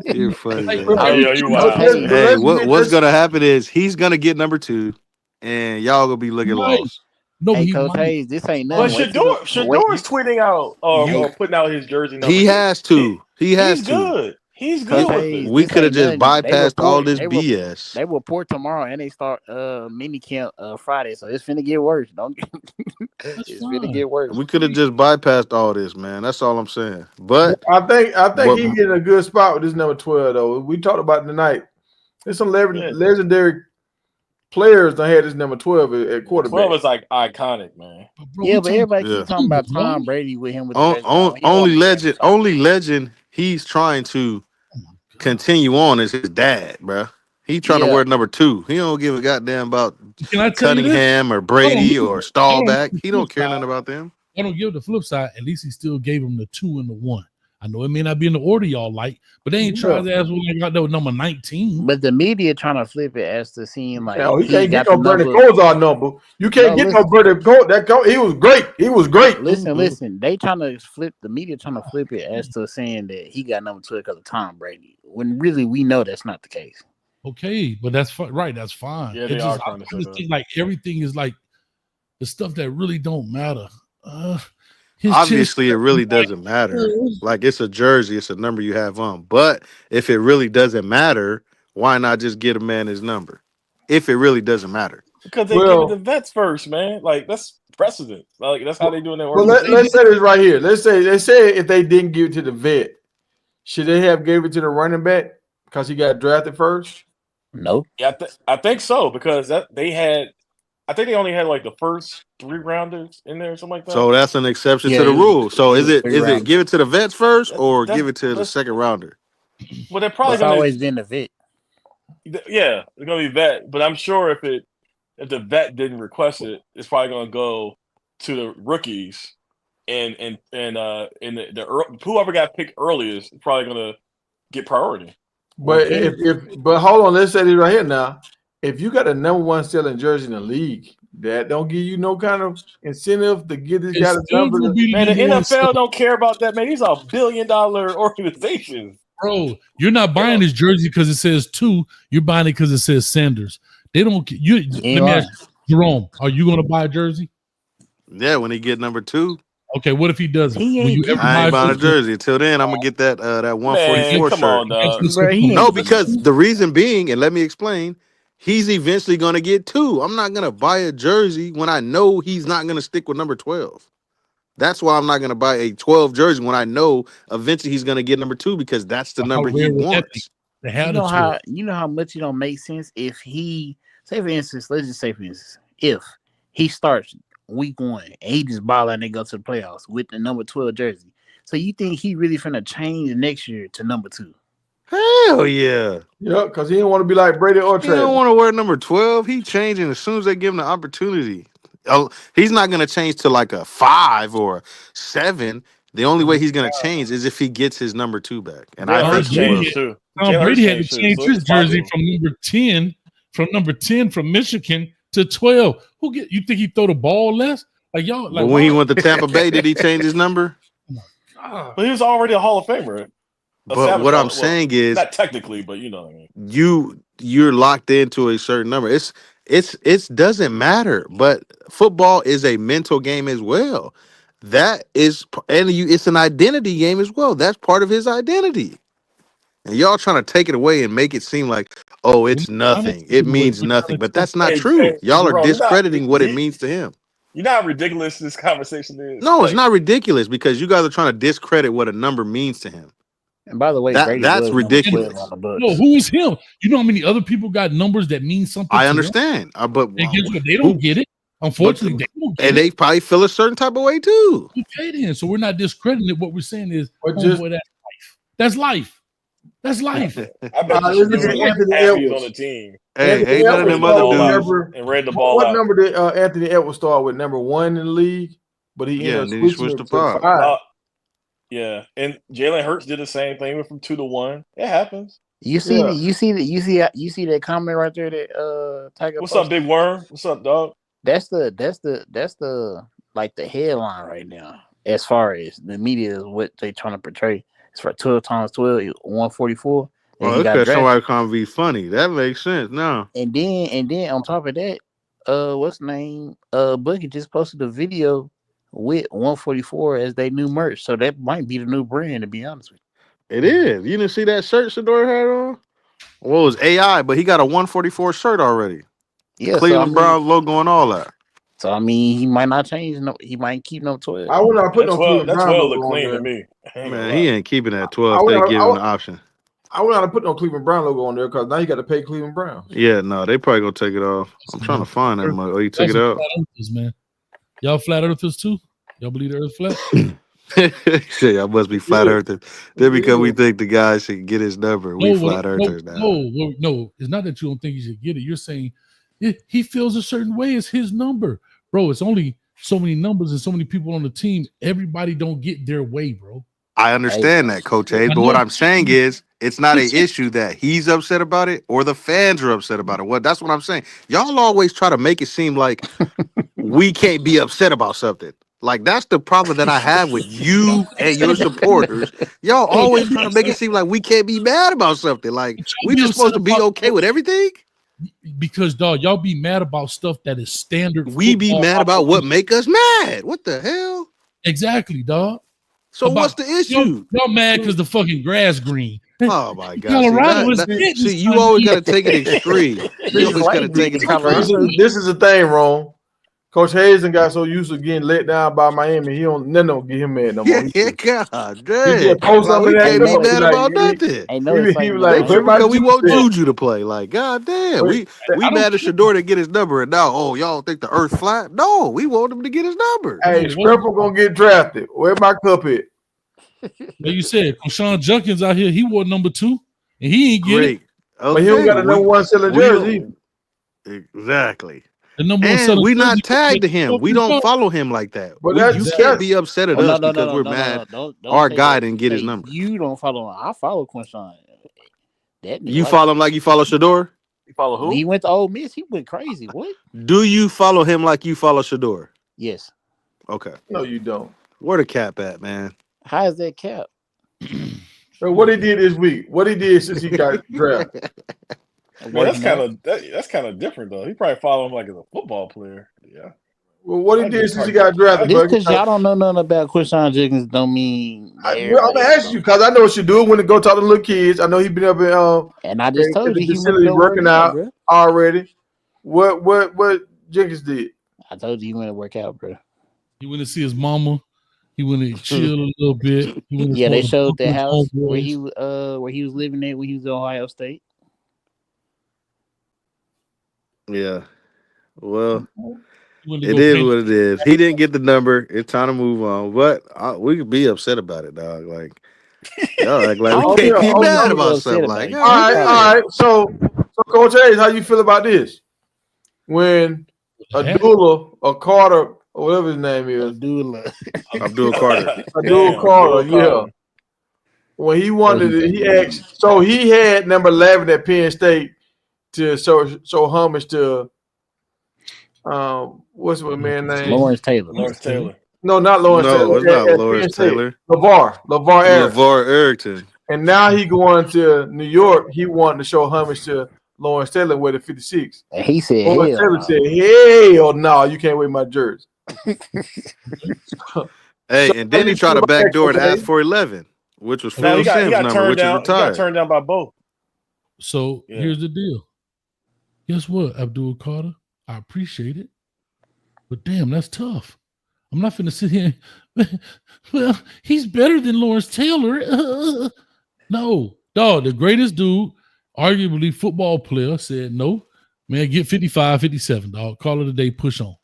You're funny. Like, you wild. Hey, what's going to happen is he's going to get number 2, and y'all going to be looking lost. No, hey, Coach Hayes, this ain't nothing. But Shedeur is tweeting out or putting out his jersey number. He has to. He's good. He's good with it. We could have just bypassed all this BS. They report tomorrow and they start mini camp Friday, so it's finna get worse. It's finna get worse. We could have just bypassed all this, man. That's all I'm saying. But I think he's in a good spot with this number 12 though. We talked about it tonight. There's some legendary players that had this number 12 at quarterback. 12 is like iconic, man. Yeah, but everybody keeps talking about Tom Brady with him with only legend. He's trying to continue on as his dad, bro. He trying to wear number 2. He don't give a goddamn about Cunningham or Brady or Staubach. He don't care nothing about them. I don't give the flip side. At least he still gave him the 2 and the 1. I know it may not be in the order y'all like, but they ain't trying to ask when they got that number 19. But the media trying to flip it as to seem like he can't get no Bernie Kosar number. You can't get no Bernie Kosar. He was great. He was great. Listen. They trying to flip the media trying to flip it as to saying that he got number 2 because of Tom Brady. When really we know that's not the case. Okay, but that's right. That's fine. Yeah, they are trying to say that. Like everything is like the stuff that really don't matter. Obviously, it really doesn't matter. Like it's a jersey, it's a number you have on. But if it really doesn't matter, why not just get a man his number? If it really doesn't matter, because they give it the vets first, man. Like that's precedent. Like that's how they doing their work. Well, let's say this right here. Let's say if they didn't give it to the vet, should they have gave it to the running back because he got drafted first? No. Yeah, I think so because I think they only had like the first 3 rounders in there or something like that. So that's an exception to the rule. So is it give it to the vets first or give it to the second rounder? Well, they're probably always been the vet. Yeah, it's gonna be vet. But I'm sure if the vet didn't request it, it's probably gonna go to the rookies and whoever got picked earliest is probably gonna get priority. But but hold on, let's say this right here now. If you got a number 1 selling jersey in the league, that don't give you no kind of incentive to get this guy the number. Man, the NFL don't care about that, man. These are $1 billion organizations. Bro, you're not buying this jersey because it says 2. You're buying it because it says Sanders. They don't. Let me ask you, Jerome, are you going to buy a jersey? Yeah, when he get number 2. Okay, what if he doesn't? I ain't buying a jersey. Until then, I'm gonna get that 144 shirt. On, no, because the reason being, and let me explain. He's eventually going to get 2. I'm not going to buy a jersey when I know he's not going to stick with number 12. That's why I'm not going to buy a 12 jersey when I know eventually he's going to get number 2 because that's the number he wants. You know how much it don't make sense if he, say for instance, let's just say for instance, if he starts week 1 and he just ball out and they go to the playoffs with the number 12 jersey. So you think he really finna change next year to number 2? Hell yeah. Yeah, because he didn't want to be like Brady or Travis. He don't want to wear number 12. He changing as soon as they give him the opportunity. He's not going to change to like a 5 or a 7. The only way he's going to change is if he gets his number 2 back. And I think he will too. Brady had to change his jersey from number 10 from Michigan to 12. You think he throw the ball less? Like y'all. Like, but when he went to Tampa Bay, did he change his number? But he was already a Hall of Famer. But what I'm saying is, not technically, but you know what I mean. You're locked into a certain number. It doesn't matter. But football is a mental game as well. It's an identity game as well. That's part of his identity. And y'all trying to take it away and make it seem like, oh, it's nothing. It means nothing. But that's not true. Y'all are discrediting what it means to him. You know how ridiculous this conversation is? No, it's not ridiculous because you guys are trying to discredit what a number means to him. And by the way, that's was ridiculous. On the books. No, who is him? You know how many other people got numbers that mean something? I understand, but and guess what? They don't get it. Unfortunately, they don't get and it. they probably feel a certain type of way too. Okay, then. So we're not discrediting it. What we're saying is, just, boy, that's life. That's life. That's life. I bet Anthony Edwards on the team. Hey, ain't none of them other dudes. And ran the ball what out. number did Anthony Edwards start with? Number 1 in the league, but he ended up switched to 5. Yeah, and Jalen Hurts did the same thing. Went from 2 to 1. It happens. You see that comment right there that Tiger. What's up, Big Worm? What's up, dog? That's the like the headline right now as far as the media is what they trying to portray. It's for 12 times 12, 144. Oh, okay, somebody can't be funny. That makes sense now. And then on top of that, what's the name? Boogie just posted a video with 144 as they new merch. So that might be the new brand, to be honest with you. It is. You didn't see that shirt Shedeur had on? Well, it was AI, but he got a 144 shirt already. Yeah, Cleveland Browns logo and all that. So I mean, he might not change. No, he might keep no 12. I would not put no Cleveland That Brown 12 logo look clean on to there. me. Man, he ain't keeping that 12. They give him the option. I would not put no Cleveland Brown logo on there because now you got to pay Cleveland Browns. Yeah, no, they probably gonna take it off. I'm trying to find that money. Oh, you took it out. Man. Y'all flat earthers too? Y'all believe the earth flat? Shit, y'all must be flat earthers. Then because we think the guy should get his number, we flat earthers now. No, it's not that you don't think he should get it. You're saying he feels a certain way. It's his number, bro. It's only so many numbers and so many people on the team. Everybody don't get their way, bro. I understand that, Coach Hayes, but what I'm saying is it's not an issue that he's upset about it or the fans are upset about it. That's what I'm saying. Y'all always try to make it seem like we can't be upset about something. Like, that's the problem that I have with you and your supporters. Y'all always trying to make it seem like we can't be mad about something. Like, we just supposed to be okay with everything? Because, dog, y'all be mad about stuff that is standard. We be mad about what make us mad. What the hell? Exactly, dog. So what's the issue? Y'all mad because the fucking grass green. Oh my God! Colorado see, you always got to take it extreme. You always got to take it extreme. This is the thing, Ron. Coach Hayes got so used to getting let down by Miami, he don't get him mad no more. Yeah, God damn. Post up we can't be mad like, about nothing. He was like, because we want Juju to play. Like, God damn, we mad at Shedeur to get his number, and now, y'all think the earth flat? No, we want him to get his number. Hey, Scrapple gonna get drafted. Where my cup at? Like you said, Rashawn Jenkins out here, he wore number 2, and he ain't get it. Okay, but he don't got a number 1 selling jersey. Exactly. The number 1 and selling we not jersey, tagged to him. We don't follow him like that. But you can't be upset at us because we're mad. Our guy didn't get his number. You don't follow him. I follow Quinshawn. You follow him like you follow Shedeur? You follow who? When he went to Ole Miss, he went crazy. What? Do you follow him like you follow Shedeur? Yes. Okay. No, you don't. Where the cap at, man? How is that cap? So what he did this week? What he did since he got drafted? Man, that's kind of different though. He probably followed him like as a football player. Yeah. Well, what he did since he got drafted? Just because y'all don't know nothing about Quinshawn Jenkins don't mean. I'm gonna ask you because I know what you do when to go talk to the little kids. I know he been up in and I just told you he facility working out already. What Jenkins did? I told you he went to work out, bro. He went to see his mama. He went to chill a little bit. Yeah, they showed the house where he was living at when he was at Ohio State. Yeah. Well, it is what it is. He didn't get the number. It's time to move on. But we could be upset about it, dog. Like, y'all act like we can't be mad about something. Like, all right. So Coach Hayes, how you feel about this? When Abdullah or Carter or whatever his name is, Abdul Carter. Abdul Carter, yeah. When he wanted it, he asked. So he had number 11 at Penn State to show homage to what's my man name? Lawrence Taylor. No, not Lawrence Taylor. No, it's not Lawrence Taylor. LeVar Arrington. And now he going to New York. He wanted to show homage to Lawrence Taylor with the 56. And he said, Lawrence Taylor said, hell no, you can't wear my jersey. And then he tried to backdoor to ask for 11, which was Phil Simms' number, which is retired. He got turned down by both. So here's the deal. Guess what, Abdul Carter? I appreciate it. But damn, that's tough. I'm not finna sit here. Well, he's better than Lawrence Taylor. No, dog, the greatest dude, arguably football player, said no. Man, get 55, 57, dog. Call it a day, push on.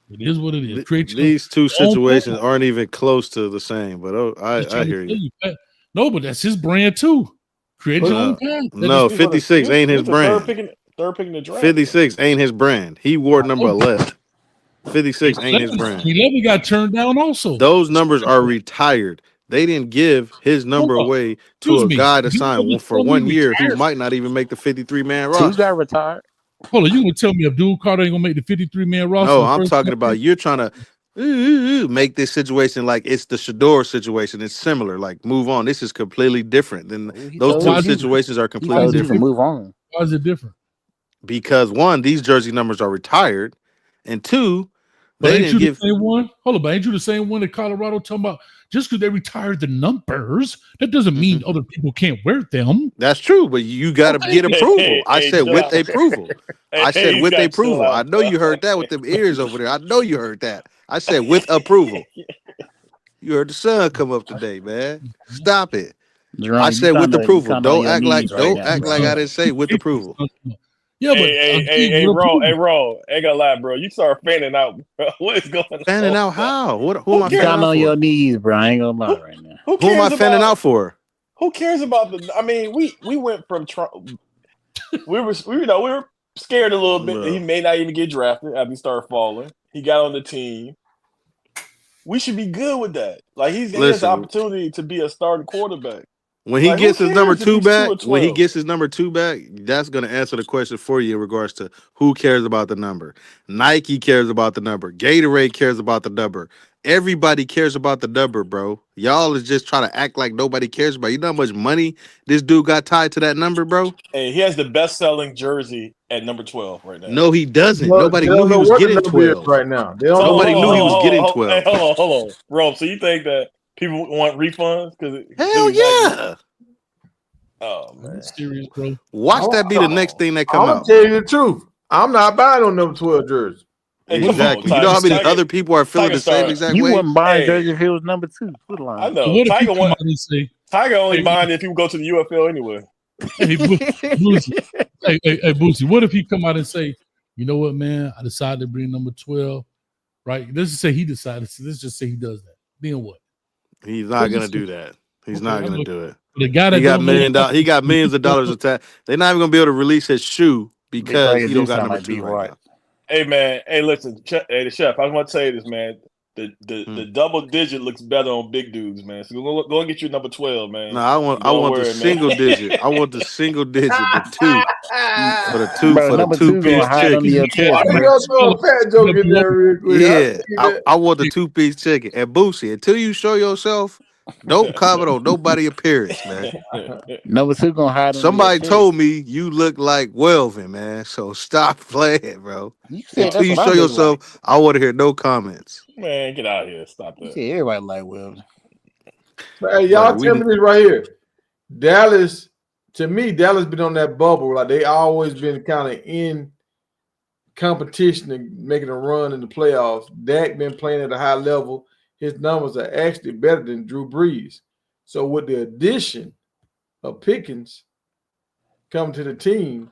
It is what it is. Create your These two own situations brand. aren't even close to the same, but Just I trying to hear tell you. you. No, but that's his brand too. Create your own brand. That No, is, 56 ain't his He's the third brand. pick in the draft. 56 ain't his brand. He wore number 11. 56 ain't his 11, brand. 11 got turned down also. Those numbers are retired. They didn't give his number Hold on. away to Excuse a me. guy to You sign gonna for tell me 1 year who retired? might not even make the 53-man Two roster. got retired. Hold on, you gonna tell me Abdul Carter ain't gonna make the 53-man roster? No, I'm talking about you're trying to make this situation like it's the Shedeur situation. It's similar. Like, move on. This is completely different. Than He those told two you. situations are He completely told you to different. move on. Why is it different? Because one, these jersey numbers are retired, and two, But they ain't didn't you the give. same one? Hold on, but ain't you the same one that Colorado talking about? Just because they retired the numbers, that doesn't mean Mhm. other people can't wear them. That's true, but you got to Okay. get approval. I said chill with out. approval. I said He's with got to chill approval. I out, know you bro. heard that with them ears over there. I know you heard that. I said with approval. You heard the sun come up today, man. Stop it. I Jerome, said with you approval. kind of on your knees right Don't now, act bro. like I didn't say with approval. Yeah, but again, what approval? Ro, ain't gonna lie, bro. You start fanning out, bro. What is going Fanning on? out how? Who am Who I You cares? fanning kind of out on your for? knees, bro. I ain't gonna lie right now. Who Who am I cares fanning about? out for? Who cares about the? I mean, we went from Trump. We were scared a little bit that he No. may not even get drafted after he started falling. He got on the team. We should be good with that. Like he has the Listen, opportunity to be a starting quarterback. when he Like who gets his number cares if two he's back, 2 or 12? that's going to answer the question for you in regards to who cares about the number. Nike cares about the number. Gatorade cares about the number. Everybody cares about the number, bro. Y'all is just trying to act like nobody cares about. You know how much money this dude got tied to that number, bro? And he has the best-selling jersey at number 12 right now. No, he doesn't. But Nobody they knew don't he know was what the getting number is 12. right now. They don't So know Nobody what knew he was getting Hey, 12. hold on, Rome. So you think that people want refunds because Hell yeah. Oh Are you man, serious, bro? Watch that be the next thing that I'm come gonna out. tell you the truth. I'm not buying on number 12 jersey. hey, What come if he on, Exactly. You know come how Tiger, many out other people are feeling Tiger the same Star. exact You way? wouldn't buy a jersey Hey, if it was number 2. Put a I line. know what if he Tiger come want out and say, Tiger only "Hey, buying if people go to the UFL anyway. hey, Boosie, hey, Boosie, what if he come out and say, you know what, man? I decided to bring number 12, right? Let's just say he decided. Let's just say he does that. Then what? He's not Let's gonna just say, do that. He's okay, not I gonna know. do it. The guy He that got don't know nothing, he got millions of dollars attached. They're not even gonna be able to release his shoe They because probably he do don't got sound number like two B. right White. now. Hey man, hey listen, hey the chef. I want to say this, man. Hmm. The double digit looks better on big dudes, man. So go and get your number 12, No, man. I Don't want the worry, man. single digit. I want the single digit, the two Bro, for the number two 2 gonna piece hide under chicken. your Why chest, you bro. gonna throw a fat joke in there real quick? I Yeah, see that. I want the 2-piece chicken. And Boosie, until you show yourself, don't comment on nobody appearance, man. Number 2 gonna hide under your Somebody chest. told me you look like Welvin, man. So stop playing, bro. You said Until that's you what I show look like. yourself, I want to hear no comments. Man, get out of here. Stop You that. said everybody like Will. But hey, Buddy, y'all tell me this right here. Dallas, to me, Dallas been on that bubble. Like they always been kind of in competition and making a run in the playoffs. Dak been playing at a high level. His numbers are actually better than Drew Brees. So with the addition of Pickens coming to the team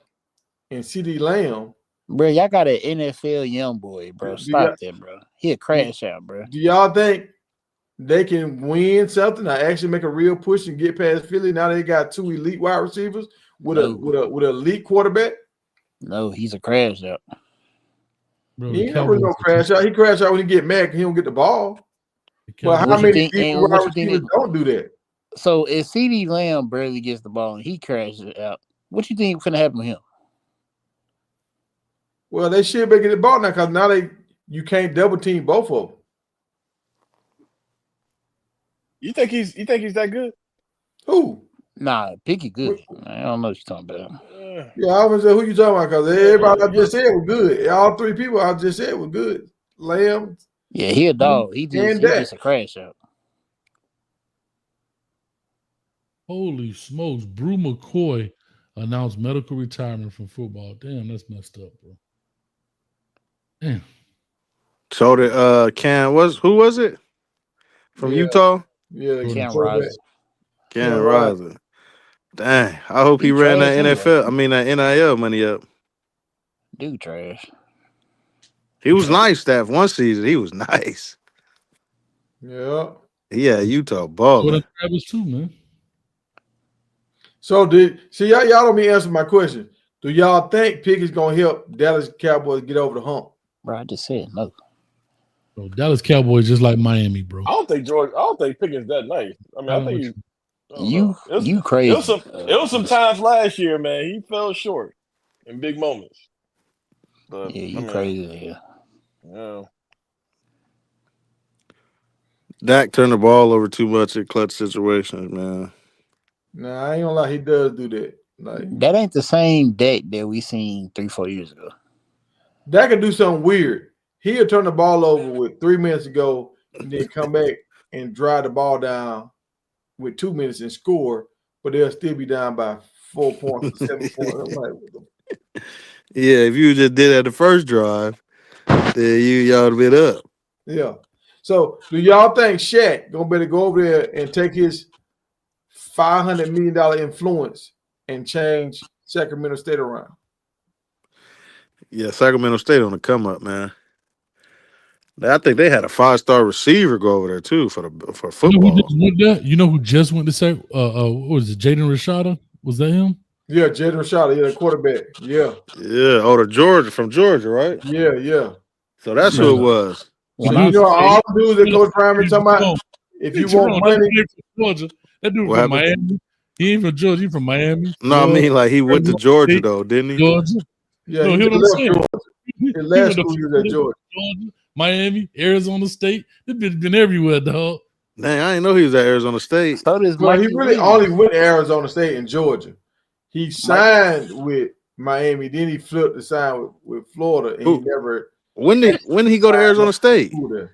and CD Lamb, Bro, y'all got an NFL young boy, bro. do y'all, Stop that, bro. He a crash out, bro. do y'all think they can win something or actually make a real push and get past Philly? Now they got two elite wide receivers with No. with an elite quarterback. No, he's a crash out. bro. He The ain't never really Cowboys, gonna crash out. He crash out when he get mad because he don't get the ball. But how What you many think? elite And wide what you think? receivers don't do that? So if CD Lamb barely gets the ball and he crashes out, what you think gonna happen to him? Well, they should be getting the ball now because now you can't double team both of them. You think he's that good? Who? Nah, Picky good. I don't know what you're talking about. Yeah, I was who you talking about? Because everybody I just said was good. All three people I just said were good. Lamb Yeah, he a dog. He and Dak. just a crash out. holy smokes! Brew McCoy announced medical retirement from football. Damn, that's messed up, bro. Damn. So did who was it? From Yeah, Utah? yeah, Cam quarterback. Rising. Ken Right. Rising. Dang. I hope he He ran trash that anyway. NFL. I mean that NIL money up. Dude trash. He was nice that one season. He was nice. Yeah. Yeah, Utah So balling. the Travis too, man. So y'all don't be answering my question. Do y'all think Pickens gonna help Dallas Cowboys get over the hump? Bro, I just said no. So Dallas Cowboys just like Miami, bro. I don't think Pickens that nice. I mean, I think he's. I don't You know. you It was crazy. some. It was some times last year, man. He fell short in big moments. But Yeah, I you mean, crazy here. yeah. Dak turned the ball over too much in clutch situations, man. Nah, I ain't gonna lie, he does do that. Like That ain't the same deck that we seen 3-4 years ago. Dak can do something weird. He'll turn the ball over with 3 minutes to go, and then come back and drive the ball down with 2 minutes and score, but they'll still be down by 4 points or 7 points. I'm like, Yeah, if you just did that the first drive, then y'all would have been up. yeah. So do y'all think Shaq gonna better go over there and take his $500 million influence and change Sacramento State around? Yeah, Sacramento State on the come up, man. I think they had a 5-star receiver go over there too for You know who football. just went there? You know who just went to say what was it, Jaden Rashada? Was that him? Yeah, Jaden Rashada, yeah, the quarterback. Yeah, Yeah, from Georgia, right? yeah. So that's Bro, who it was. So When you I know say all the dudes that Coach Prime talking about, if you want Jerome, that money, dude ain't from Georgia. That dude What from happened? Miami. He ain't from Georgia. He from Miami, No, I Florida, mean like he went to Arizona Georgia State, though, didn't he? Georgia. yeah, No, he hear just what I'm left saying. Georgia. His He last went to school he was at Florida, Georgia. Georgia, Miami, Arizona State. This bitch been everywhere, dog. Dang, I didn't know he was at Arizona State. so does Well, he Mikey really only Williams. went to Arizona State and Georgia. He Mike signed with Miami, then he flipped to sign with Florida, and he Who? never When did he go to signed no Arizona State? school there.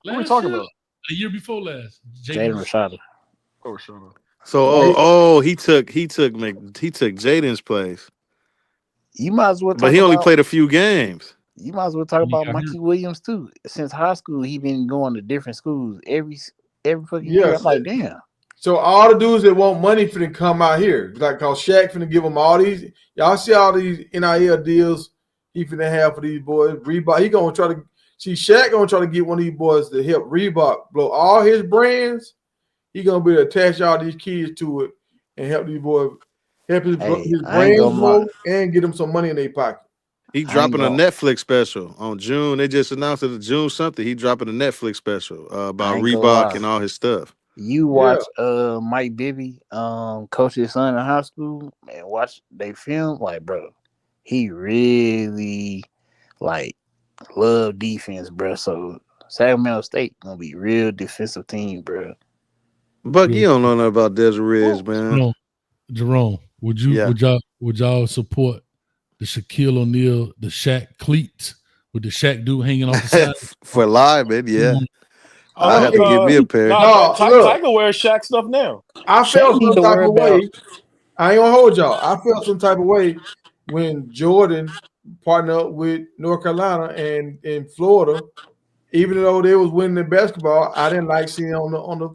Who we Last talking year, about? a year before last, Jaden Rashada. Oh, sure. So Yeah, he took Jaden's place, You might as well but talk he only about played a few games. you might as well talk when he about got hurt. Mikey Williams too. Since high school, he been going to different schools every fucking year. I'm yes. like, damn. So all the dudes that want money for them come out here, like cause Shaq finna give them all these. Y'all see all these NIL deals he finna have for these boys. Reebok, he gonna try to see Shaq gonna try to get one of these boys to help Reebok blow all his brands. He gonna be able to attach all these kids to it and help these boys help his Hey, I ain't brands gonna lie. blow and get them some money in their pocket. He I ain't dropping a gonna Netflix special on June. They just announced it in June something. He dropping a Netflix special I about ain't gonna Reebok lie. and all his stuff. You Yeah, watch Mike Bibby coach his son in high school and watch they film, like, bro, he really like love defense, bro. So Sacramento State gonna be real defensive team, bro. Buck, Real you don't know nothing about Desiree, man. Jerome, Yeah, would y'all support the Shaquille O'Neal, the Shaq cleats with the Shaq dude hanging off the side? for linemen, yeah. Oh I no, had to get me a pair. no, look, Tiger wears Shaq stuff now. I Shaq felt need some to type worry of about way. I ain't gonna hold y'all. I felt some type of way when Jordan partnered up with North Carolina and in Florida. Even though they was winning the basketball, I didn't like seeing on the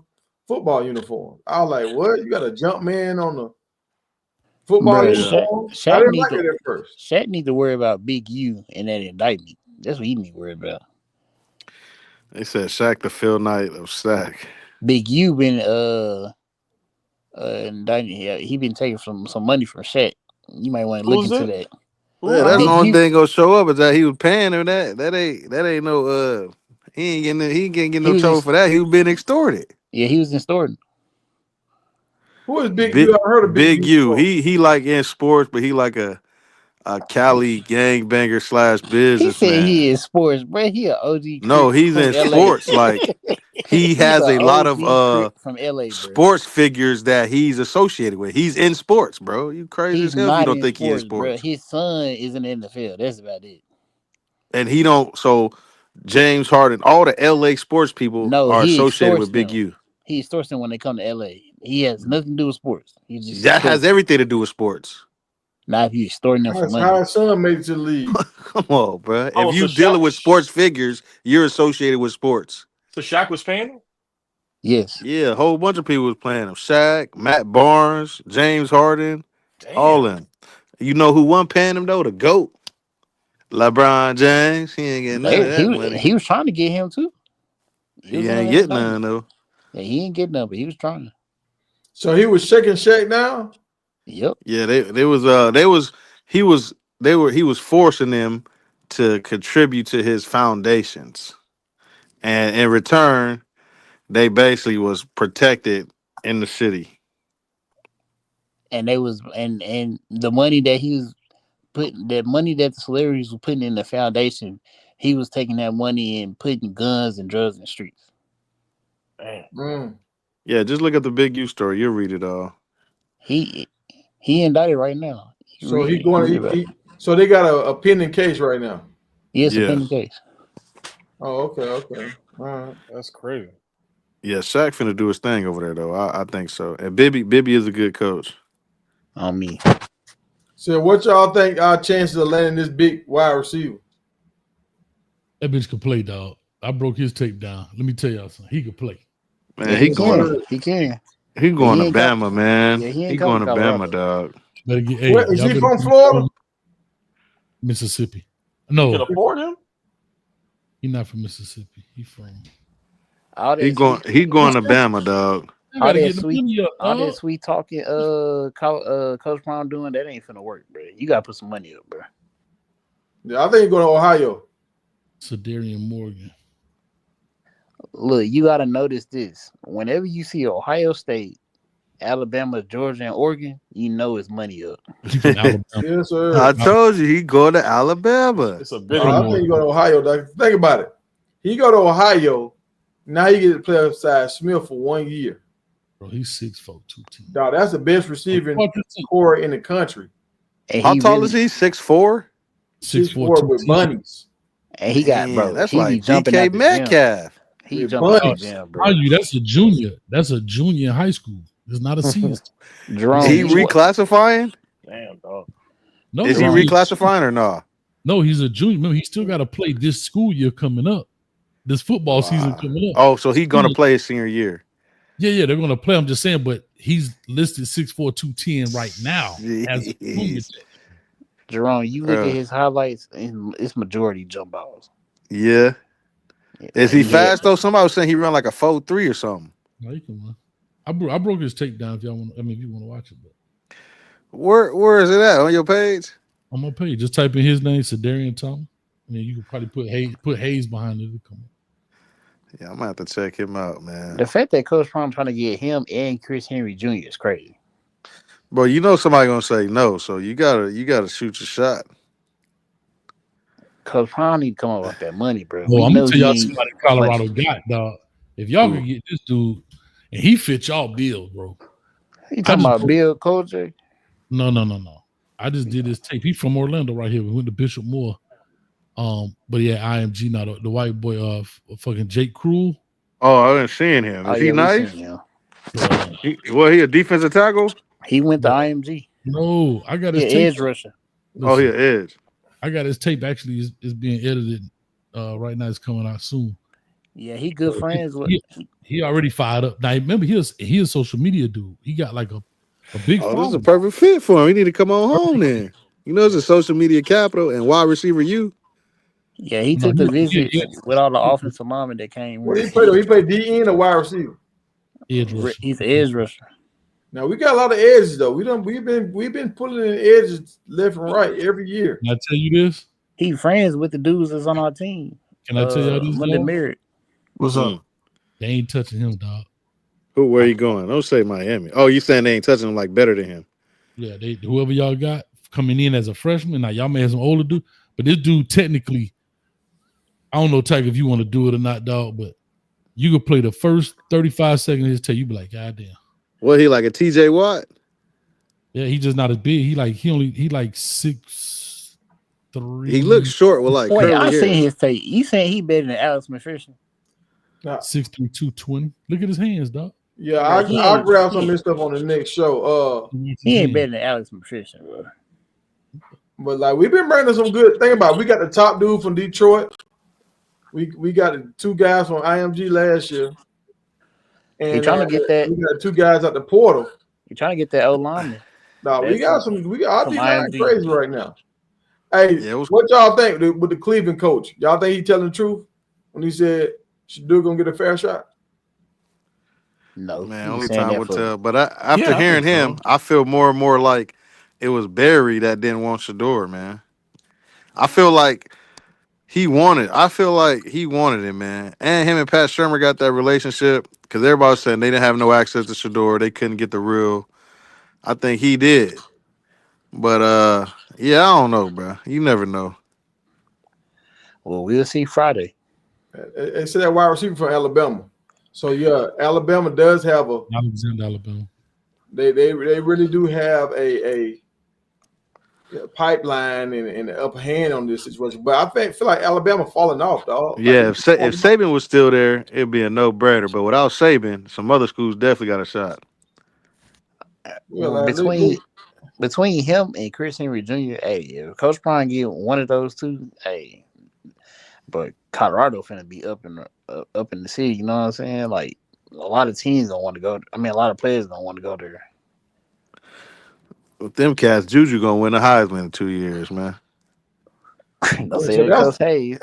football uniform. I was like, "What? You got a jump man on the football bro. Yeah. uniform?" I didn't like it at first. Shaq need to worry about Big U and that indictment. That's what he need to worry about. They said Shaq the Phil Knight of Sac. Big U been indicted. Yeah, he been taking some money from Shaq. You might want to look Who's into it? that. Yeah, Who? that's the Big only U. thing gonna show up is that he was paying her that. That ain't no he ain't getting He no was in, trouble for that. He was being extorted. yeah, he was in Storton. Who is Big Big U? I heard of Big Big U U. before. He like in sports, but he like a Cali gangbanger slash He said businessman. he is sports, bro. He a OG No, Crip he's from in LA. sports. Like he He's has a a lot OG of Crip from LA, bro. sports figures that he's associated with. He's in sports, bro. You crazy as He's hell if you not don't in think he in sports, bro. sports. His son is in the NFL. That's about it. And he don't so James Harden, all the LA sports people No, are he associated extorts with Big them. U. He extorts them when they come to LA. He has nothing to do with sports. He just That has extorts them. everything to do with sports. Now if you extorting them for How money, his son made it to the league. Come on, bro. Oh, If so you dealing Shaq, with sports figures, you're associated with sports. so Shaq was paying him? yes. Yeah, a whole bunch of people was playing him. Shaq, Matt Barnes, James Harden, all Damn. of them. You know who won paying him though? The GOAT. LeBron James. He ain't getting none of that money. He was trying to get him too. He was He in ain't there getting talking. none though. Yeah, he ain't getting none, but he was trying. So he was shaking Shaq down. Yep. Yeah, he was forcing them to contribute to his foundations. And in return, they basically was protected in the city. And they was and the money that he was putting, that money that the celebrities were putting in the foundation, he was taking that money and putting guns and drugs in the streets. Damn. Mm. Yeah, just look at the Big U story. You'll read it all. He indicted right now. So he Read going. about it. So they got a pending case right now. Yeah, it's a Yeah. pending case. Oh, okay. All right. That's crazy. Yeah, Shaq finna do his thing over there though. I think so. And Bibby is a good coach. On me. So what y'all think our chances of landing this big wide receiver? That bitch could play, dog. I broke his tape down. Let me tell y'all something. He could play. Man, Yeah, he he going can. to He can. he going He to ain't got- Bama, man. Yeah, he ain't he coming going to to Bama, Colorado. dog. Better get. Hey, Where, is y'all he better from get Florida? Mississippi. You can No, afford him? he's not from Mississippi. He from. All that He going to Bama, dog. I all gotta that get the sweet, money up, all dog. that sweet talking, Coach Brown doing, that ain't finna work, bro. You gotta put some money up, bro. Yeah, I think he's going to Ohio. Shedeur Morgan. Look, you gotta notice this. Whenever you see Ohio State, Alabama, Georgia, and Oregon, you know it's money up. He from Alabama. Yes, sir. I told you he going to Alabama. It's a No, bidding I war. think he's going to Ohio. Dog. Think about it. He go to Ohio. Now he get to play beside Smith for 1 year. Bro, he's 6'4", 210. Dog, that's the best receiving What you think? core in the country. And How he tall really, is he? 6'4"? 6'4" 6'4", with 210. bunnies. and he got, Man, bro. that's He be like jumping DK out the gym. Metcalf. He With jumping out the bunnies. gym, bro. Mind you, that's a junior. That's a junior in high school. It's not a senior. Jerome, He you- reclassifying? Damn, dog. No, Is he Jerome. reclassifying or no? No, he's a junior. Remember, he still got to play this school year coming up. This football season Wow. coming up. Oh, so he gonna play his senior year. Yeah, they're gonna play. I'm just saying, but he's listed 6'4", 210 right now as a junior. Jeez. Jerome, you look Bruh. at his highlights, and it's majority jump balls. Yeah. Yeah, Is he yeah. fast though? Somebody was saying he run like a 4.3 or something. No, you can run. I broke his tape down if y'all want. I mean, if you want to watch it, but Where is it at? On your page? on my page, just type in his name, Shedeur Thomas. I mean, you could probably put Hayes behind it. Come on. Yeah, I'm gonna have to check him out, man. The fact that Coach Prime trying to get him and Chris Henry Jr. is crazy. Bro, you know somebody gonna say no, so you gotta shoot your shot. Coach Prime need to come up with that money, bro. Well, We I'm know gonna tell y'all he somebody ain't Colorado much. got, dog. If y'all Who? could get this dude, and he fit y'all bill, bro. You talking just about broke- Bill Kojak? No. I just did his tape. He from Orlando right here. We went to Bishop Moore. But yeah, IMG now the white boy fucking Jake Cruel. Oh, I didn't seen him. Is he we nice? seen him. He a defensive tackle? He went to IMG. No, I got his Yeah, tape. edge rusher. Oh, he Listen, an edge. I got his tape actually is being edited right now. It's coming out soon. Yeah, he good friends with. He already fired up. Now remember, he a social media dude. He got like a big Oh, this is a following. perfect fit for him. He need to come on home then. You know, it's a social media capital and wide receiver you. Yeah, he No, took the he- visit he- with all the offensive linemen that came. What he play? He play DN or wide receiver. Edge rusher. He's an edge rusher. Now we got a lot of edges though. We've been pulling in edges left and right every year. Can I tell you this? He friends with the dudes that's on our team. Can I tell y'all this? Monday Dog? Merritt. What's up? They ain't touching him, dog. Where you going? Don't say Miami. Oh, you saying they ain't touching him like better than him? Yeah, whoever y'all got coming in as a freshman. Now y'all may have some older dude, but this dude technically, I don't know, Tiger, if you want to do it or not, dog. But you could play the first 35 seconds of his tape. You be like, God damn. What, he like a TJ Watt? Yeah, he just not as big. He like 6'3". He looks short with like Wait, curly I hair. seen his tape. You saying he better than Alex McPherson? 6'3", 220. Look at his hands, dog. Yeah, He I'll ain't- grab some he- of this stuff on the next show. He ain't better than Alex McPherson, bro. But like we've been bringing some good thing about it. We got the top dude from Detroit. We got the 2 guys from IMG last year. He And trying to get that. we got 2 guys at the portal. He trying to get that old lineman. No, we got some. We got our from D-line IMG. crazy right now. Hey, Yeah, what y'all think with the Cleveland coach? Y'all think he telling the truth when he said Shedeur gonna get a fair shot? No, man, he was only saying time that will for tell. But after I hearing think him, so. I feel more and more like it was Barry that didn't want Shedeur, man. I feel like he wanted it, man. And him and Pat Shermer got that relationship because everybody was saying they didn't have no access to Shedeur. They couldn't get the real. I think he did. But yeah, I don't know, bro. You never know. Well, we'll see Friday. They said that wide receiver from Alabama. So yeah, Alabama does have Alexander, Alabama. They really do have a pipeline and an upper hand on this situation. But I feel like Alabama falling off, dog. Yeah, if Saban was still there, it'd be a no-brainer. But without Saban, some other schools definitely got a shot. Well, Between him and Chris Henry Jr., hey, if Coach Prime get one of those two, hey, but Colorado finna be up in the city. You know what I'm saying? Like a lot of teams don't want to go. I mean, a lot of players don't want to go there. With them cats, Juju gonna win a Heisman in 2 years, man. Don't say so that, Coach Hayes.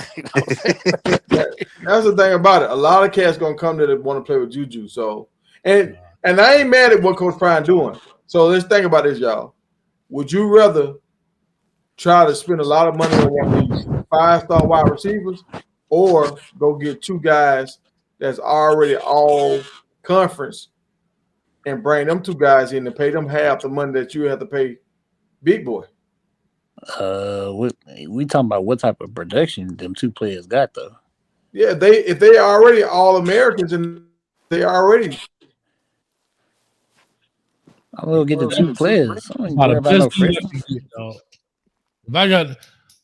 that's the thing about it. A lot of cats gonna come there that want to play with Juju. So and I ain't mad at what Coach Prime doing. So let's think about this, y'all. Would you rather try to spend a lot of money on one of these 5-star wide receivers, or go get 2 guys that's already all conference and bring them 2 guys in and pay them half the money that you have to pay Big Boy? We talking about what type of production them 2 players got though. Yeah, if they already all Americans and they already. I'm gonna get the 2 players. I ain't About worry the about no best thing I freshmen. can get, dog. If I got,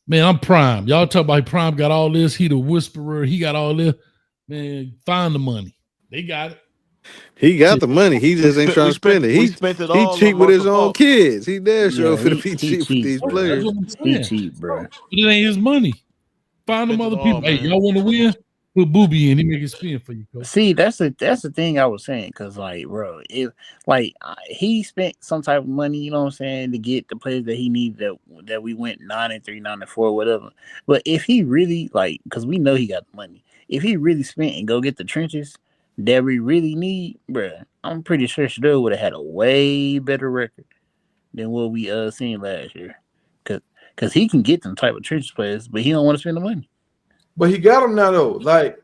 man, I'm Prime. Y'all talk about Prime got all this. He the whisperer. He got all this. Man, find the money. They got it. He got the money. He just ain't trying to spend it. We spent it He all cheap on with his Marshall own Falk. kids. He damn sure Yeah, finna be he cheap with cheap, these bro. That's players. what I'm He saying. cheap, bro. But it ain't his money. Find them Spent it other all, people. Hey, man. y'all want to win? Put Booby in. He make it spin for you, coach. See, that's the thing I was saying, because like, bro, if like he spent some type of money, you know what I'm saying, to get the players that he needed, that we went 9-3, 9-4, whatever. But if he really like, because we know he got the money, if he really spent and go get the trenches that we really need, bro, I'm pretty sure Shedeur would have had a way better record than what we seen last year, because he can get them type of trenches players, but he don't want to spend the money. But he got them now though. Like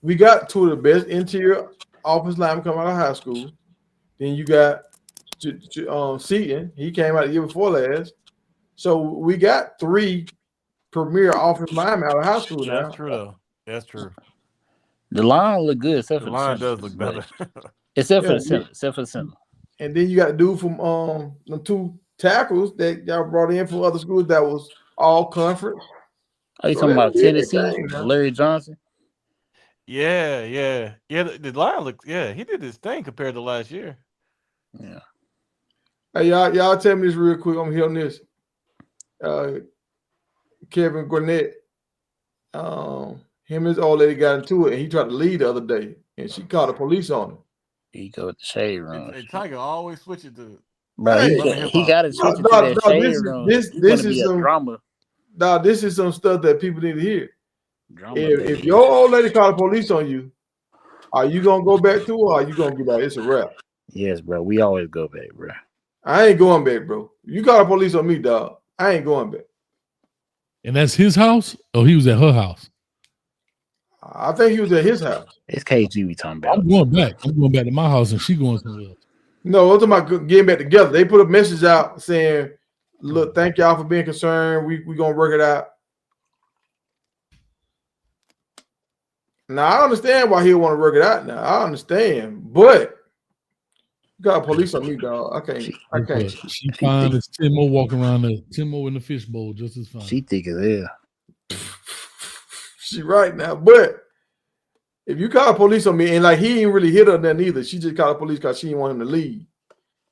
we got 2 of the best interior offensive linemen coming out of high school. Then you got Seaton. He came out the year before last. So we got 3 premier offensive linemen out of high school now. That's true though. That's true. The line look good, except The for line the does center, look better. except for Yeah, the center, except for the center. And then you got a dude from the 2 tackles that y'all brought in from other schools that was all conference. Are you So talking they about did their Tennessee, thing, man. Larry Johnson? Yeah. The line looks. Yeah, he did his thing compared to last year. Yeah. Hey, y'all tell me this real quick. I'm hearing this. Kevin Garnett, him and his old lady got into it, and he tried to leave the other day, and she called the police on him. He go with the shade room. And Tiger always switches to. Bro, Hey, he got to switch it to that shade room. This He's gonna is be a some drama. Dog, this is some stuff that people need to hear. Drama If your old lady called the police on you, are you gonna go back to her, or are you gonna be like, it's a wrap? Yes, bro. We always go back, bro. I ain't going back, bro. You call the police on me, dog. I ain't going back. And that's his house? Oh, he was at her house. I think he was at his house. It's KG we talking about. I'm going back. I'm going back to my house, and she going somewhere else. No, I'm talking about getting back together. They put a message out saying, look, thank y'all for being concerned. We gonna work it out. Now I understand why he want to work it out now. I understand, but you got police on me, dog. I can't. She fine as Timo walking around there. Timo in the fishbowl just as fine. She thick as hell. She right now, but if you call the police on me and like he ain't really hit her then either, she just called the police because she didn't want him to leave.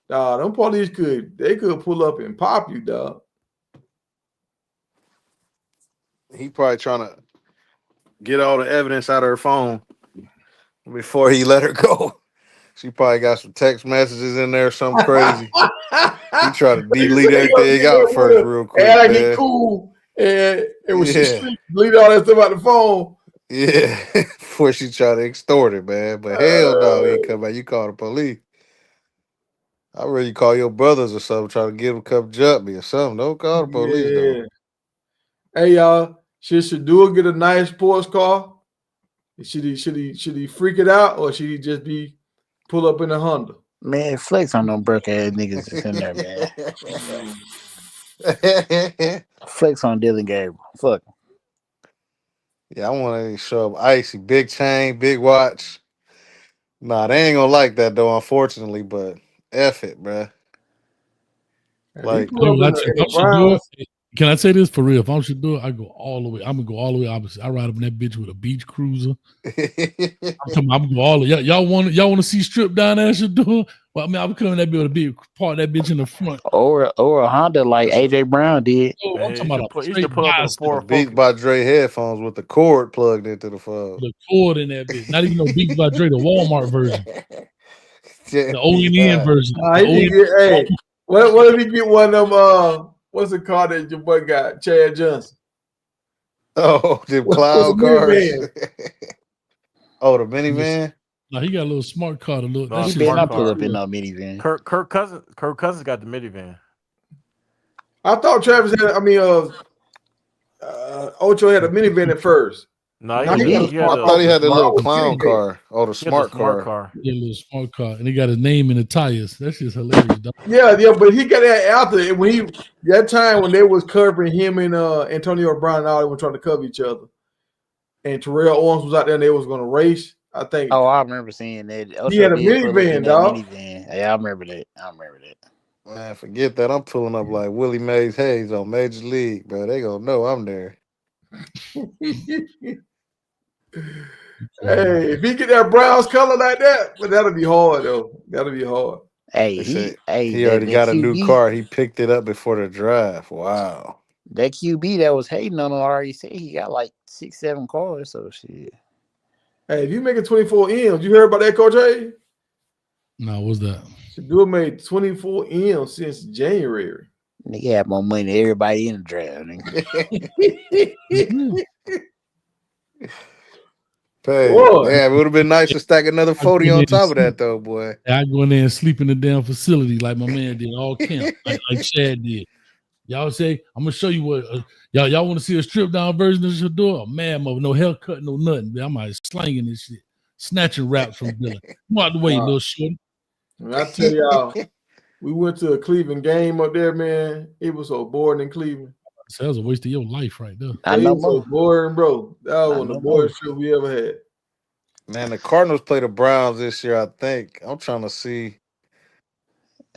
Them police could pull up and pop you, dog. He probably trying to get all the evidence out of her phone before he let her go. She probably got some text messages in there, something crazy. He tried to delete everything out first, real quick, and I man. get cool, and when she Yeah. sleep, delete all that stuff out the phone. Yeah, before she tried to extort it, man. But hell no, he come back. You call the police. I really call your brothers or something, try to get them come jump me or something. Don't call the police though. Hey y'all, should Shedeur get a nice sports car? Should he freak it out, or should he just be pull up in a Honda? Man, flex on them broke ass niggas that's in there, man. Flex on Dylan Gabriel. Fuck. Yeah, I want to show up icy, big chain, big watch. Nah, they ain't gonna like that though, unfortunately. But F it, bruh. Like, can I say this for real? If I'm Shedeur, I go all the way. I'm gonna go all the way opposite. I ride up in that bitch with a beach cruiser. I'm gonna go all the way. Y'all want to see strip down there, Shedeur? Well, I mean, I'm coming that bitch with a big part that bitch in the front. Or a Honda like AJ Brown did. Oh, I'm talking about you should pull up in a Beats by Dre headphones with the cord plugged into the phone. The cord in that bitch. Not even no Beats by Dre, the Walmart version. The O&M version. Hey, what if he get one of them? What's the car that your boy got? Chad Johnson. Oh, the cloud cars. Oh, the minivan. No, he got a little smart car to look. He better not pull up in no minivan. Kirk Cousins got the minivan. I thought Travis had. Ocho had a minivan at first. No, I thought he had the little clown car. Oh, the smart car. Yeah, a little smart car, and he got his name in the tires. That's just hilarious. Yeah, but he got that after when that time when they was covering him and Antonio Brown and all they were trying to cover each other, and Terrell Owens was out there and they was going to race. I think. Oh, I remember seeing that. He had a minivan, dog. Yeah, I remember that. Man, forget that. I'm pulling up like Willie Mays Hayes on Major League, bro. They gonna know I'm there. Hey, if he get that Browns color like that, but that'll be hard though. That'll be hard. Hey, he already got a new car. He picked it up before the draft. Wow. That QB that was hating on him already said he got like 6-7 cars. So shit. Hey, if you making 24 M's, you heard about that, Coach A? No, what's that? Shedeur made 24 M's since January. Nigga had more money than everybody in the draft. Yeah, it would have been nice to stack another 40 on top of that, though, boy. I go in there and sleep in the damn facility like my man did all camp, like Chad did. Y'all say, I'm gonna show you what y'all want to see a stripped down version of Shedeur? Man, no haircut, no nothing. Man, I'm like slanging this shit, snatching raps from Dylan. Come out the way, little shorty. I tell y'all, we went to a Cleveland game up there, man. It was so boring in Cleveland. That was a waste of your life right there. I know, so boring, bro. That was one of the boringest shows we ever had. Man, the Cardinals play the Browns this year, I think. I'm trying to see.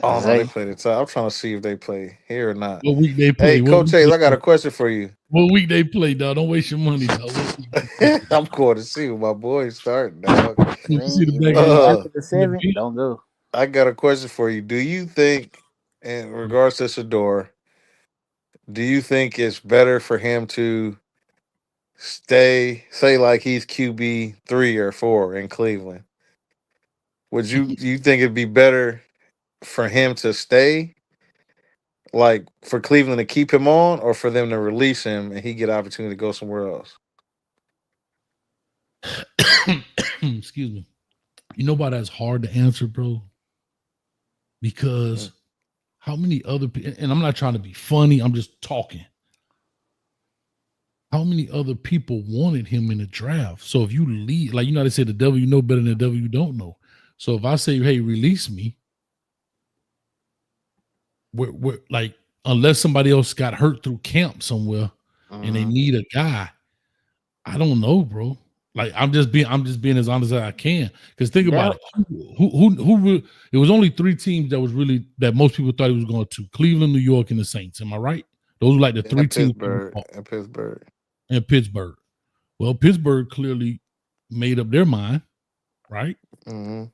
Oh, no, they play the time. I'm trying to see if they play here or not. What week they play? Hey, Coach Hayes, I got a question for you. What week they play, dog? Don't waste your money, dog. I'm going to see what my boys starting, dog. After the 7th, don't go. I got a question for you. Do you think, in regards to Shedeur, do you think it's better for him to stay, say like he's QB 3 or 4 in Cleveland? Would you think it'd be better for him to stay, like for Cleveland to keep him on, or for them to release him and he get opportunity to go somewhere else? Excuse me. You know why that's hard to answer, bro? Because how many other people, and I'm not trying to be funny, I'm just talking. How many other people wanted him in the draft? So if you leave, like, you know, they say the devil you know better than the devil you don't know. So if I say, hey, release me, we're like, unless somebody else got hurt through camp somewhere and they need a guy, I don't know, bro. Like, I'm just being as honest as I can. Because think about it. Who it was only 3 teams that most people thought he was going to: Cleveland, New York, and the Saints. Am I right? Those were like the 3 teams. And Pittsburgh. Well, Pittsburgh clearly made up their mind, right? Mm-hmm.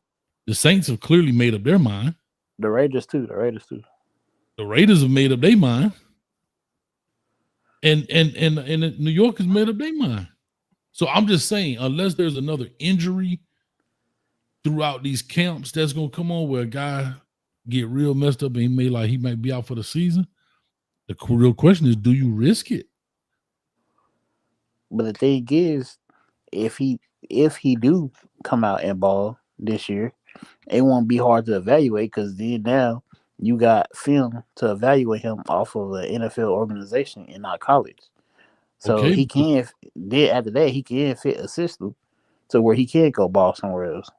The Saints have clearly made up their mind. The Raiders too. The Raiders have made up their mind. And New York has made up their mind. So I'm just saying, unless there's another injury throughout these camps that's gonna come on where a guy get real messed up and he might be out for the season. The real question is, do you risk it? But the thing is, if he do come out and ball this year, it won't be hard to evaluate because then now you got film to evaluate him off of an NFL organization and not college. So Okay. he can then after that he can fit a system to where he can go ball somewhere else.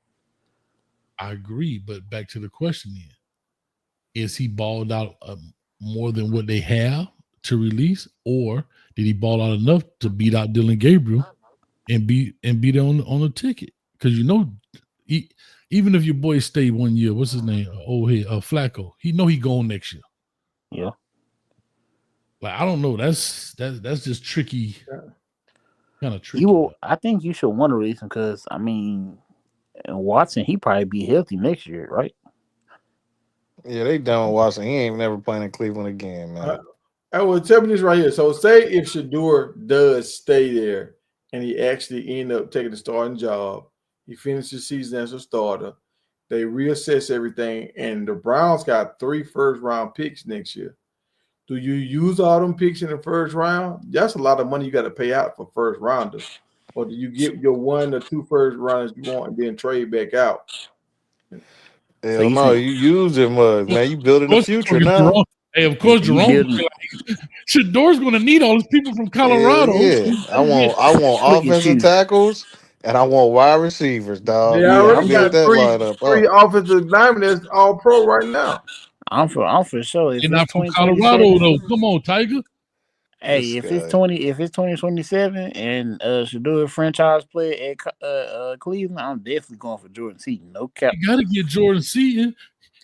I agree, but back to the question then. Is he balled out more than what they have to release, or did he ball out enough to beat out Dylan Gabriel and be there on the ticket? Because even if your boy stayed 1 year, what's his name? Flacco. He going next year. Yeah. Like I don't know. That's just tricky. Kind of tricky. I think you should want to release him because I mean, Watson he probably be healthy next year, right? Yeah, they done with Watson. He ain't never playing in Cleveland again, man. I will tell me this right here. So say if Shedeur does stay there and he actually end up taking the starting job, he finishes the season as a starter, they reassess everything, and the Browns got 3 first-round picks next year. Do you use all them picks in the first round? That's a lot of money you got to pay out for first rounders. Or do you get your 1 or 2 first rounders you want and then trade back out? Hell no, you use them, man. You building the future now. Hey, of course, Jerome. Shedeur's going to need all these people from Colorado. Yeah. I want offensive tackles and I want wide receivers, dog. Yeah, I already got that three lineup offensive linemen that's all pro right now. I'm for sure. They're not from Colorado though. Come on, Tiger. Hey, if it's 2027 and Shedeur franchise play at Cleveland, I'm definitely going for Jordan Seaton. No cap. You gotta get Jordan Seaton.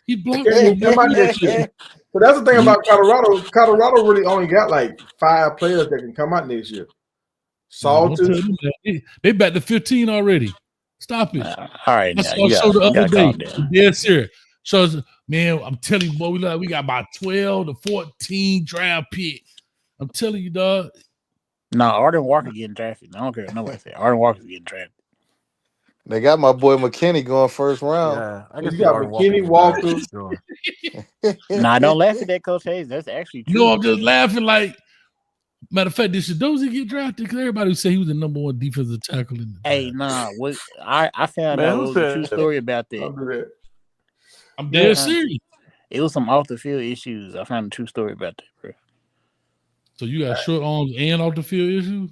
He blocked him. But that's the thing about Colorado. Colorado really only got like 5 players that can come out next year. Salters. They back to 15 already. Stop it. All right, I saw a show the other day. Dead serious. So, man, I'm telling you, boy, we got about 12 to 14 draft picks. I'm telling you, dog. No, Arden Walker getting drafted. I don't care what nobody say. Arden Walker's getting drafted. They got my boy McKinney going first round. Yeah, I guess you got McKinney, Walker. Nah, don't laugh at that, Coach Hayes. That's actually true. No, I'm just laughing like, matter of fact, did Shedeur get drafted? Because everybody would say he was the number 1 defensive tackle in the draft. Hey, nah, I found out it was a true story about that. I'm dead serious. It was some off the field issues. I found a true story about that, bro. So you got short arms and off the field issues?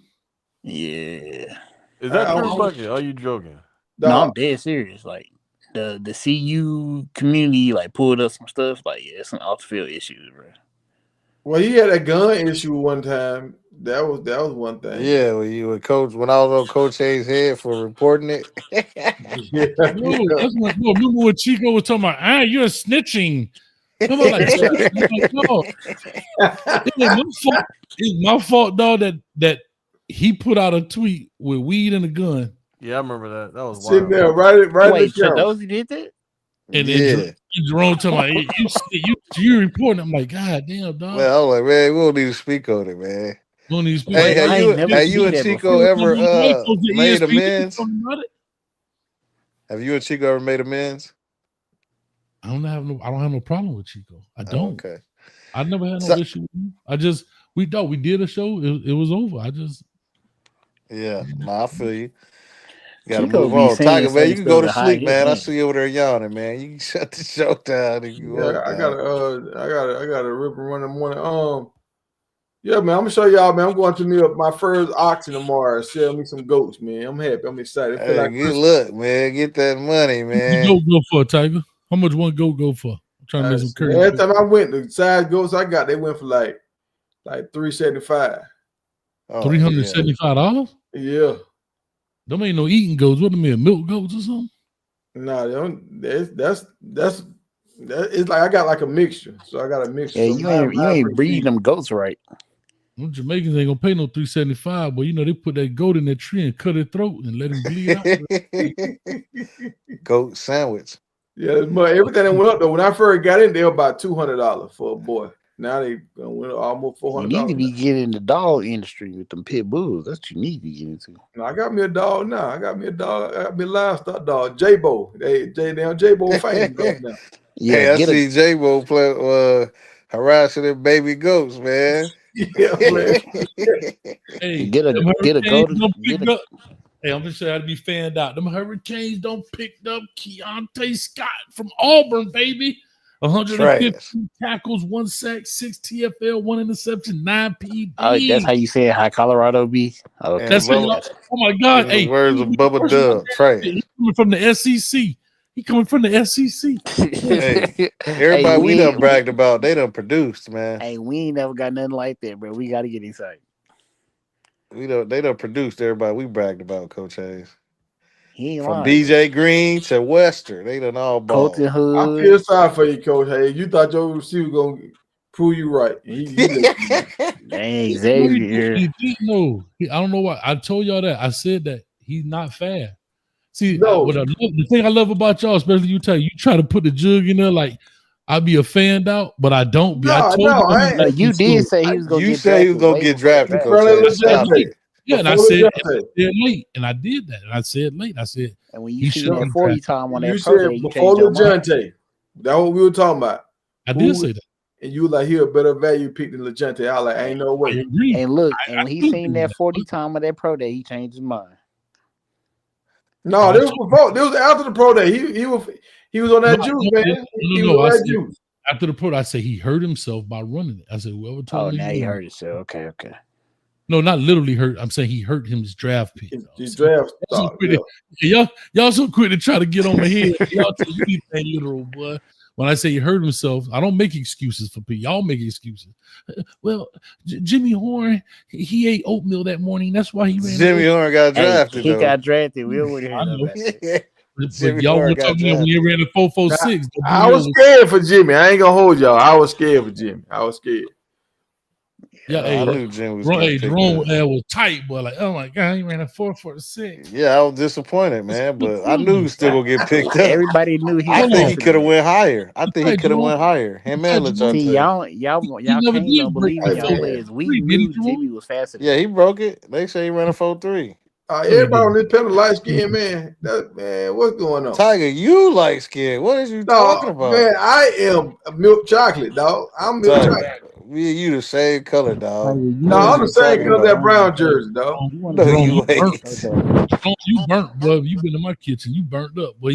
Yeah. Is that true, Bucket? Are you joking? No, I'm dead serious. Like the CU community like pulled up some stuff. Like yeah, some off the field issues, bro. Well, he had a gun issue one time. That was one thing. Yeah, when you were coach, when I was on Coach Hayes' head for reporting it. Remember when Chico was talking about, you're snitching. Come on, like, no. It's my fault, dog, that he put out a tweet with weed and a gun. Yeah, I remember that. That was sitting wild. there, right. Wait, Shadozy did that? And then Jerome talking about, you reporting. I'm like, God damn, dog. Man, I was like, man, we don't need to speak on it, man. We don't need to speak on it. Have you and Chico ever made amends? Have you and Chico ever made amends? I don't have no problem with Chico. I don't. Oh, okay. I never had no issue with him. We did a show. It was over. I feel you. Gotta move on. Tiger, man, you can go to sleep, man. I see you over there yawning, man. You can shut the show down if you want. I gotta rip and run in the morning. Yeah, man, I'm gonna show y'all, man. I'm going to my first auction tomorrow. Sell me some goats, man. I'm happy. I'm excited. Hey, good luck, man. Get that money, man. What go for, Tiger? How much one goat go for? I'm trying to make some curry. Every time I went, the size goats I got, they went for like $375. $375? Yeah. Them ain't no eating goats. What them mean, milk goats or something? No, that's it's like I got like a mixture. So I got a mixture. Yeah, you ain't breeding them goats right. Them Jamaicans ain't gonna pay no $375, but they put that goat in that tree and cut its throat and let him bleed out. Goat sandwich. Yeah, but everything that went up though. When I first got in, they were about $200 for a boy. Now they gonna win almost You need to $400. be getting in the dog industry with them pit bulls. That's what you need to get into. No, I got me a dog now. I got me a dog. I got me a livestock dog, J-Bo. J-Bo fame right now. Yeah, Hey, I get a see J-Bo play harassing them baby goats, man. Yeah, man. Hey, get a them get a Hurricanes golden don't get pick a up. Hey, I'm just saying I'd be fanned out. Them Hurricanes don't pick up Keontae Scott from Auburn, baby. 150 Trash. tackles, 1 sack, 6 TFL, 1 interception, 9 PD. Oh, that's how you say how Colorado be. Okay, And That's how y'all. Bubba, Oh my God! in the Hey, words of Bubba Dub, trash. he coming from the SEC. He coming from the SEC. Hey, hey, everybody we done bragged about, they done produced, man. hey, we ain't never got nothing like that, bro. We got to get inside. They done produced everybody we bragged about, Coach Hayes. He ain't From lying. DJ Green to Wester, they done all Colton balled. I feel Hood. sorry for you, Coach. Hey, you thought your receiver gonna prove you right. And he let you down. Dang, No, Xavier. he didn't know. I don't know why. I told y'all that. I said that he's not fair. See, No. the thing I love about y'all, especially you try to put the jug in there like I be a fanned out, but I don't be. I told you. No, you did say he was gonna You get said he was drafted gonna way get before the drafted, draft. Coach Hayes. Stop it. Yeah, and I Before the said draft. late, and I did that, and I said late. I said, And when he you seen should that be 40 drafted. time on You that pro said day, you before changed your mind. Legente. That's what we were talking about. I did say that. And you were like, he a better value pick than Legente. I was like, ain't no I way. agree. And look, I and when he still seen do that 40 time on that pro day, he changed his mind. No, I this was told before. This was after the pro day. He was on that juice, man. He was no. on I that said juice. after the pro, I said he hurt himself by running it. I said whoever told Oh, me now he he won. hurt himself. Okay. No, not literally hurt. I'm saying he hurt his draft pick. His draft Y'all so stock. quick Yeah. y'all so quick to try to get on my head. Y'all take anything literal, boy. When I say he hurt himself, I don't make excuses for people. Y'all make excuses. Well, Jimmy Horn, he ate oatmeal that morning. That's why he ran. Jimmy Horn got drafted, he though. got drafted. We don't want to hear I nothing know. about that. But y'all were talking about when he ran the 4.46. I was scared for Jimmy. I ain't gonna hold y'all. I was scared for Jimmy. I was scared. Yeah, I knew Jimmy was getting picked Jerome up. was tight, boy. Like, oh my God, he ran a 4.46. Yeah, I was disappointed, man, but I knew he was still gonna get picked up. Everybody knew he I was think he faster could have than went higher. I think he Right, could have Jerome. went higher. Him and that. See, LeJohn. y'all never Canes did don't break believe the in y'all 4.3, players. We did he, knew Jerome? Jimmy was faster than Yeah, that. he broke it. They say he ran a 4.3. Everybody on this panel light skinned, man. Man, what's going on? Tiger, you light skin. What is you talking No, about? man, I am milk chocolate, dog. I'm milk Tiger, chocolate. me and you the same color, dog. No, What is I'm the you same talking color about? that brown jersey, dog. No, Jerome, you ain't. you burnt, boy. You been in my kitchen. You burnt up, boy.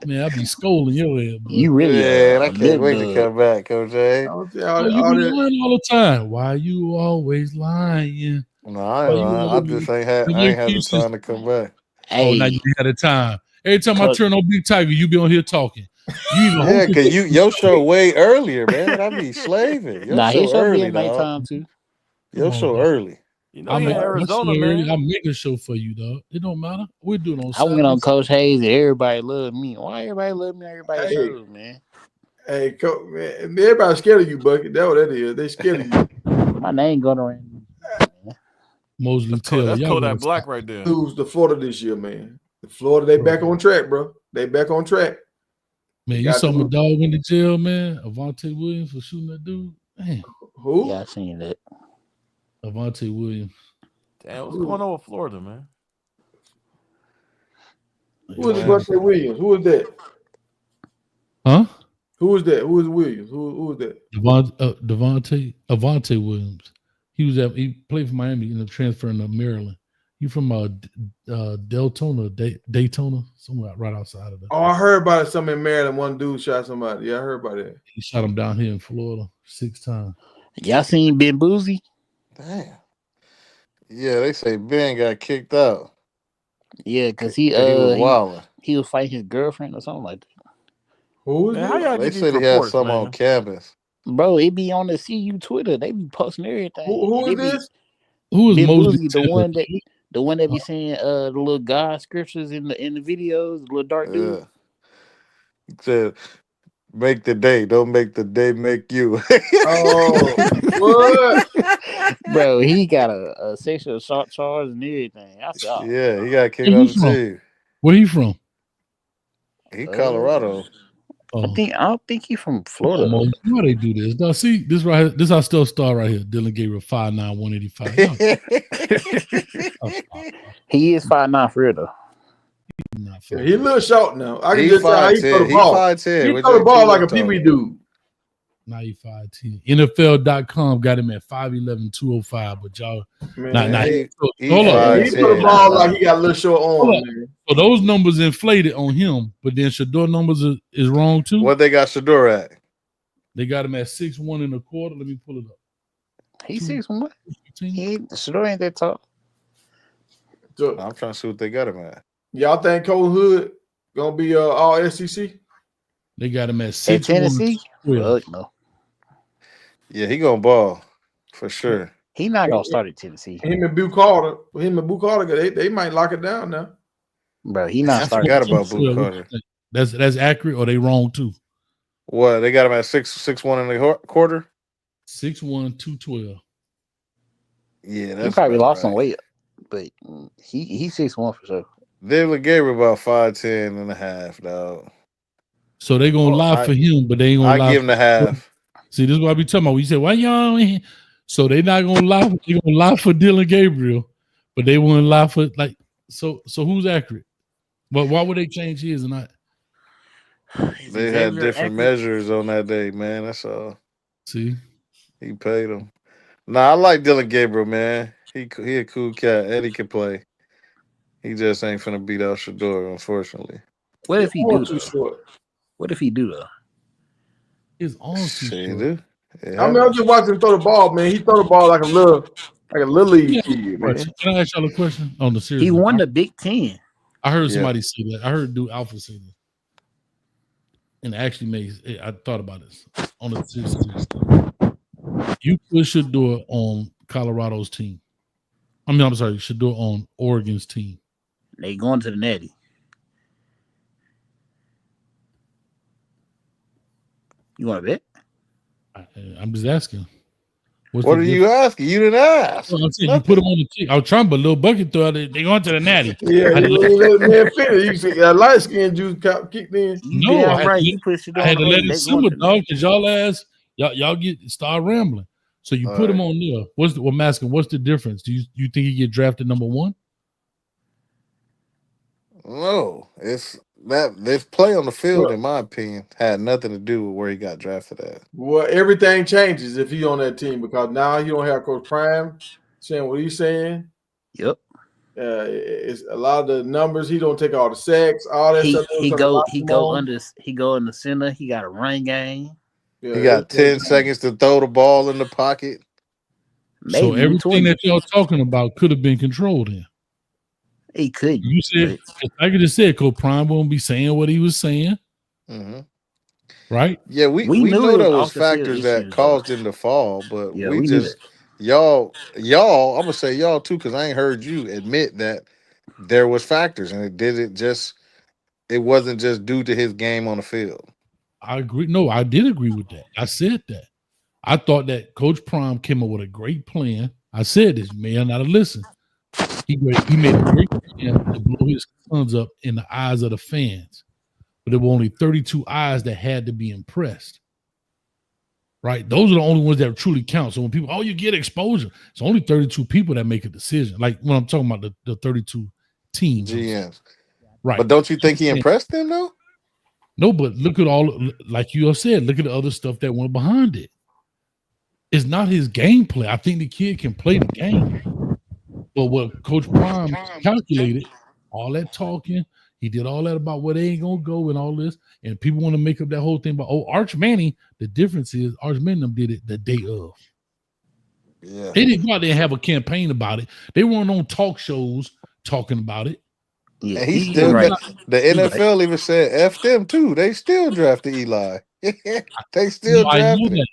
Man, I be scolding your head, boy. You really Man, I a can't milk wait to dud. come back, Coach A. All Oh, you be lying all the time. Why you always lying? No, I Why ain't you lying. I just always I ain't had the time to come back. Oh, now Hey, you had a time. Every time I Coach, turn on Big Tiger, you be on here talking. You even Yeah, hosted cause your show way earlier, man. I be slaving. Your nah, his show show be early, at dog. nighttime too. Your Come on, show dog. early. You know I he in make Arizona, early. I man. make a show for you, dog. It don't matter. We do it on I went on Saturday. Coach Hayes and everybody loved me. Why everybody love me on everybody's Hey, shows, man? hey, man, everybody's scared of you, Bucket. That's what that is. They scared of you. My name going around. Mosley Taylor. That's Y'all Kodak gotta Black stop. right there. Lose to Florida this year, man. The Florida, they back on track, bro. They back on track. Man, you saw my dog in the jail, man. Avante Williams for shooting that dude. Man, Who? Yeah, I seen that. Avante Williams. Damn, what's going on with Florida, man? Who is Devontae Williams? Who is that? Huh? Who is that? Who is Williams? Who is that? Avante Williams. He played for Miami and transferring to Maryland. He from Daytona, somewhere right outside of there. Oh, I heard about it. Some in Maryland. One dude shot somebody. Yeah, I heard about that. He shot him down here in Florida 6 times. Y'all seen Ben Boozy? Damn. Yeah, they say Ben got kicked out. Yeah, because he was wilding. he was fighting his girlfriend or something like that. Who is Man, how y'all They get these said he had reports, some man? on campus. Bro, it be on the CU Twitter. They be posting everything. Who is this? Who is Ben Mosley Boozy, Taylor? the one that be saying the little God scriptures in the videos, the little dark dude. Yeah. He said, make the day, don't make the day make you. Oh, what? Bro, he got a sexual assault charge and everything. I said, Yeah, he got kicked Where off he the from? team. Where he from? He Colorado. I don't think he's from Florida. Come on, why they do this? Now, see this right here. This our still star right here. Dylan Gabriel 5'9", 185. He is 5'9" for real though. Not Yeah, 5'9". he a little short now. I can He just tell how he throw 5'10". the ball. 5'10". He throw the ball like a pee-wee dude. 95 NFL.com got him at 5'11", 205. But y'all, Man, He hold up. he throw the ball like he got a little short arm, man. So those numbers inflated on him, but then Shedeur numbers is wrong too. What they got Shedeur at? They got him at 6'1" and a quarter. Let me pull it up. He's 6'1". Shedeur ain't that tall. So, I'm trying to see what they got him at. y'all think Cole Hood gonna be all SEC? They got him at 6'1". At Tennessee? Fuck no. Yeah, he gonna ball for sure. He not gonna start at Tennessee. Him and Boo Carter, they might lock it down now. Bro, he not I starting. forgot about Boo Carter. That's accurate, or they wrong too. What they got him at 6'1" in the quarter? 6'1", 212. Yeah, that's he probably lost some right. weight, but he's 6'1" for sure. Dylan Gabriel about 5'10" and a half, dog. So they gonna lie for him, but they ain't gonna lie. I give him the half. See, this is what I be talking about. We said, why y'all in here? So they not gonna lie. They gonna lie for Dylan Gabriel, but they wouldn't lie for like. So who's accurate? But why would they change his and not? They had different measures on that day, man. That's all. See, he paid him. Nah, I like Dylan Gabriel, man. He a cool cat. Eddie can play. He just ain't finna beat out Shedeur, unfortunately. What if he do? Too short. What if he do though? His arms too short. Dude. I mean, I'm just watching him throw the ball, man. He throw the ball like a little league kid, man. Can I ask y'all a question on the series? He won the Big Ten. I heard somebody say that. I heard Dude Alpha say that, and actually I thought about this on the series. You put Shedeur on Colorado's team. I'm sorry, Shedeur on Oregon's team. They going to the Natty. You want to bet? I'm just asking. What are you asking? You didn't ask. Well, I'm saying you put him on the team. I was trying, but little bucket throw. They going to the Natty. Yeah, man, finish. You see, light skin juice kicked in. No, I right. You put Shedeur had to on let the it simmer, dog, because y'all start rambling. So you put him on there. I'm asking, what's the difference? Do you think he get drafted number 1? No, it's that this play on the field, in my opinion, had nothing to do with where he got drafted at. Well, everything changes if he's on that team because now you don't have Coach Prime saying what he's saying. Yep. It's a lot of the numbers. He don't take all the sacks, all that stuff. He go in the center. He got a run game. Yeah, he got 10 seconds to throw the ball in the pocket. Maybe so everything that y'all talking about could have been controlled in. He could. You said, like I just said, Coach Prime won't be saying what he was saying. Mm-hmm. Right? Yeah, we know there was factors that caused him to fall, but we just y'all, I'm gonna say y'all too, because I ain't heard you admit that there was factors and it wasn't just due to his game on the field. I agree. No, I did agree with that. I said that. I thought that Coach Prime came up with a great plan. I said this, man, not to listen. He made a great plan to blow his sons up in the eyes of the fans. But there were only 32 eyes that had to be impressed. Right? Those are the only ones that truly count. So when people, you get exposure, it's only 32 people that make a decision. Like when I'm talking about the 32 teams. GMs. Right. But don't you think he impressed them though? No, but look at like you have said, look at the other stuff that went behind it. It's not his gameplay. I think the kid can play the game. But what Coach Prime calculated, all that talking, he did all that about where they ain't gonna go and all this, and people want to make up that whole thing about Arch Manning. The difference is Arch Manning did it the day of. Yeah, they didn't go out there and have a campaign about it. They weren't on talk shows talking about it. Yeah, and he still got the NFL even said F them too. They still drafted Eli. They still drafted him.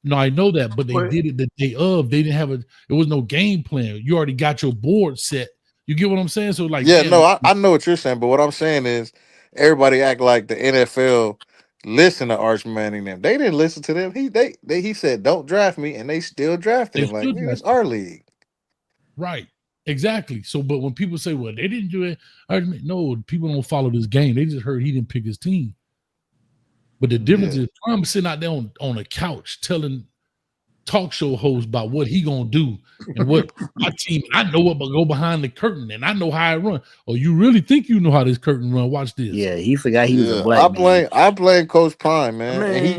No, I know that, but they did it the day of. They didn't have it was no game plan. You already got your board set. You get what I'm saying? So like, I know what you're saying, but what I'm saying is everybody act like the NFL listen to Arch Manning them. They didn't listen to them. He said, "Don't draft me," and they still drafted him. Like, man, it's our league. Right. Exactly. So, but when people say, "Well, they didn't do it," no, people don't follow this game. They just heard he didn't pick his team. But the difference is Prime sitting out there on a couch telling talk show hosts about what he gonna do and what my team. I know what go behind the curtain and I know how I run. Oh, you really think you know how this curtain run? Watch this. Yeah, he forgot he was a Yeah, black man. I blame Coach Prime, I man, and mean,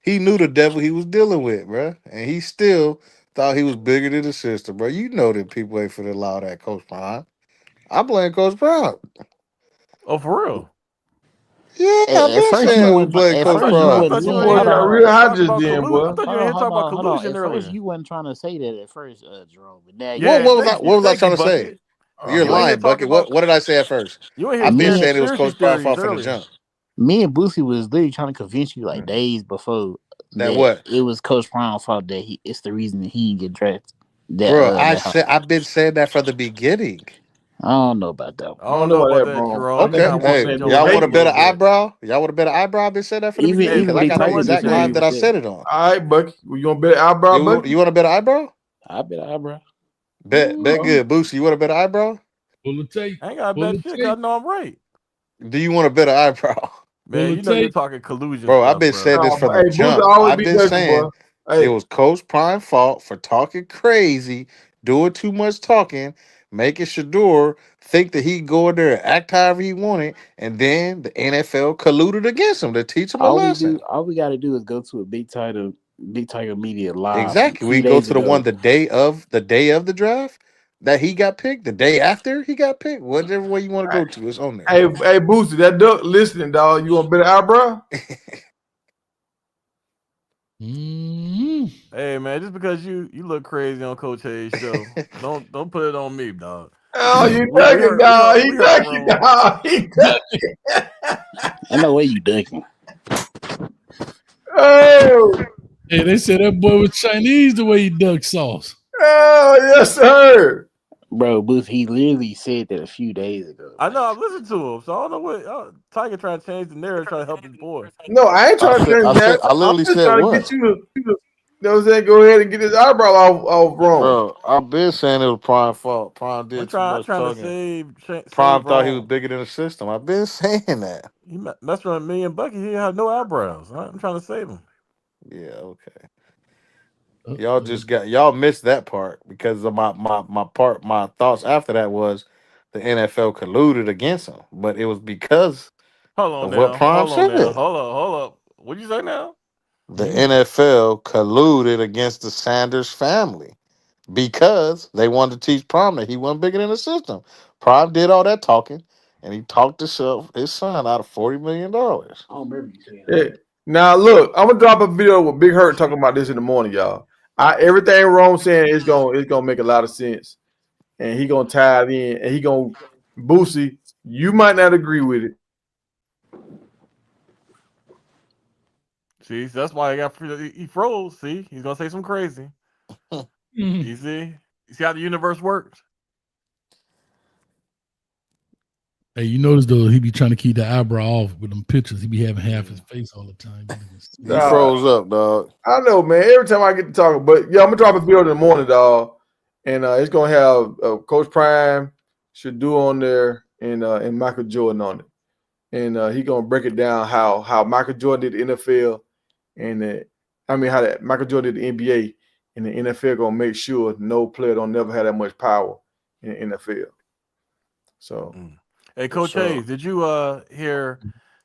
he knew the devil he was dealing with, bro, and he still thought he was bigger than the system, bro. You know that people ain't finna allow that, Coach Prime. I blame Coach Prime. oh, for real. Yeah, I've At been first you saying we wasn't. blame At Coach first you I Prime. wasn't. thought You you Them were ain't, in boys hold here got on, real hot talking just about then, collusion. I boy. thought you hold were on, here hold talking about on, hold on. collusion At first earlier. you wasn't trying to say that. At first, Jerome, but now you Yeah, What are. was I? thank you, What was I thank you, trying to say? Bucket. You're You in here lying, talking Bucket. about What did I say at first? you in here I've been sharing Me, saying it was conspiracy Coach Prime theories fault from the earlier. jump. me and Boosie was literally trying to convince you like days before That that what, it was Coach Brown's fault that it's the reason that he didn't get drafted. bro? I That said I've been saying that from the beginning. I don't know about that. I I don't don't know know about about that, that, bro. Jerome. I You think Okay, kind of you just want hey, to saying jump this y'all want gun a a hate. better little bit. eyebrow? Y'all want a better eyebrow? I've been saying that from the beginning Hey, Even because I Big got the Tiger Bucky, exact disagreed vibe that with I that. said it on. All right, Bucky. You want better eyebrow, Bucky? You want a better eyebrow? I bet eyebrow. Bet good. Boosie, you want a better eyebrow? Full of tape. I ain't got a Full bad of shit 'cause I tape. know I'm right. Do you want a better eyebrow? Full Man, of you know you're tape. talking collusion Bro, I've stuff, been bro. saying this No, from but the hey, Booty jump. always I've be been ducking, boy. saying it Hey, was Coach Prime fault for talking crazy, doing too much talking, making Shedeur think that he could go in there and act however he wanted, and then the NFL colluded against him to teach him a lesson. All we got to do is go to a Big Tiger Media live from Exactly. We 2 can go days to the one ago. the day of the draft that he got picked, the day after he got picked, whatever way you want to go to, it's on there. hey, Boosie, that duck listening, dog. You want better eyebrow? Mm-hmm. Hey, man, just because you look crazy on Coach Hayes' show, don't put it on me, dog. Oh, you We ducking, heard dog. He we heard ducking, wrong. dog. He ducking. Ain't no way you ducking, Oh, Hey, they said that boy was Chinese the way he duck sauce. oh, yes, sir. bro. Booth, he literally said that a few days ago. I know I've listened to him, so I don't know what Tiger trying to change the narrative, trying to help his boy. No, I ain't trying to change that. I I'm literally just said trying to what? get you to, you know what I'm saying? Go ahead and get his eyebrow off wrong. Bro, I've been saying it was Prime fault. Prime I'm did too trying, I'm much trying to talking. save Prime thought he was Rome. bigger than the system. I've been saying that. He messed around with me and Bucky. He had no eyebrows. I'm trying to save him. Yeah, okay. Uh-oh. Y'all missed that part because of my thoughts after that was the NFL colluded against him, but it was because Hold on of what now, Prime hold on now, said. hold up. What'd you say now? The NFL colluded against the Sanders family because they wanted to teach Prime that he wasn't bigger than the system. Prime did all that talking, and he talked his son out of $40 million. I don't remember you saying that. Yeah. Now look, I'm gonna drop a video with Big Hurt talking about this in the morning, y'all. Everything Rome saying is gonna make a lot of sense, and he gonna tie it in, and he gonna Boosie. You might not agree with it. See, that's why he froze. See, he's gonna say some crazy. Mhm. You see how the universe works. Hey, you notice though he be trying to keep the eyebrow off with them pictures. He be having half his face all the time. He froze up, dog. I know, man. Every time I get to talking, but yeah, I'm gonna drop a video in the morning, dog, and it's gonna have Coach Prime, Shedeur on there, and Michael Jordan on it, and he gonna break it down how Michael Jordan did the NFL, and how that Michael Jordan did the NBA, and the NFL gonna make sure no player don't never have that much power in the NFL. So, Hey, Coach Hayes, did you hear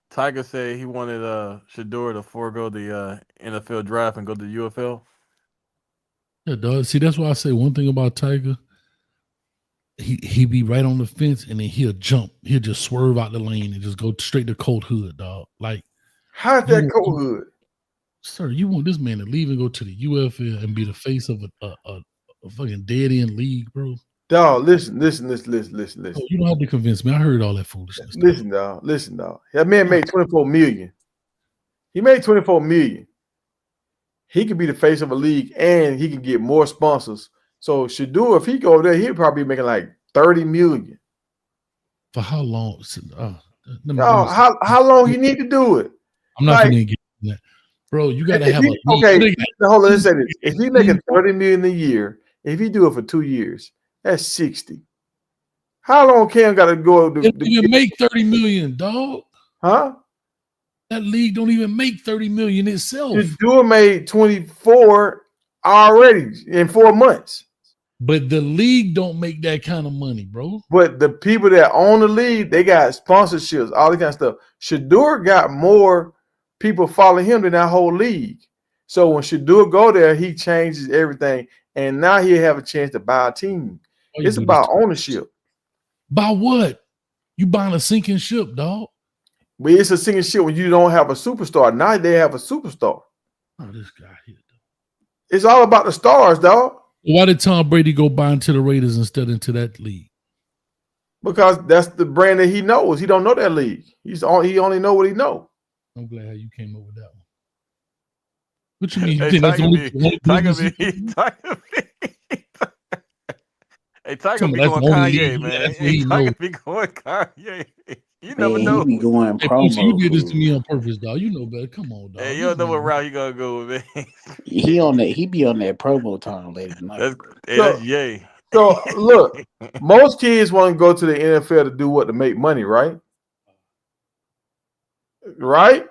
Tiger say he wanted Shedeur to forego the NFL draft and go to the UFL? Yeah, dog. See, that's why I say one thing about Tiger. He be right on the fence and then he'll jump. He'll just swerve out the lane and just go straight to Colt Hood, dog. Like, how's that Colt Hood? Sir, you want this man to leave and go to the UFL and be the face of a fucking dead end league, bro? Dog, listen. Oh, you don't have to convince me. I heard all that foolishness. Listen, dog. That man made 24 million. He made 24 million. He could be the face of a league and he can get more sponsors. So Shedeur, if he go over there, he'll probably be making like 30 million. For how long? How long he need to do it? I'm not gonna get that. Bro, you gotta have a league. Okay, hold on, let's say this. If he making 30 million a year, if he do it for 2 years, that's 60. How long Cam got to go? It even make 30 million, dog. Huh? That league don't even make 30 million itself. Shedeur made 24 already in 4 months. But the league don't make that kind of money, bro. But the people that own the league, they got sponsorships, all that kind of stuff. Shedeur got more people following him than that whole league. So when Shedeur go there, he changes everything, and now he'll have a chance to buy a team. It's about ownership. By what? You buying a sinking ship, dog. But it's a sinking ship when you don't have a superstar. Now they have a superstar. Oh, this guy here. It's all about the stars, dog. Why did Tom Brady go buy into the Raiders instead into that league? Because that's the brand that he knows. He don't know that league. He only know what he know. I'm glad how you came up with that one. What you mean? You Hey, think that's Tiger only B. Hey, Tiger be going Kanye, man. Hey, Tiger be going Kanye. You never know. He be going Hey, promo. Pussy, you did this to me on purpose, dog. You know better. Come on, dog. Hey, you don't know what route you gonna go with, man. He be on that promo time later tonight. That's yay. So look, most kids want to go to the NFL to do what? To make money, right? Right?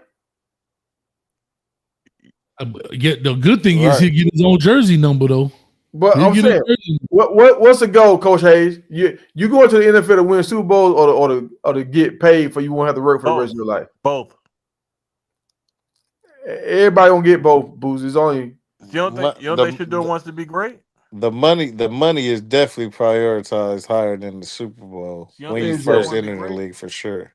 Yeah, the good thing is he get his own jersey number though. But I'm saying, what's the goal, Coach Hayes? You going to the NFL to win Super Bowls or to get paid for you won't have to work for the rest of your life? Both. Everybody gonna get both, Boozy. It's only You don't think Shedeur wants to be great? The money is definitely prioritized higher than the Super Bowl when you first enter the league for sure.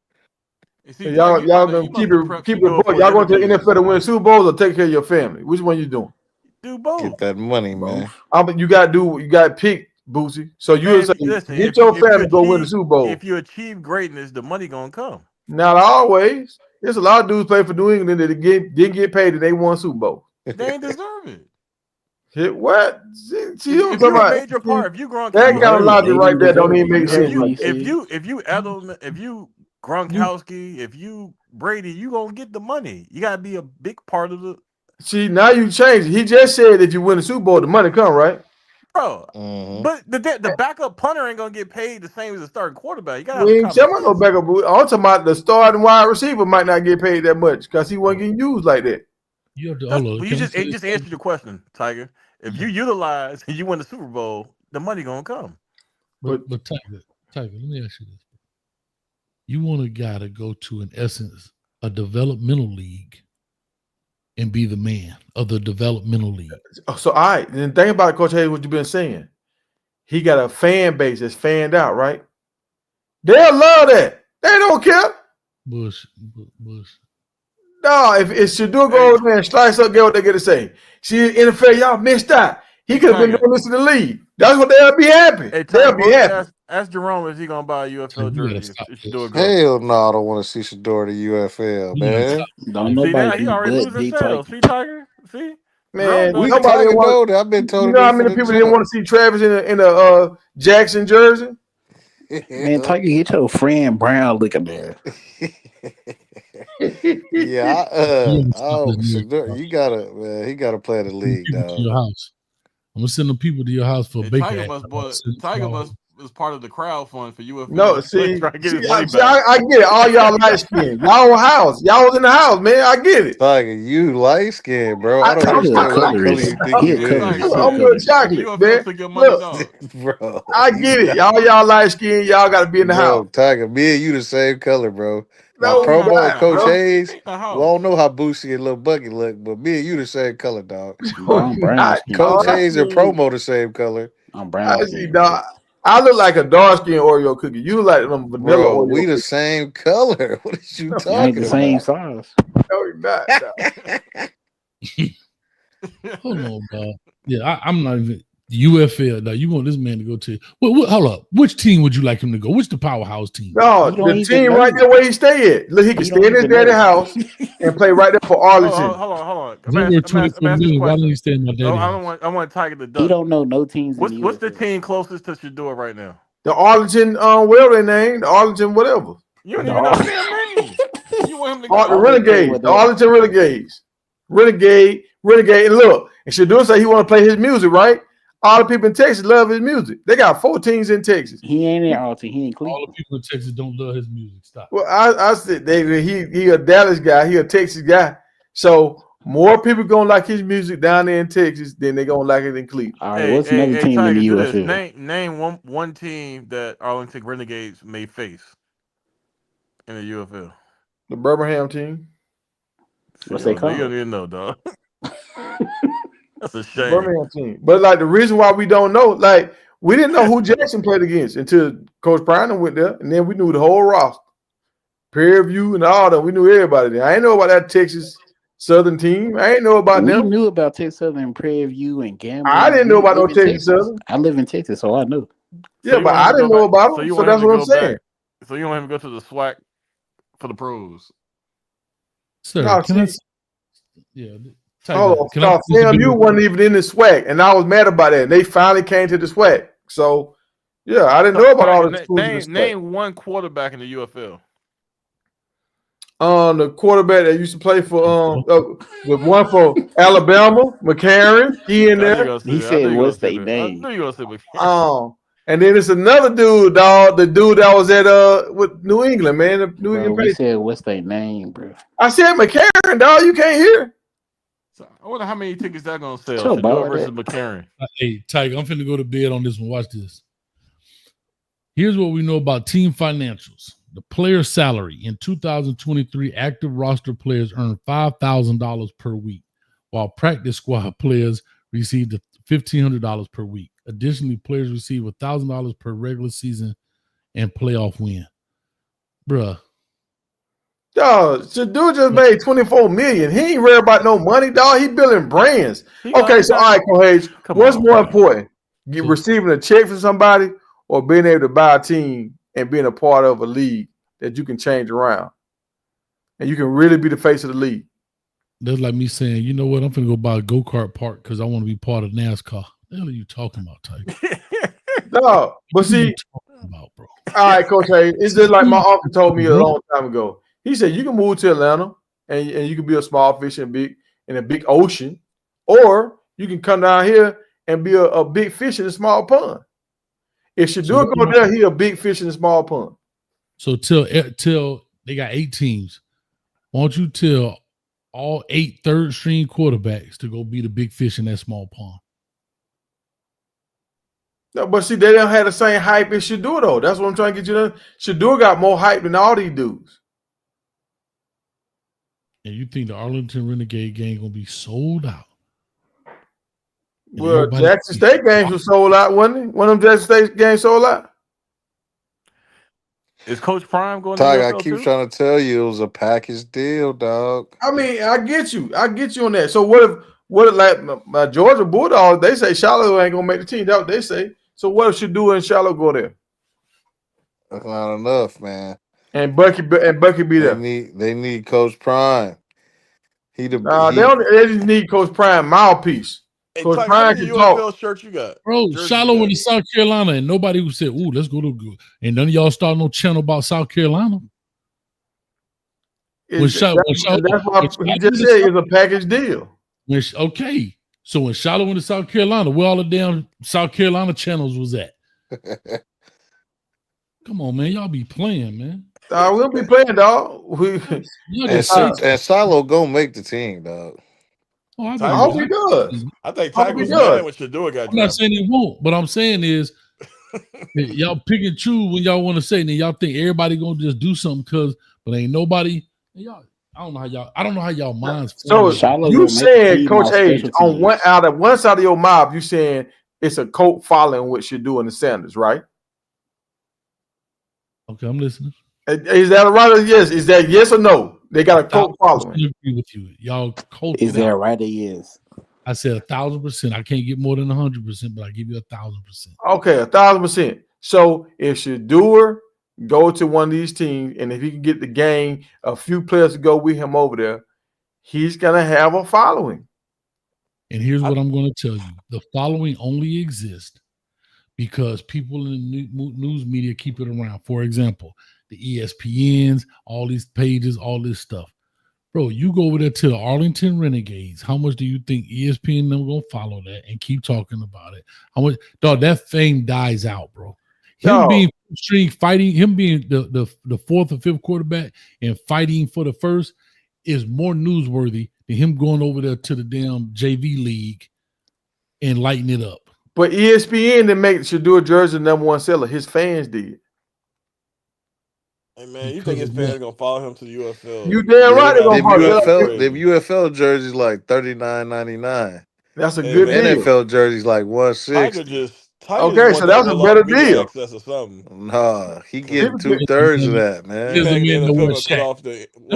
See, y'all gonna keep it book. Y'all going to the NFL to win Super Bowls or take care of your family? Which one you doing? Do both. Get that money, man. You got to pick, Boosie. So you say, get your family to go win the Super Bowl. If you achieve greatness, the money gonna come. Not always. There's a lot of dudes play for New England that didn't get paid and they won Super Bowl. They ain't deserve it. Hit what? If you a major part, if you Gronkowski, that kind of logic right there don't even make sense. If you Edelman, if you Gronkowski, if you Brady, you gonna get the money. You gotta be a big part of the. See, now you change it. He just said if you win the Super Bowl, the money come, right? Bro, but the backup punter ain't gonna get paid the same as the starting quarterback. You gotta we ain't talking about no backup. I'm talking about the starting wide receiver might not get paid that much because he wasn't getting used like that. You have to, you just answered your question, Tiger. If you utilize and you win the Super Bowl, the money gonna come. But Tiger, let me ask you this: you want a guy to go to, in essence, a developmental league and be the man of the developmental league. So, all right. Then think about it, Coach Hayes, what you've been saying. He got a fan base that's fanned out, right? They'll love that. They don't care. Bush. No, if Shedeur go over there and slice up, get what they get to say. See, NFL, y'all missed out. He could have been doing this in the league. That's what they'll be happy. Hey, they'll be happy. Ask Jerome if he gonna buy a UFL jersey. Hell no, I don't want to see Shedeur the UFL, man. Don't nobody he already lose his sales. See, Tiger? See? Man, nobody want. I've been told. You know how many people didn't want to see Travis in a Jackson jersey? Man, Tiger, get your friend Brown looking there. Yeah, Shedeur, you gotta, man. He gotta play the league, dog. Your house. I'm gonna send the people to your house for a bacon. Tiger was part of the crowd fund for UFL. No, see, I get it. All y'all light skinned. Y'all in house. Y'all was in the house, man. I get it. Tiger, you light skinned, bro. I don't understand what color you think you is. I'm good chocolate, man. Look, bro, I get it. Y'all light skinned. Y'all got to be in the house. Tiger, me and you the same color, bro. No, promo Coach Hayes. We don't know how Boosie and Lil Buggy look, but me and you the same color, dog. Coach Hayes and promo the same color. I'm brown. I see, dog. I look like a dark skinned Oreo cookie. You look like them vanilla Oreo. We the same color. What is you talking about? The same size. No, you're not. Hold on, dog. Yeah, I'm not even UFL. Now you want this man to go to? Hold up. Which team would you like him to go? Which the powerhouse team? No, the team right there where he stay at. Look, he can stay in his daddy's house and play right there for Arlington. Hold on. Why don't you stay in my daddy's house? I want Tiger to duck. He don't know no teams. What's the team closest to Shedeur right now? The Arlington, whatever they name, the Arlington, whatever. You don't even know their name. You want him to go? The Renegades, the Arlington Renegades. Renegade. And look, and Shedeur say he want to play his music, right? All the people in Texas love his music. They got 4 teams in Texas. He ain't in Arlington. He in All Cleveland. the people in Texas don't love his music. Stop. Well, I said he a Dallas guy. He a Texas guy. So more people gonna like his music down there in Texas than they gonna like it in Cleveland. All right, what's another team Tiger, in the do this. UFL? Name one team that Arlington Renegades may face in the UFL. The Birmingham team. What's they called? You don't even know, dog. That's a shame. Birmingham team. But like the reason why we don't know, like we didn't know who Jackson played against until Coach Pryor went there, and then we knew the whole roster, peer review and all that. We knew everybody there. I ain't know about that Texas Southern team. I ain't know about them. We knew about Texas Southern, Prairie View, and Gambling. I didn't know about no Texas Southern. I live in Texas, so I knew. Yeah, but I didn't know about them. So that's what I'm saying. So you don't have to go to the SWAC for the pros. Sir, No, can I? see- Yeah. Oh, FAMU wasn't even in the SWAC, and I was mad about that. And they finally came to the SWAC. So, yeah, I didn't know about all the schools in the SWAC. Name one quarterback in the UFL. The quarterback that used to play for the one for Alabama, McCarron, he in there. He said, "What's their name?" I knew you were gonna say McCarron. And then it's another dude, dog. The dude that was at with New England, man. The New England. We said, "What's their name, bro?" I said McCarron, dog. You can't hear. So I wonder how many tickets that gonna sell. Sure, Shedeur versus McCarron. Hey, Tiger, I'm finna go to bed on this one. Watch this. Here's what we know about team financials. The player salary in 2023, active roster players earned $5,000 per week, while practice squad players received $1,500 per week. Additionally, players receive $1,000 per regular season and playoff win. Bruh. Dog, Shedeur just made $24 million. He ain't worried about no money, dog. He building brands. Okay, so all right, Coach, what's more important? Receiving a check from somebody or being able to buy a team and being a part of a league that you can change around and you can really be the face of the league? That's like me saying, you know what, I'm finna go buy a go-kart park because I want to be part of NASCAR. What the hell are you talking about, Tiger? No, but see, about, bro? All right, Coach Hayes, it's just like my uncle told me a long time ago. He said you can move to Atlanta and you can be a small fish in a big ocean, or you can come down here and be a big fish in a small pond. If Shedeur go there, he a big fish in a small pond. So till they got 8 teams, why don't you tell all 8 third-string quarterbacks to go be the big fish in that small pond? No, but see, they don't have the same hype as Shedeur, though. That's what I'm trying to get you to. Shedeur got more hype than all these dudes. And you think the Arlington Renegade game gonna be sold out? And Well, Jackson State games were sold out, wasn't it? One of them Jackson State games sold out. Is Coach Prime going Ty, to I keep trying to tell you it was a package deal, dog. I mean, I get you on that. So what if like my Georgia Bulldogs, they say Charlotte ain't gonna make the team. That's what they say. So what if Shedeur and Charlotte go there? That's not enough, man. And Bucky be there. They need Coach Prime. They just need Coach Prime mouthpiece. Hey, Coach Ty, Prime how many can UFL talk. shirts you got? Bro, Shiloh went to South Carolina and nobody who said, "Ooh, let's go to good." And none of y'all start no channel about South Carolina. That's why he just said it's a package deal. Okay. So when Shiloh went to South Carolina, where all the damn South Carolina channels was at? Come on, man. Y'all be playing, man. We'll be playing, dog. And Shiloh gonna make the team, dog. Oh, I hope he does. I think Tiger's mad when Shedeur got. I'm not saying he won't, but I'm saying is y'all pick and choose when y'all want to say, and then y'all think everybody gonna just do something but ain't nobody. Y'all, I don't know how y'all minds. So you said, Coach Hayes, on one side of your mouth, you saying it's a cult following what Shedeur and the Sanders, right? Okay, I'm listening. Is that a right or yes? Is that yes or no? They got a cult following. I agree with you. Y'all cult. Is that right or yes? I said 1,000%. I can't get more than 100%, but I give you 1,000%. Okay, 1,000%. So if Shedeur go to one of these teams, and if he can get the game, a few players to go with him over there, he's gonna have a following. And here's what I'm going to tell you: the following only exists because people in the news media keep it around. For example, the ESPNs, all these pages, all this stuff. Bro, you go over there to the Arlington Renegades. How much do you think ESPN them gonna follow that and keep talking about it? How much, dog? That fame dies out, bro. Him being string fighting, him being the fourth or fifth quarterback and fighting for the first is more newsworthy than him going over there to the damn JV league and lighting it up. But ESPN didn't make Shedeur jersey the #1 seller. His fans did. Hey man, you think his fans are gonna follow him to the UFL? You damn right they're gonna follow him. Them UFL jerseys like $39.99. That's a good deal. NFL jerseys like $160. Okay, so that's a better deal. Access or something. Nah, he getting 2/3 of that, man. That's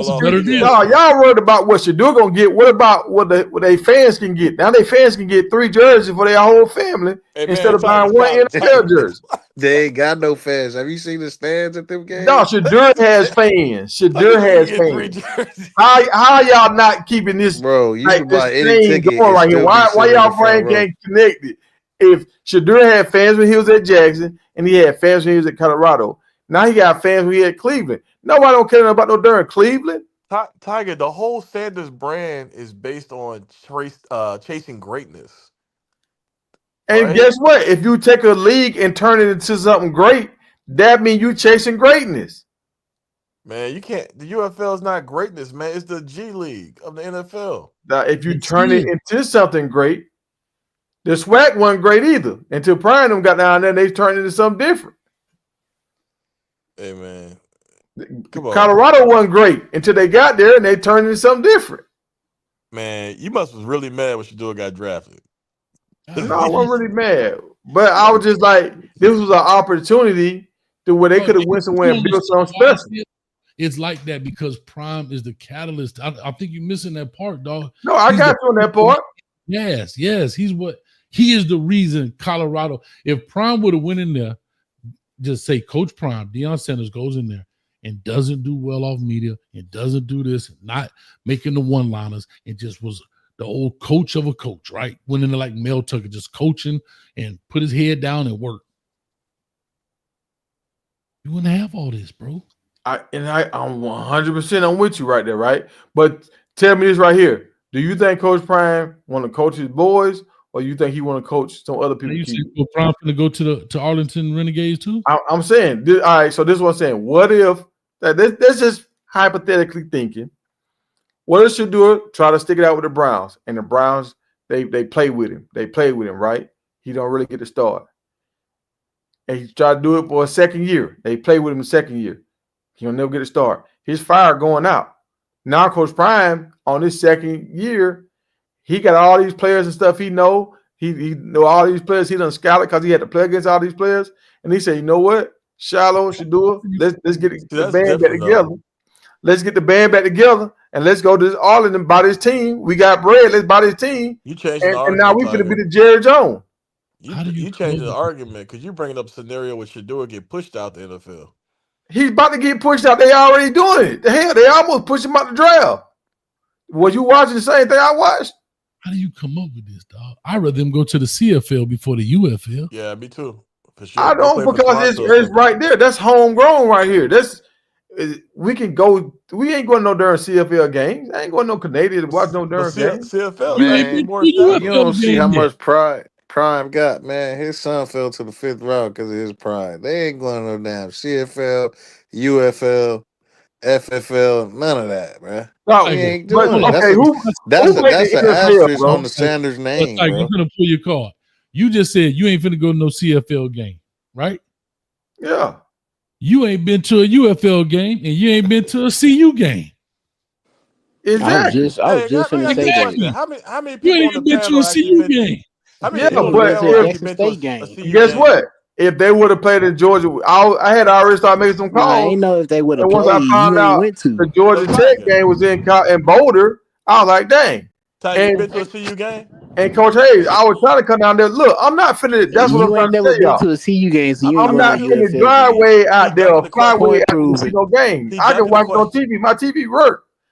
a better deal. No, y'all worried about what Shedeur gonna get. What about what they fans can get? Now they fans can get 3 jerseys for their whole family instead of buying one NFL jersey. They ain't got no fans. Have you seen the stands at them games? No, Shedeur has fans. Shedeur has fans. How y'all not keeping this? Bro, you can buy any ticket going right here. Why y'all brain can't connect it? If Shedeur had fans when he was at Jackson and he had fans when he was at Colorado, now he got fans when he at Cleveland. Nobody don't care about no darn Cleveland. Tiger, the whole Sanders brand is based on chasing greatness. And guess what? If you take a league and turn it into something great, that means you chasing greatness. Man, you can't. The UFL is not greatness, man. It's the G League of the NFL. Now, if you turn it into something great, the SWAC wasn't great either. Until Prime them got down there, they turned into something different. Hey, man. Colorado wasn't great until they got there and they turned into something different. Man, you must was really mad when Shedeur got drafted. No, I wasn't really mad. But I was just like, this was an opportunity to where they could have went somewhere and built something special. It's like that because Prime is the catalyst. I think you're missing that part, dog. No, I got you on that part. Yes. He is the reason Colorado. If Prime would have went in there, just say Coach Prime, Deion Sanders goes in there and doesn't do well off media and doesn't do this, and not making the one-liners, and just was the old coach of a coach, right? Went in there like Mel Tucker, just coaching and put his head down and work. You wouldn't have all this, bro. I'm 100% on with you right there, right? But tell me this right here. Do you think Coach Prime want to coach his boys, or you think he want to coach some other people? You see Prime going to go to Arlington Renegades too? I'm saying, all right, so this is what I'm saying. What if, that's just hypothetically thinking, what if Shedeur try to stick it out with the Browns, and the Browns, they play with him. They play with him, right? He don't really get to start. And he tried to do it for a second year. They play with him the second year. He'll never get a start. He's fired going out. Now Coach Prime on his second year, he got all these players and stuff he know. He know all these players. He done scouted because he had to play against all these players. And he said, you know what? Shiloh, Shedeur, let's get the band back together. Let's get the band back together and let's go to Arlington and buy this team. We got bread. Let's buy this team. You changed and now we could be the Jerry Jones. You changed the argument because you're bringing up a scenario where Shedeur get pushed out the NFL. He's about to get pushed out. They already doing it. The hell, they almost pushed him out the draft. Was you watching the same thing I watched? How do you come up with this, dog? I'd rather them go to the CFL before the UFL. Yeah, me too. For sure. I don't, because it's right there. That's homegrown right here. We can go. We ain't going to no darn CFL games. I ain't going to no Canadian to watch no darn games. CFL, man, you don't see how much Prime got, man. His son fell to the 5th round because of his pride. They ain't going to no damn CFL, UFL, FFL, none of that, man. No, he ain't doing it. That's an asterisk on the Sanders name, bro. I'm gonna pull your card. You just said you ain't finna go to no CFL game, right? Yeah. You ain't been to a UFL game, and you ain't been to a CU game. Exactly. I was just gonna say that. How many people you ain't been to a CU game? Guess what? If they would have played in Georgia, I had already started making some calls. I ain't know if they would have played. Once I found out the Georgia Tech game was in Boulder, I was like, dang. You been to a CU game? And Coach Hayes, I was trying to come down there. Look, I'm not finna. That's what I'm trying to say, y'all. To a CU game, so I'm not finna drive way out there or fly way out to see no game. I can watch it on TV. My TV work.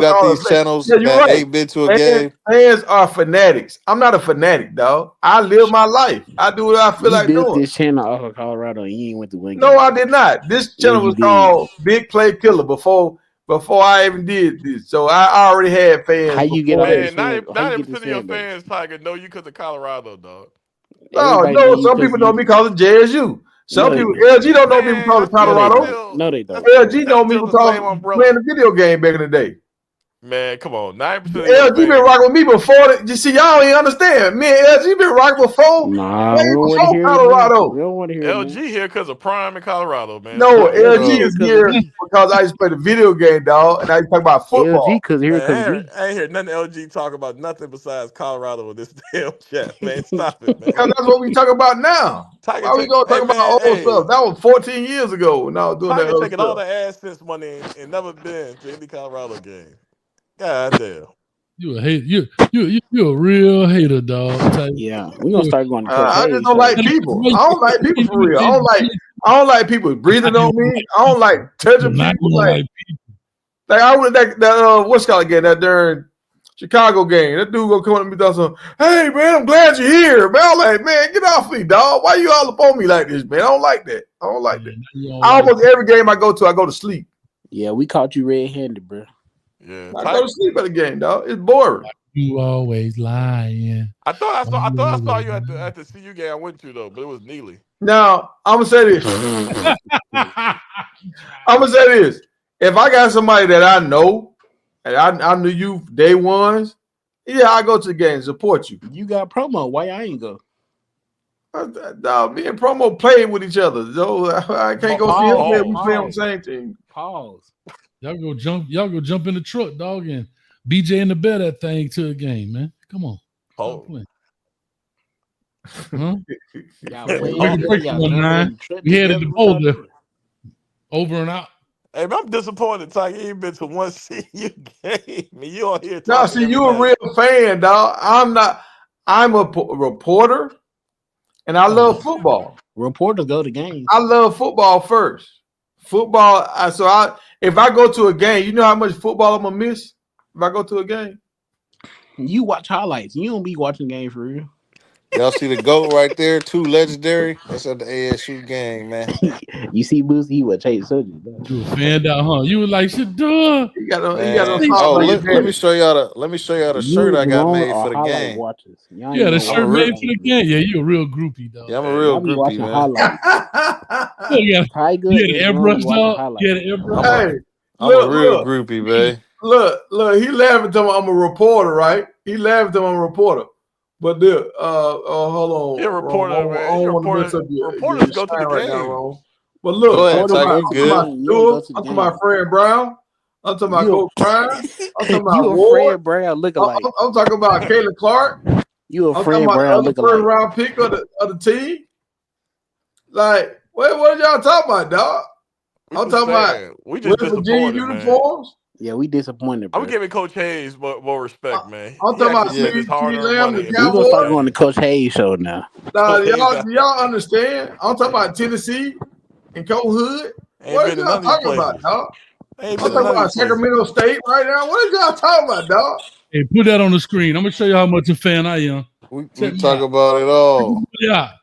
people got these channels that ain't been to a game. Fans are fanatics. I'm not a fanatic, dog. I live my life. I do what I feel like built doing. this channel off of Colorado and you ain't went to win. No, I did not. This channel was called Big Play Killer before before I even did this. So I already had fans. How you get all Man, these fans? How you 90% get of these your fan base? fans, Tiger, know you because of Colorado, dog. Everybody know No, you some because people know you. me because of JSU. Some No, they people, don't. LG don't know me Man, because of No, they Colorado. don't. No, they don't. LG know That's me still the because same umbrella. playing the video game back in the day. Man, come on. 90% of your LG been fans. rocking with me before. You see, y'all ain't understand. Me and LG been rocking before, Nah, way we don't want to before hear it, man. Colorado. We don't want to hear it, LG man. here because of Prime in Colorado, man. No, Stop it. LG LG is because of here me. because I used to play the video game, dog, and I used to talk about LG football. because here comes Man, me. I ain't hear nothing LG talk about nothing besides Colorado in this damn chat, man. Stop it, man. Because that's what we talk about now. Tiger Why we gonna talk about old stuff? That was 14 years ago when I was doing that Tiger other taking all stuff. the AdSense money and never been to any Colorado game. God damn. You a hate. You a real hater, dog. Yeah, we gonna start going to Coach I just Hayes don't show. like people. I don't like people for real. I don't like people breathing on me. I don't like touching people. Like I would that what's called again that during Chicago game. That dude gonna come up to me and something. Hey man, I'm glad you're here. Man, I'm like, man, get off me, dog. Why you all up on me like this, man? I don't like that. Almost every game I go to sleep. Yeah, we caught you red-handed, bro. Yeah, I go to sleep at the game, dog. It's boring. You always lying. I thought I saw you at the CU game I went to though, but it was Neely. Now I'm gonna say this. If I got somebody that I know and I knew you day ones, yeah, I go to the game and support you. You got promo. Why I ain't go? Dog, me and promo playing with each other. So I can't go see him play. We play on the same team. Pause. Y'all go jump in the truck, dog, and BJ in the bed that thing to a game, man. Come on. Oh. Huh? We headed to Boulder. Over and out. Hey, man, I'm disappointed, Tiger. You ain't been to one CU game. You on here talking. No, see, you a real fan, dog. I'm not. I'm a reporter, and I love football. Reporters go to games. I love football first. Football. If I go to a game, you know how much football I'm gonna miss if I go to a game. You watch highlights. You don't be watching games for real. Y'all see the GOAT right there, too legendary. That's at the ASU game, man. You see Boosie, he would change subject. You a fan out, huh? You were like, Shedeur. You got let me show y'all the shirt I got made for the game. Yeah, the shirt made for the game. Yeah, you a real groupie, dog. Yeah, I'm a real groupie, man. Tiger, you had an airbrush, dog. You had an airbrush. Hey, I'm a real groupie, man. Look, he laughing to me. I'm a reporter, right? He laughing to me. I'm a reporter. But hold on. Yeah, reporter, man. Reporters go to the game. But look, I'm talking about Fred Brown. I'm talking about Coach Brown. I'm talking about you Ward. Fred Brown lookalike. I'm talking about Kayla Clark. You a Fred Brown lookalike. First round pick of the team. Like, what y'all talking about, dog? I'm talking about we just disappointed, uniforms. Man. Yeah, we disappointed. Bro. I'm giving Coach Hayes more respect, man. I'm talking about his hard-earned money. We gonna start going to Coach Hayes show now. Y'all understand? I'm talking about Tennessee and Cole Hood. What are y'all talking about, dog? I'm talking about Sacramento State right now. What are y'all talking about, dog? Hey, put that on the screen. I'm gonna show you how much a fan I am. We talk about it all. Yeah.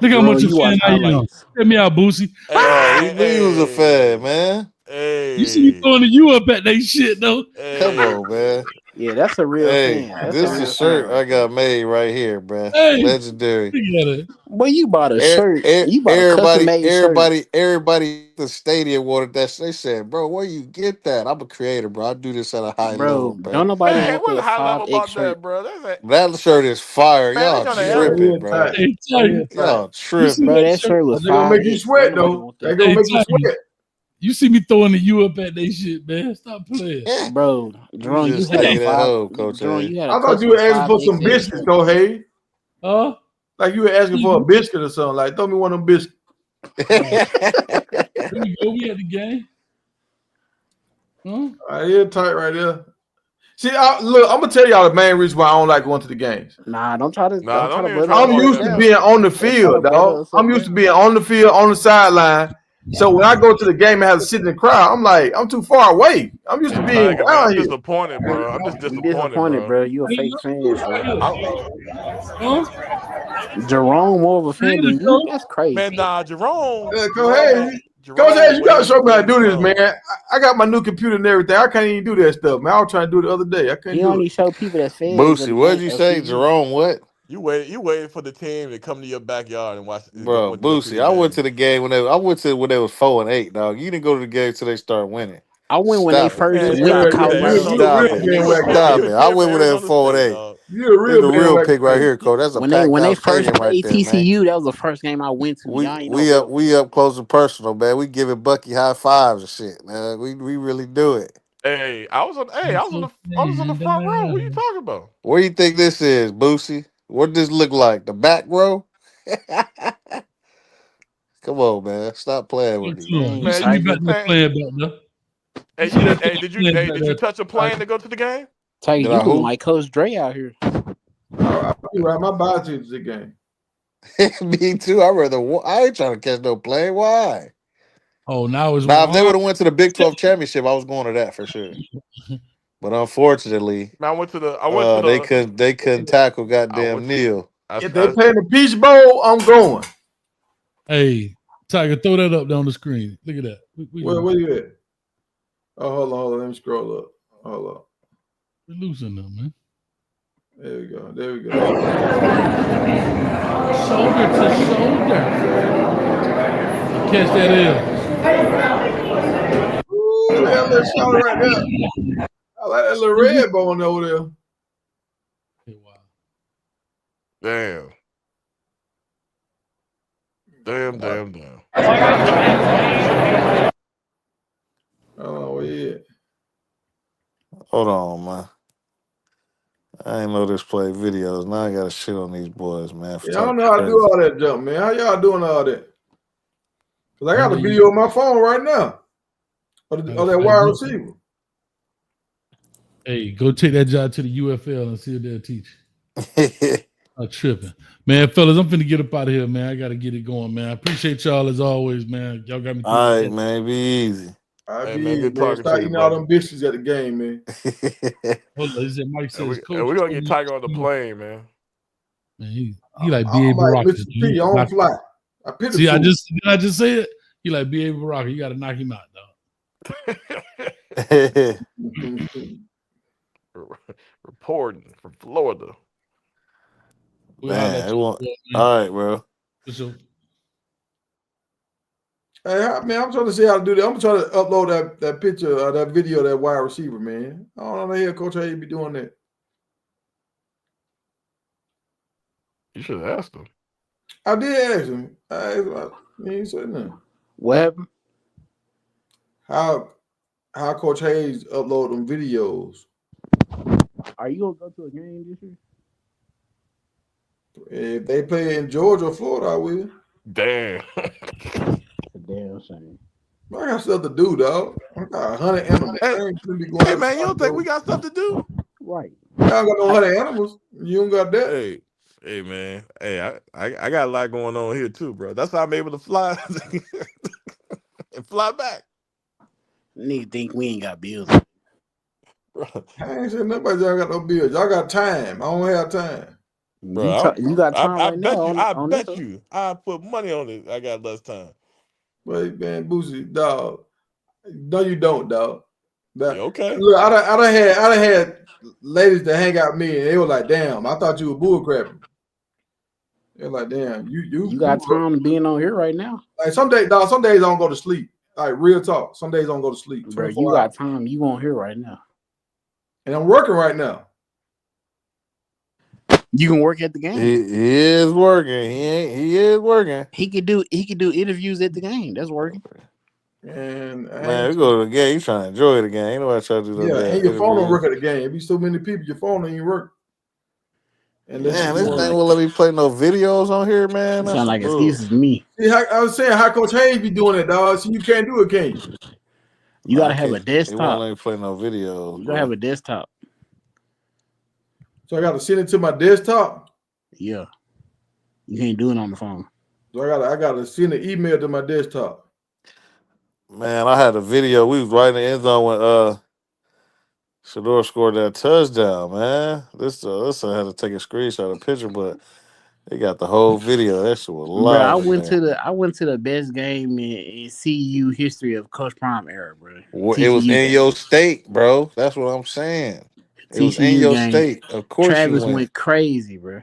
Look how much a fan I am. Check me out, Boosie. He was a fan, man. Hey. You see me throwing you up at that shit, though. Hey. Come on, man. Yeah, that's a real fan. This is a shirt I got made right here, bro. Hey. Legendary. Boy, you bought a shirt. You bought a custom-made shirt. Everybody at the stadium wanted that. They said, bro, where you get that? I'm a creator, bro. I do this at a high level, bro. Don't nobody want that high level about shirt. that, bro. That shirt is fire. Y'all tripping, bro. Y'all tripping. Bro, that shirt was fire. They're gonna make you sweat, though. They're gonna make you sweat. You see me throwing you up at that shit, man. Stop playing. Bro, Jerome, you had a Coach. I thought you were asking for some biscuits, though, hey. Huh? Like you were asking for a biscuit or something. Like, throw me one of them biscuits. Here we go. We at the game. Huh? All right, here, tight right there. See, look, I'm gonna tell y'all the main reason why I don't like going to the games. Nah, don't try to. I'm used to being on the field, dog. I'm used to being on the field, on the sideline. So when I go to the game and have to sit in the crowd, I'm like, I'm too far away. I'm used to being I'm disappointed, bro. I'm just disappointed, bro. You a fake fan, bro. Jerome more of a fan than you. That's crazy. Man, nah, Jerome. Go ahead. Coach Hayes, you gotta show me how to Wayne do this, Song. man. I got my new computer and everything. I can't even do that stuff, man. I was trying to do it the other day. I couldn't He do only it. show people that's fans of Boosie, the what did game. you say, Jerome? What? You waited for the team to come to your backyard and watch. Bro, Went to go see Boosie, the I went game. to the game when I went to when they was 4-8, dog. You didn't go to the game till they start winning. I went when they Stop it. first Man, went to stop it. You the Colorado. You a Arizona real Stop fan. it. bandwagon Stop fan. You it. a I fan for went when they were Arizona State, 4-8. dog. You a This is real the real bandwagon pick right fan. here, Coach. That's a When packed they out first stadium right played there, man. TCU, that was the first game I went to. Y'all ain't know about We up close and personal, man. We giving Bucky high fives and shit, man. We really do it. Hey, I was on the front row. What are you talking about? Where you think this is, Boosie? What does this look like? The back row? Come on, man. Stop playing with me, man. You Dang, see Man, me back Tiger. there man. playing back there. Hey, You see that did you touch a plane to go to the game? Tiger, Did you I looking who? like Coach Dre out here. I be right my bicycle the game. Me too. I ain't trying to catch no plane. Why? Oh, now it's Now, if they on. would have went to the Big 12 championship, I was going to that for sure. But unfortunately, Man, they couldn't tackle I goddamn went Neil. If they I play in the Peach Bowl, I'm going. Hey, Tiger, throw that up there on the screen. Look at that. Where you at? Oh, hold on. Let me scroll up. Hold on. We're losing them, man. There we go. Shoulder to shoulder. Catch that in. Ooh, that little shoulder right there. I like that little red bone over there. Hey, wow. Damn. Oh, where you at? Hold on, man. I ain't know this play videos. Now I got to shit on these boys, man. Yeah, I don't know how to do all that jump, man. How y'all doing all that? Because I got a Remember video on my phone right now of that wide receiver. Hey, go take that job to the UFL and see if they'll teach. I'm tripping. Man, fellas, I'm finna get up out of here, man. I got to get it going, man. I appreciate y'all as always, man. Y'all got me through All right, man. Be easy. Hey, man, good man. talking Start to you, eating all brother. them biscuits at the game, man. Hold on, he said Mike says And we're gonna get Tiger on the plane, man. Man, he like I'm B.A. like Baraka. Mr. P on fly. See, I just said he like B.A. Baraka. You got to knock him out, dog. Reporting from Florida. Man, all right, bro. So, hey, man, I'm trying to see how to do that. I'm trying to upload that picture, that video of that wide receiver, man. I don't know how Coach how you be doing that. You should have asked him. I did ask him. He said nothing. What happened? How Coach Hayes upload them videos? Are you gonna go to a game this year? If they play in Georgia or Florida, I will. Damn. It's a damn shame. I got stuff to do, dog. I got 100 animals. Hey, man, you don't think we got stuff to do? Right. I don't got no 100 animals. You don't got that. Hey, man. Hey, I got a lot going on here too, bro. That's how I'm able to fly and fly back. Nigga think we ain't got bills. I ain't saying nobody y'all got no bills. Y'all got time. I don't have time. Bro, You got time I right bet now. you. I bet you. I put money on it. I got less time. Wait, man, Boosie, dog. No, you don't, dog. Okay. Look, I done had ladies that hang out with me, and they were like, "Damn, I thought you were bullcrapping." They're like, "Damn, you got time being on here right now." Like some days I don't go to sleep. Like real talk. Some days I don't go to sleep. Bro, you got time. You on here right now, and I'm working right now. You can work at the game. He is working. He is working. He could do interviews at the game. That's working. And man, we go to the game. You trying to enjoy the game. Ain't nobody trying to do no and your phone don't work at the game. It be so many people, your phone ain't work. Man, this thing won't let me play no videos on here, man. Sound like excuses to me. See, I was saying how Coach Hayes be doing it, dog. So you can't do it, can you? You gotta have a desktop. It won't let me play no videos. You gotta have a desktop. So I gotta send it to my desktop. Yeah. You can't do it on the phone. So I gotta send an email to my desktop. Man, I had a video. We was right in the end zone when Shedeur scored that touchdown, man. This I had to take a screenshot of the picture, but They got the whole video. That shit was Bro, I live in went there. to the best game in CU history of Coach Prime era, bro. It was TCU in game. your state, bro. That's what I'm saying. It was in TCU your game. state. Of course you Travis went. went crazy, bro.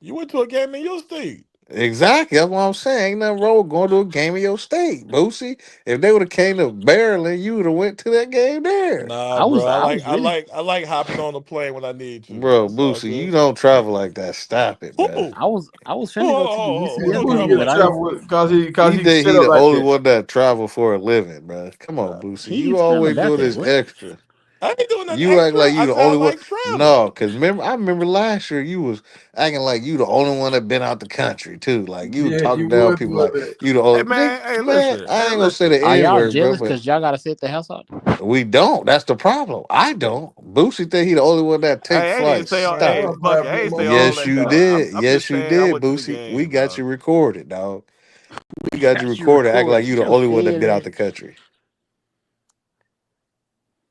You went to a game in your state. Exactly. That's what I'm saying. Ain't nothing wrong with going to a game in your state, Boosie. If they would have came to Maryland, you would have went to that game there. Nah, I was bro. really I like hopping on the plane when I need to. Bro, That's all Boosie, you good. don't travel like that. Stop it, bro. Who? I was finna go to the Who Man, UCF don't Boosie game, travel get but to like I ain't. travel with because he You think set he up the like only that. one that travel for a living, bro? Come on, Boosie. He You ain't nothing always about doing that, this boy. extra. I ain't doing nothing You act extra. like you I the said I only one. like traveling. No, because I remember last year you was acting like you the only one that been out the country too. Like you Yeah, you talking down would people do like it. you the Hey only man, hey man. listen, I hey ain't gonna say listen. the Are N y'all word, bro, jealous but because y'all gotta set the house out? we don't. That's the problem. I don't. Boosie think he the only one that take Hey, I ain't even flights. say all. Man, I Stop Hey, it. don't Bucky, have I no ain't say more all Yes, money, that, you dog. dog. did. I'm just Yes, you saying I did, went to the Boosie. We game, got dog. you recorded, dog. We got you Got you recorded. Act like recorded. you the Your only one that fed been out ass. the country.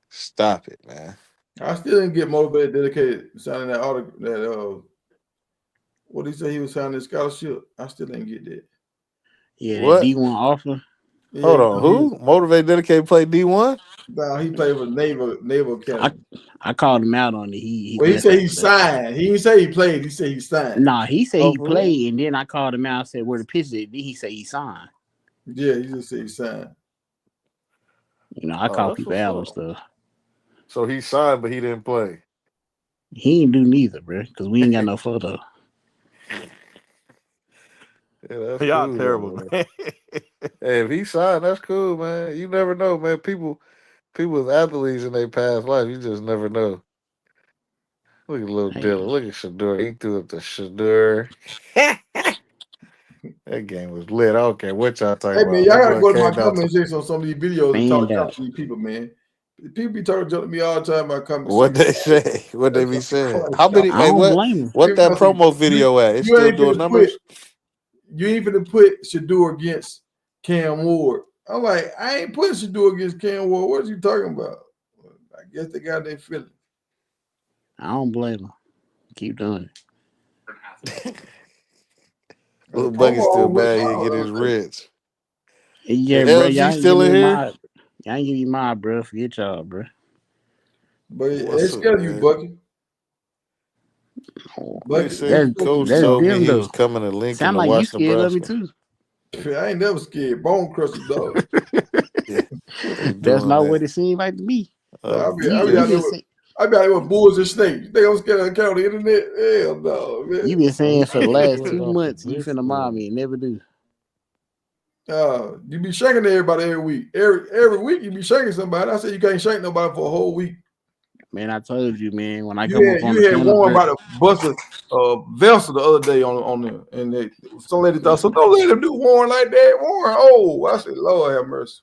Stop it, man. I still didn't get motivated, dedicated, signing that article. That what he say he was signing the scholarship. I still didn't get that. Yeah, that What? D1 offer. Yeah, Hold you on. know he. Who? Motivate, dedicated, play D1? Nah, he played with Naval I Academy. I called him out on it. He Well, he left said he after that. signed. He didn't say he played. He said he signed. Nah, he said Oh, he for real? played, and then I called him out and said where the picture is. Then he said he signed. Yeah, he just said he signed. You know, I Oh, call that's people what's out on up. stuff. So he signed, but he didn't play. He ain't do neither, bro, because we ain't got no photo. Yeah, that's Y'all cool though, terrible, man. man. Hey, if he signed, that's cool, man. You never know, man. People with athletes in their past life, you just never know. Look at little Hey, Dylan. Look at Shedeur. He threw up the Shedeur. That game was lit. I don't care what y'all talking Hey man, about. y'all That gotta boy go to my came down to comment section on some of these videos and talk fanned junk out. to these people, man. People be talking junk to me all the time about comment what section. they say. What they That's be what I'm saying. calling How out. many? I Hey, don't what? blame him. What People that must be- promo video at? It's you still ain't doing finna put numbers. you ain't finna put Shedeur against Cam Ward. I'm like, I ain't putting Shedeur against Cam Ward. What are you talking about? I guess they got their feeling. I don't blame him. Keep doing Little Bucky's still Promo with mad. He didn't get his rich. it. Yeah, And bro. LG Y'all ain't give still me in a here. mod. Y'all ain't give me mod, bro. Forget y'all, bro. but What's it's up, scared of you, man? Bucky. They Bucky, say Coach That's told me them he was though. coming to Lincoln Sound to like you watch scared of me Nebraska. too. I ain't never scared. Bone crusher, dog. Yeah, they That's doing not what that. it seemed like to me. I be, I be You out there been with saying I be out there with bulls and snakes. You think I'm scared of the count on the internet? Hell no, man. you been Oh, saying he for the said he last do it 2 off the months you finna mob Discord. me and never do. You be shaking everybody every week. Every week you be shaking somebody. I said you can't shake nobody for a whole week. Man, I told you, man. When I You come up had on the you had panel, Warren bro. about to bust a vessel the other day on there, and some lady thought so. Don't let him do Warren like that. Warren, oh, I said, Lord have mercy.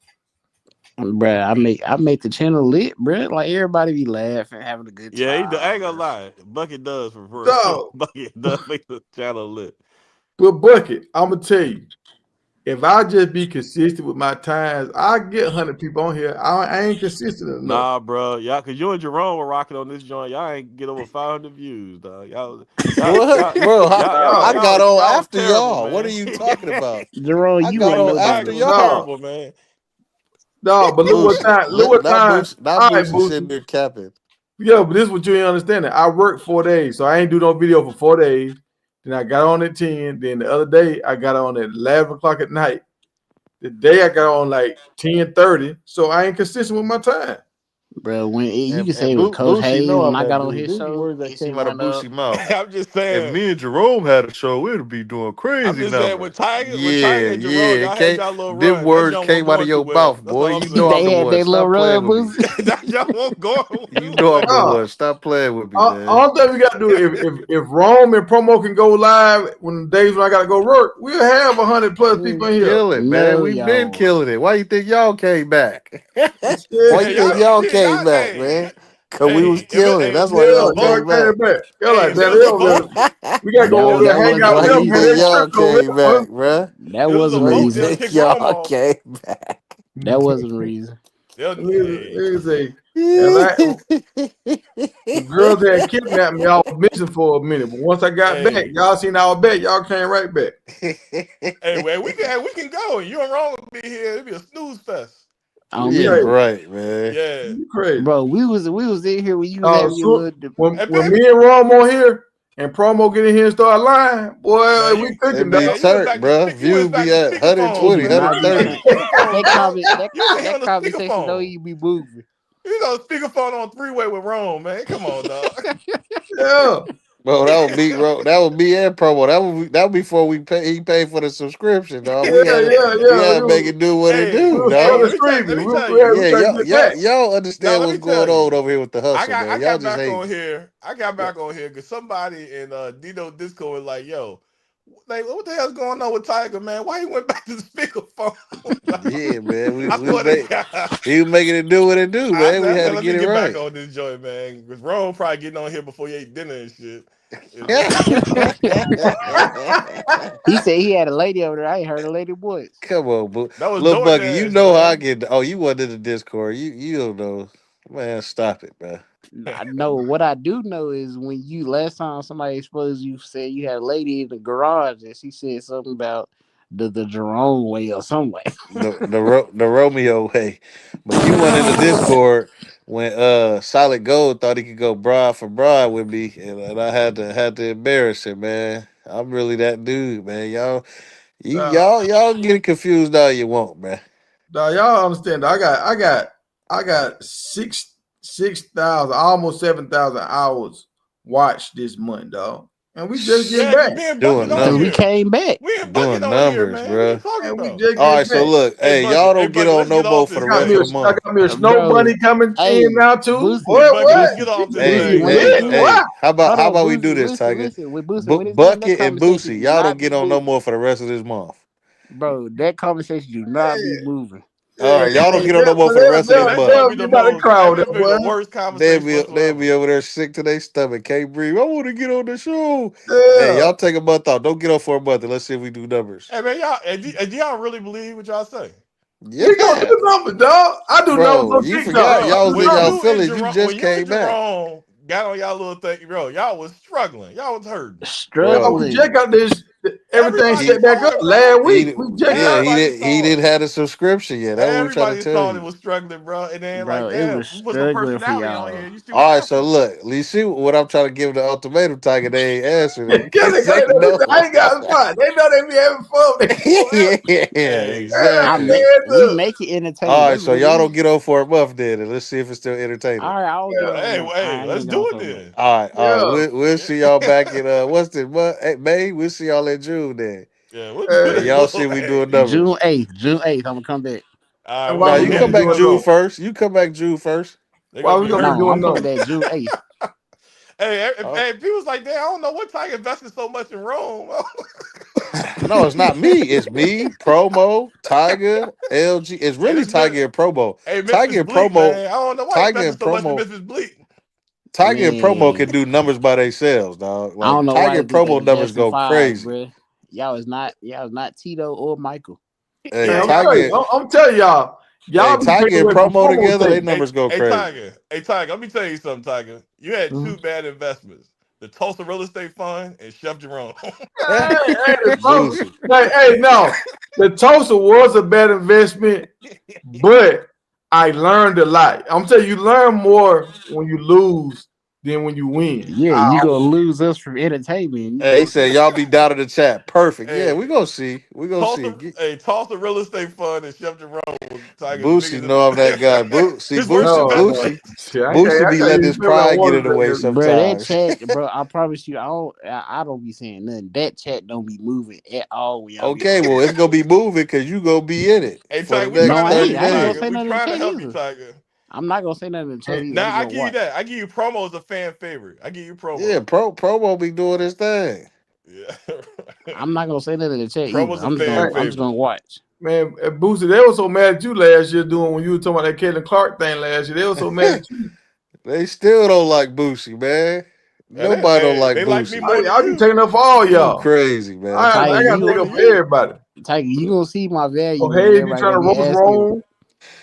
Bruh, I make the channel lit, bruh. Like everybody be laughing, having a good Yeah, I ain't time, gonna bruh. lie. Bucket does for real. Dog, Bucket does make the channel lit. but Bucket, I'm gonna tell you, if I just be consistent with my times, I get 100 people on here. I ain't consistent enough. Nah, bro. Y'all, cause you and Jerome were rocking on this joint. Y'all ain't get over 500 views, dog. What, bro? Dog, I got on Y'all was after terrible, y'all. What are man. you talking about? Jerome, I you got wasn't on nobody. after Tiger was dog, y'all. terrible, man. dog. But Boosie, look what time. now All right, Boosie sitting Boosie. there capping. Yeah, but this is what you ain't understanding. I worked 4 days, so I ain't do no video for 4 days. Then I got on at 10. Then the other day I got on at 11 o'clock at night. The day I got on like 10:30. So I ain't consistent with my time. Bro, you can say And it was Coach Boosie Hayes know when I'm I that got on dude. his These show, words that his shit came out of went up. Boosie mouth. I'm just If saying. me and Jerome had a show, it'd be doing I'm crazy just saying numbers. When Tiger and Jerome, Yeah. y'all It had came, y'all little them run. That words jump wasn't came out of going too your well. mouth, That's boy. all I'm You know saying. I'm They the had one. their little Stop playing run with me. boost. That jump wasn't going You too know I'm the well. No, one. Stop playing with me, man. all thing we got to do if Rome and promo can go live when the days when I got to go work, we'll have 100 plus people We in here. kill it, man. No, We've been y'all. killing it. Why you think y'all came back? Why Yeah, you Hey, think y'all, y'all shit, came y'all, back, hey, man? Cause we was killing it. That's why if yeah, the y'all y'all vote, came back. came back. Y'all hey, like if that. there's They a over vote, there. We gotta That go over was there that and hang wasn't out the with Why them. you Man, reason. think they y'all tripping over came there, back, man. bruh? That if there's a wasn't the Why you vote, reason. they'll think kick y'all Rome off. came back? That wasn't the reason. They'll, hey, Niggas say And the girls had kidnapped me. I was missing for a minute, but once I got back, y'all seen I was back. Y'all came right back. Hey, man, we can go. You ain't wrong with me here. It'd be a snooze fest. Yeah, right, man. Yeah, you crazy, bro. We was in here when you was having your little. When me and Rom on here and Promo get in here and start lying, boy, man, we cooking, be dog. turnt, bro. Views be at 120, 130. That conversation don't even be moving. You know, speakerphone on 3-way with Rome, man. Come on, dog. Yeah. Bro, that would be and Promo. That would be before he paid for the subscription, dog. We had to make it do what it do, dog. Let me tell you. Y'all understand what's going on over here with the hustle, man. I Y'all got just back hate. on here. I got back on here because somebody in Dino Disco was like, "Yo, like, what the hell's going on with Tiger, man? Why he went back to the speakerphone?" Yeah, man. He was making it do what it do, man. We had to get it right. Back on this joint, man. Because Rome probably getting on here before he ate dinner and shit. He said he had a lady over there. I ain't heard a lady voice. Come on, boo. Little Buggy, you know how I get. Oh, you wasn't in the Discord. You don't know. Man, stop it, man. I know what I do know is when you last time somebody exposed you said you had a lady in the garage and she said something about the Jerome way or some way. the Romeo way. But you went in the Discord when Solid Gold thought he could go broad for broad with me, and I had to embarrass him, man. I'm really that dude, man. Y'all getting confused all you want, man. Now y'all understand? I got 6,000, almost 7,000 hours watched this month, dog. And we just get back. Doing numbers. We came back. We doing numbers, bro. All right, so look, hey, y'all don't get on no boat for the rest of the month. I got me a snow bunny coming in now too. Boosie, what? Hey, how about we do this, Tiger? Bucket and Boosie, y'all don't get on no more for the rest of this month. Bro, that conversation do not be moving. All right, y'all don't get on no more for the rest of this month. That'll be the worst conversation. They'll be over there sick to their stomach, can't breathe. I want to get on the show. Hey, y'all take a month off. Don't get on for a month and let's see if we do numbers. Hey man, do y'all really believe what y'all say? Yeah, we gonna do numbers, dog. I do numbers on you TikTok. Forgot y'all was in y'all feelings. You just came back. Got on y'all little thing, bro. Y'all was struggling. Y'all was hurting. We just got this. Everything set back up last week. He didn't have a subscription yet. That's what we trying to tell you. It was struggling, bro. And then bro, like, damn, was put some personality on here. You see all right, so look, you see what I'm trying to give the ultimatum, Tiger. They ain't answering it. I ain't got a spot. They know they be having fun. Yeah, exactly. We make it entertaining. All right, so y'all don't get on for a month then, and let's see if it's still entertaining. All right, I'll get on. Hey, let's do it then. All right. We'll see y'all back in what's the month? May. We'll see y'all in June then. Yeah, y'all see we doing numbers. June 8th. I'm gonna come back. No, you come back June 1st. You come back June 1st. Why we gonna be doing numbers? I'm coming back June 8th. Hey, people's like, damn, I don't know what Tiger invested so much in Rome. No, it's not me. It's me, Promo, Tiger, LG. It's really Tiger and Promo. Hey, Tiger and Promo. Man. I don't know why Tiger and Promo. Mrs. Bleak. Tiger and Promo can do numbers by themselves, dog. Like, I don't know Tiger and Promo numbers go 5, crazy. Bro. Y'all is not Tito or Michael. Hey, I'm telling y'all. Y'all Tiger and Promo together, their numbers go crazy. Hey, Tiger, let me tell you something, Tiger. You had two bad investments. The Tulsa Real Estate Fund and Chef Jerome. Hey, no. The Tulsa was a bad investment, but I learned a lot. I'm telling you, learn more when you lose than when you win. Yeah, you gonna lose us from entertainment. Hey, he said y'all be down in the chat. Perfect. Hey, yeah, we gonna see. We gonna see. Hey, Tulsa Real Estate Fund and Chef Jerome. Boosie know I'm that guy. Boosie be letting his pride get in the way sometimes. Bro, that chat, bro, I promise you, I don't be saying nothing. That chat don't be moving at all. Okay, well, it's gonna be moving because you gonna be in it. Hey, Tiger, we trying to help you, Tiger. I'm not gonna say nothing in chat. Now I give you that. I give you Promo as a fan favorite. I give you Promo. Yeah, Promo be doing his thing. Yeah, I'm not gonna say nothing in the chat. I'm just gonna watch. Man, Boosie, they were so mad at you last year doing when you were talking about that Caitlin Clark thing last year. They were so mad at you. They still don't like Boosie, man. Nobody don't like Boosie. I'll be taking up for all y'all. You crazy, man. I gotta take up for everybody. Tiger, you gonna see my value. Oh, hey, you trying to roast Rome?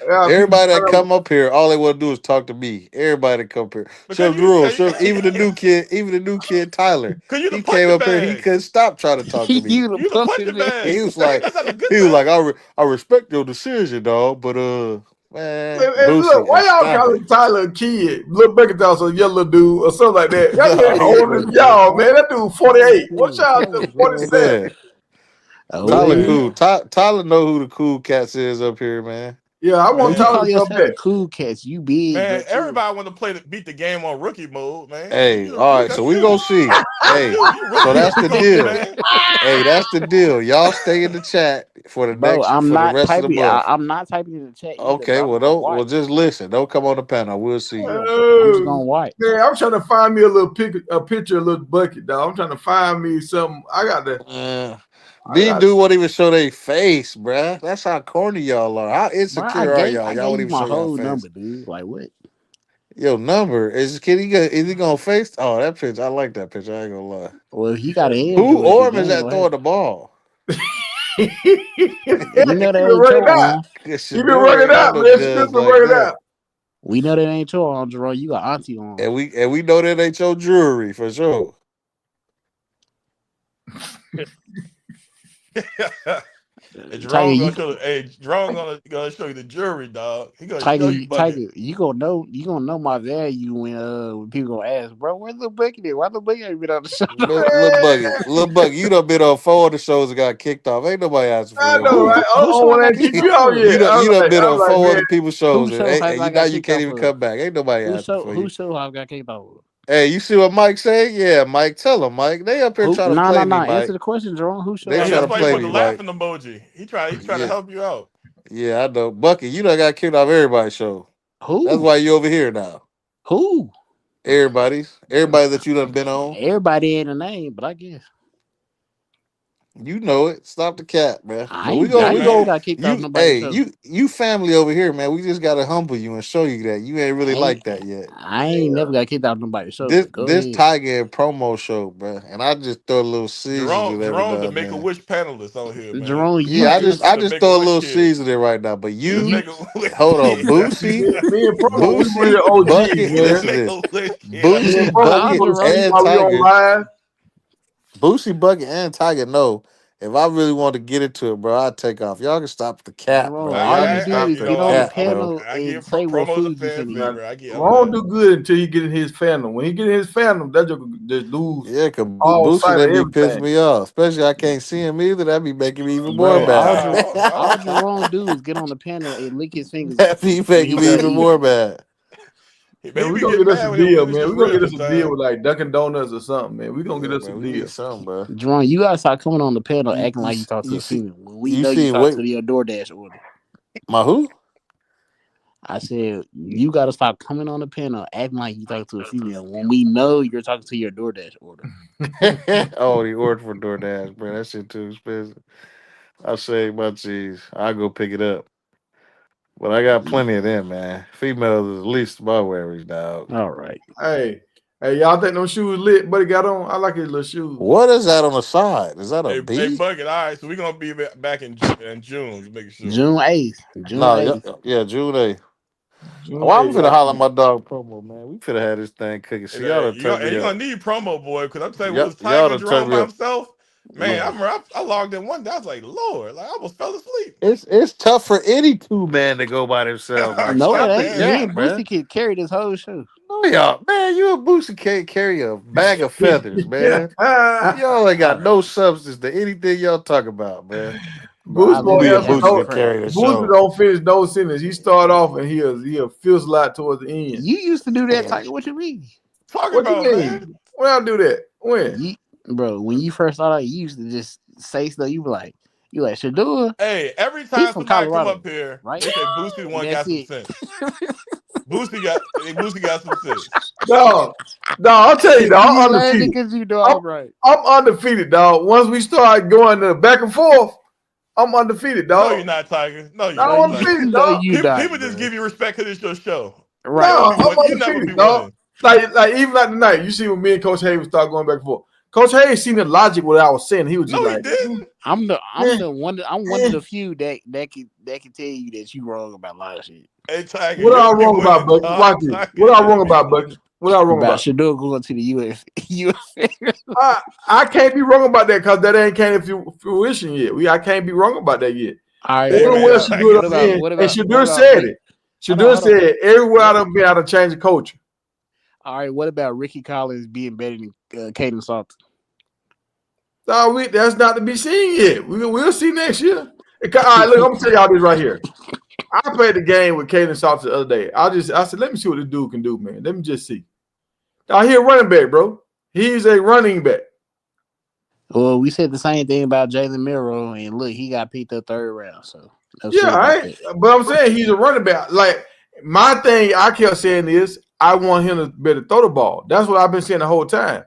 Yeah, people Everybody that trying to- come up here, all they want to do is talk to me. Everybody that come up here. Because Even the new kid Tyler. you the He came punching up here. He bag. couldn't stop trying to talk to me. You the You the punching punching man. bag. He was like, That's not a good thing. I respect your decision, dog, but man, And look, Boosie, why y'all stop it. calling Tyler a kid? Little Beckett also a yellow dude or something like that. That man No, older than y'all, man. That dude 48. What y'all do? 47. man. Oh, Tyler well. cool. Tyler know who the cool cats is up here, man. Yeah, I want You Man. Tyler call to come yourself back. a cool cat. You big, Man, but you. everybody want to beat the game on rookie mode, man. Hey, You, all right, that's so we you. gonna see. That's Hey, you so that's the rookie mode, deal. man. Hey, that's the deal. Y'all stay in the chat for the Bro, rest of the month. I'm not typing in the chat either, Okay, bro. I'm well gonna don't watch. just listen. Don't come on the panel. We'll see. Yeah, I'm just gonna watch. Man, I'm trying to find me a picture of a little bucket, dog. I'm trying to find me something. I got These dudes won't even show their face, bruh. That's how corny y'all are. How Bro, insecure are y'all? I Y'all won't gave you even my show y'all whole face. number, dude. Like what? Your number is he gonna face? Oh, that picture. I like that picture. I ain't gonna lie. Well, if he got an Who Android, arm then is they ain't that gonna throwing have. the ball? you We know that been ain't working your out. arm. You been Shedeur working ain't got out, no man. She been guns like working that. out. We know that ain't your arm, Jerome. You got auntie on. And we know that ain't your jewelry for sure. And Tiger, Jerome gonna show you the jury, dog. He gonna Tiger, show you bucket. you gonna know my value when people gonna ask, bro, where's the bucket at? Why the bucket ain't been on the show? Little Buggy, you done been on 4 of the shows and got kicked off. Ain't nobody asking for I your know, money. right? Who show I When I got kick kicked you off out, of? yeah. You done been on 4 man, other people's shows, Who show have I now got you kicked can't off even of? come back. Ain't nobody asking for you. Who show I got kicked off of? Hey, you see what Mike say? Yeah, Mike, tell him, Mike. They up here Who? trying to Nah. play me, Answer Mike. the question, Jerome. Who show They I trying got to That's why he kicked play put off the me, of? Mike. laughing emoji. He trying to Yeah, help you out. yeah, I know. Bucky, you done got kicked off everybody's show. That's Who? why you over here now. Who? Everybody that you done been on. Everybody ain't a name, but I guess You know it. Stop the cat, man. But I we never go. got kicked off You, nobody's hey, show. you family over here, man. We just gotta humble you and show you that you ain't really like that yet. I ain't never got kicked off nobody's show. This But go this ahead, Tiger and promo show, bro, and I just throw a little seasoning every Jerome, now the and Make a then. Wish panelist on here, man. Jerome. Yeah, The I just Make a throw a Wish little kid. seasoning right now. But The you, Make a Wish hold on, kid. Boosie, me and Promo, we Boosie, real OGs, Bucket. man. Listen to Make this, a Wish kid. Me and Boosie, Promo, we How go Bucket, to sleep Jerome? and while we on Tiger. live. Boosie, Bucket, and Tiger know if I really want to get into it, bro, I'd take off. Y'all can stop the cap, Jerome, bro. all Y'all you can do stop is You the get know, on the cap, bro. panel I and get say what promo's a food you fan finna eat. favorite. I'm Ron back. do good until he get in his fandom. When he get in his fandom, that joke just lose Yeah, cause all Boosie sight of that be pissing everything. me off. Especially I can't see him either. That be making me even more Bro, mad. all Jerome do is get on the panel and lick his fingers That be when making he me done even eating. more mad. Man, we Maybe gonna get get us a mad when we deal, finish man. the We gonna get ribs us a deal sometime. with like Dunkin' Donuts or something, man. We gonna get Yeah, us a man, we deal. need something, bro. Jerome, you gotta start coming on the panel You acting you like you talk to you a see female when we you know you see talk wait to your DoorDash order. my who? I said you gotta stop coming on the panel acting like you talk to a female when we know you're talking to your DoorDash order. Oh, the order for DoorDash, bro. That shit too expensive. I save my cheese. I go pick it up. But I got plenty of them, man. Females is at least my worries, dog. All right. Hey, y'all think them shoes lit? Buddy got on. I like his little shoes. What is that on the side? Is that a Hey, bee? Bucket. All right, so we're gonna be back in June. Just making sure. June 8th. June No, 8th. yeah, June 8th. June Well, I'm 8th, finna y'all. holler at my dog promo, man. We finna have this thing cooking. And See, y'all done turned me you're up. gonna need promo, boy, because I'm telling you, it was Y'all Tiger and done turned Jerome me by up. himself. Man, I Man, remember I logged in one day. I was like, Lord, like I almost fell asleep. it's tough for any two man to go by themselves. Like, No, it stop the ain't. Me Man, cap, and man. Boosie can carry this whole show. No, y'all, man, you and Boosie can't carry a bag of feathers, man. Y'all ain't got no substance to anything y'all talk about, man. Bro, I Boost gonna Me literally and answer have Boosie no no. can carry the friends. Boost show. don't finish no sentence. He start off and he'll fizz a lot towards the end. You used to do that, Tiger. What you mean? talking What you about, man. mean? When I do that? When? You, bro, when you first started out, you used to just say stuff. You like Shedeur. Hey, every He time from somebody come Colorado, up here, right? they say Boosie the And one that's got some it. sense. Boosie got some sense. Dog, I'll tell you, dog, You I'm laughing undefeated. because you know I'm, I'm right. I'm undefeated, dog. Once we start going back and forth, I'm undefeated, No, dog. you're not, Tiger. No, you're No, not, I'm you Tiger. undefeated, no, dog. you not, People just bro. give you respect because it's your show. Right. I'm You never be undefeated, dog. winning. Like even like tonight, you see when me and Coach Hayes start going back and forth. Coach Hayes seen the logic what I was saying. He was just No, he like, didn't. I'm one of the few that can tell you that you wrong about a lot of shit. Hey, Tiger, What you I don't be wrong about, winning, Bucky? dog. Watch this. What I wrong about, Bucky? What I wrong About about? Shedeur going to the US. I can't be wrong about that because that ain't came to fruition yet. I can't be wrong about that yet. All right, Hey, Everywhere man, Shedeur what done about been, what and about what Shedeur about said Rick? it. Shedeur Hold on. said everywhere I done been, I done changed the culture. All right, what about Ricky Collins being better than Caden Salter? No, that's not to be seen yet. We'll see next year. All right, look, I'm gonna tell y'all this right here. I played the game with Caden Salter the other day. I said, let me see what this dude can do, man. Let me just see. Now he a running back, bro. He's a running back. Well, we said the same thing about Jalen Milroe, and look, he got picked up 3rd round. So Yeah, but I'm saying he's a running back. Like my thing, I kept saying is I want him to better throw the ball. That's what I've been saying the whole time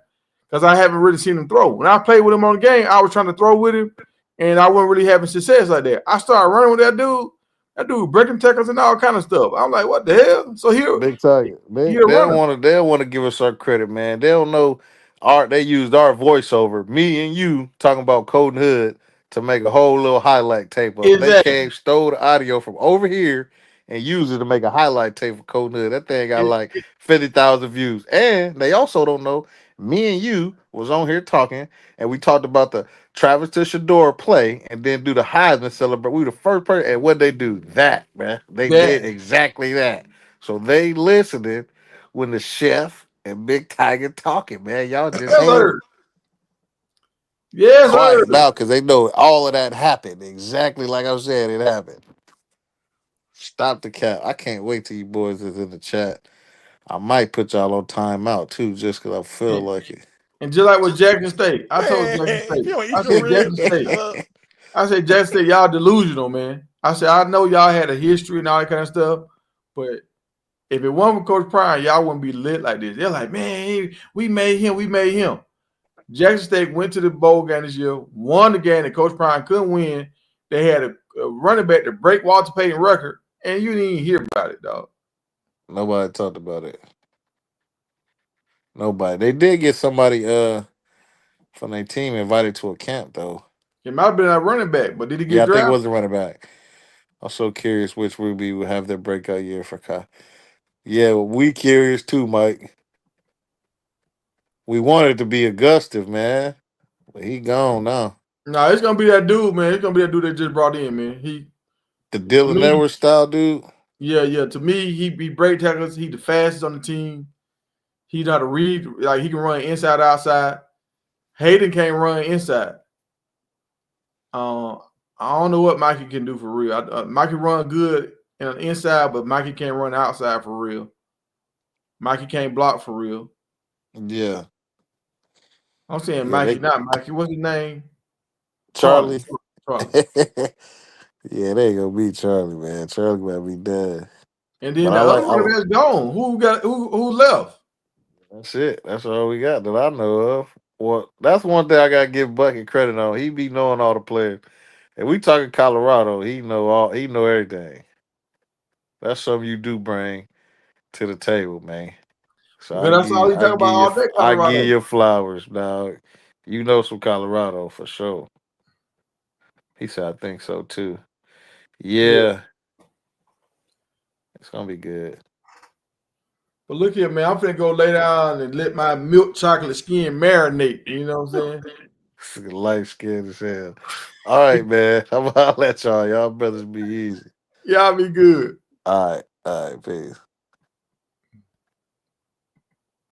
because I haven't really seen him throw. When I played with him on the game, I was trying to throw with him, and I wasn't really having success like that. I started running with that dude. That dude breaking tackles and all kind of stuff. I'm like, what the hell? So Big Tiger. he They a don't runner. want to. They don't want to give us our credit, man. They don't know They used our voiceover, me and you talking about Code and Hood, to make a whole little highlight tape of it. They Exactly. came, stole the audio from over here, and used it to make a highlight tape for Code and Hood. That thing got It- like 50,000 views. And they also don't know me and you was on here talking, and we talked about the Travis to Shedeur play, and then do the Heisman celebrate. We the first person, and what they do? That, man. They that did exactly that. So they listening when the chef and Big Tiger talking, man. Y'all just yes, ain't sir. Yes, sir. quiet now because they know all of that happened exactly like I said it happened. Stop the cap. I can't wait till you boys is in the chat. I might put y'all on timeout too, just because I feel And, like it. and just like with Jackson State, I told man, Jackson if State, you don't I eat your said Jackson ribs, State, Jackson State, y'all delusional, man. I said I know y'all had a history and all that kind of stuff, but if it wasn't for Coach Prime, y'all wouldn't be lit like this. They're like, man, we made him. Jackson State went to the bowl game this year, won the game that Coach Prime couldn't win. They had a running back to break Walter Payton record, and you didn't even hear about it, dog. Nobody talked about it. Nobody. They did get somebody from their team invited to a camp though. It might have been a running back, but did he Yeah, get I think it drafted? was a running back. I'm so curious which Ruby will have their breakout year for Kai. Yeah, well, we curious too, Mike. We wanted to be Augustus, man. But he gone now. No, it's gonna be that dude, man. It's gonna be that dude they just brought in, man. He The to Dylan me, Edwards style dude. yeah. To me, he break tackles. He the fastest on the team. He know how to read. Like he can run inside, outside. Hayden can't run inside. Uh, I don't know what Mikey can do for real. Mikey run good in the inside, but Mikey can't run outside for real. Mikey can't block for real. Yeah. I'm saying Yeah, Mikey, they not Mikey. What's his name? Charlie. Charlie. Charlie. Yeah, they ain't gonna be Charlie, man. Charlie might be dead. And then But the other running back's gone. Who left? that's it. That's all we got that I know of. Well, that's one thing I gotta give Bucket credit on. He be knowing all the players. And we talking Colorado, he know everything. That's something you do bring to the table, man. So Because that's all he talk about all day, I give Colorado. you flowers, dog. You know some Colorado for sure. He said I think so too. Yeah. Yeah, it's gonna be good. But look here, man. I'm finna go lay down and let my milk chocolate skin marinate. You know what I'm saying? Light skinned as hell. All right, man. I'm gonna let y'all. Y'all brothers be easy. Y'all be good. All right, peace.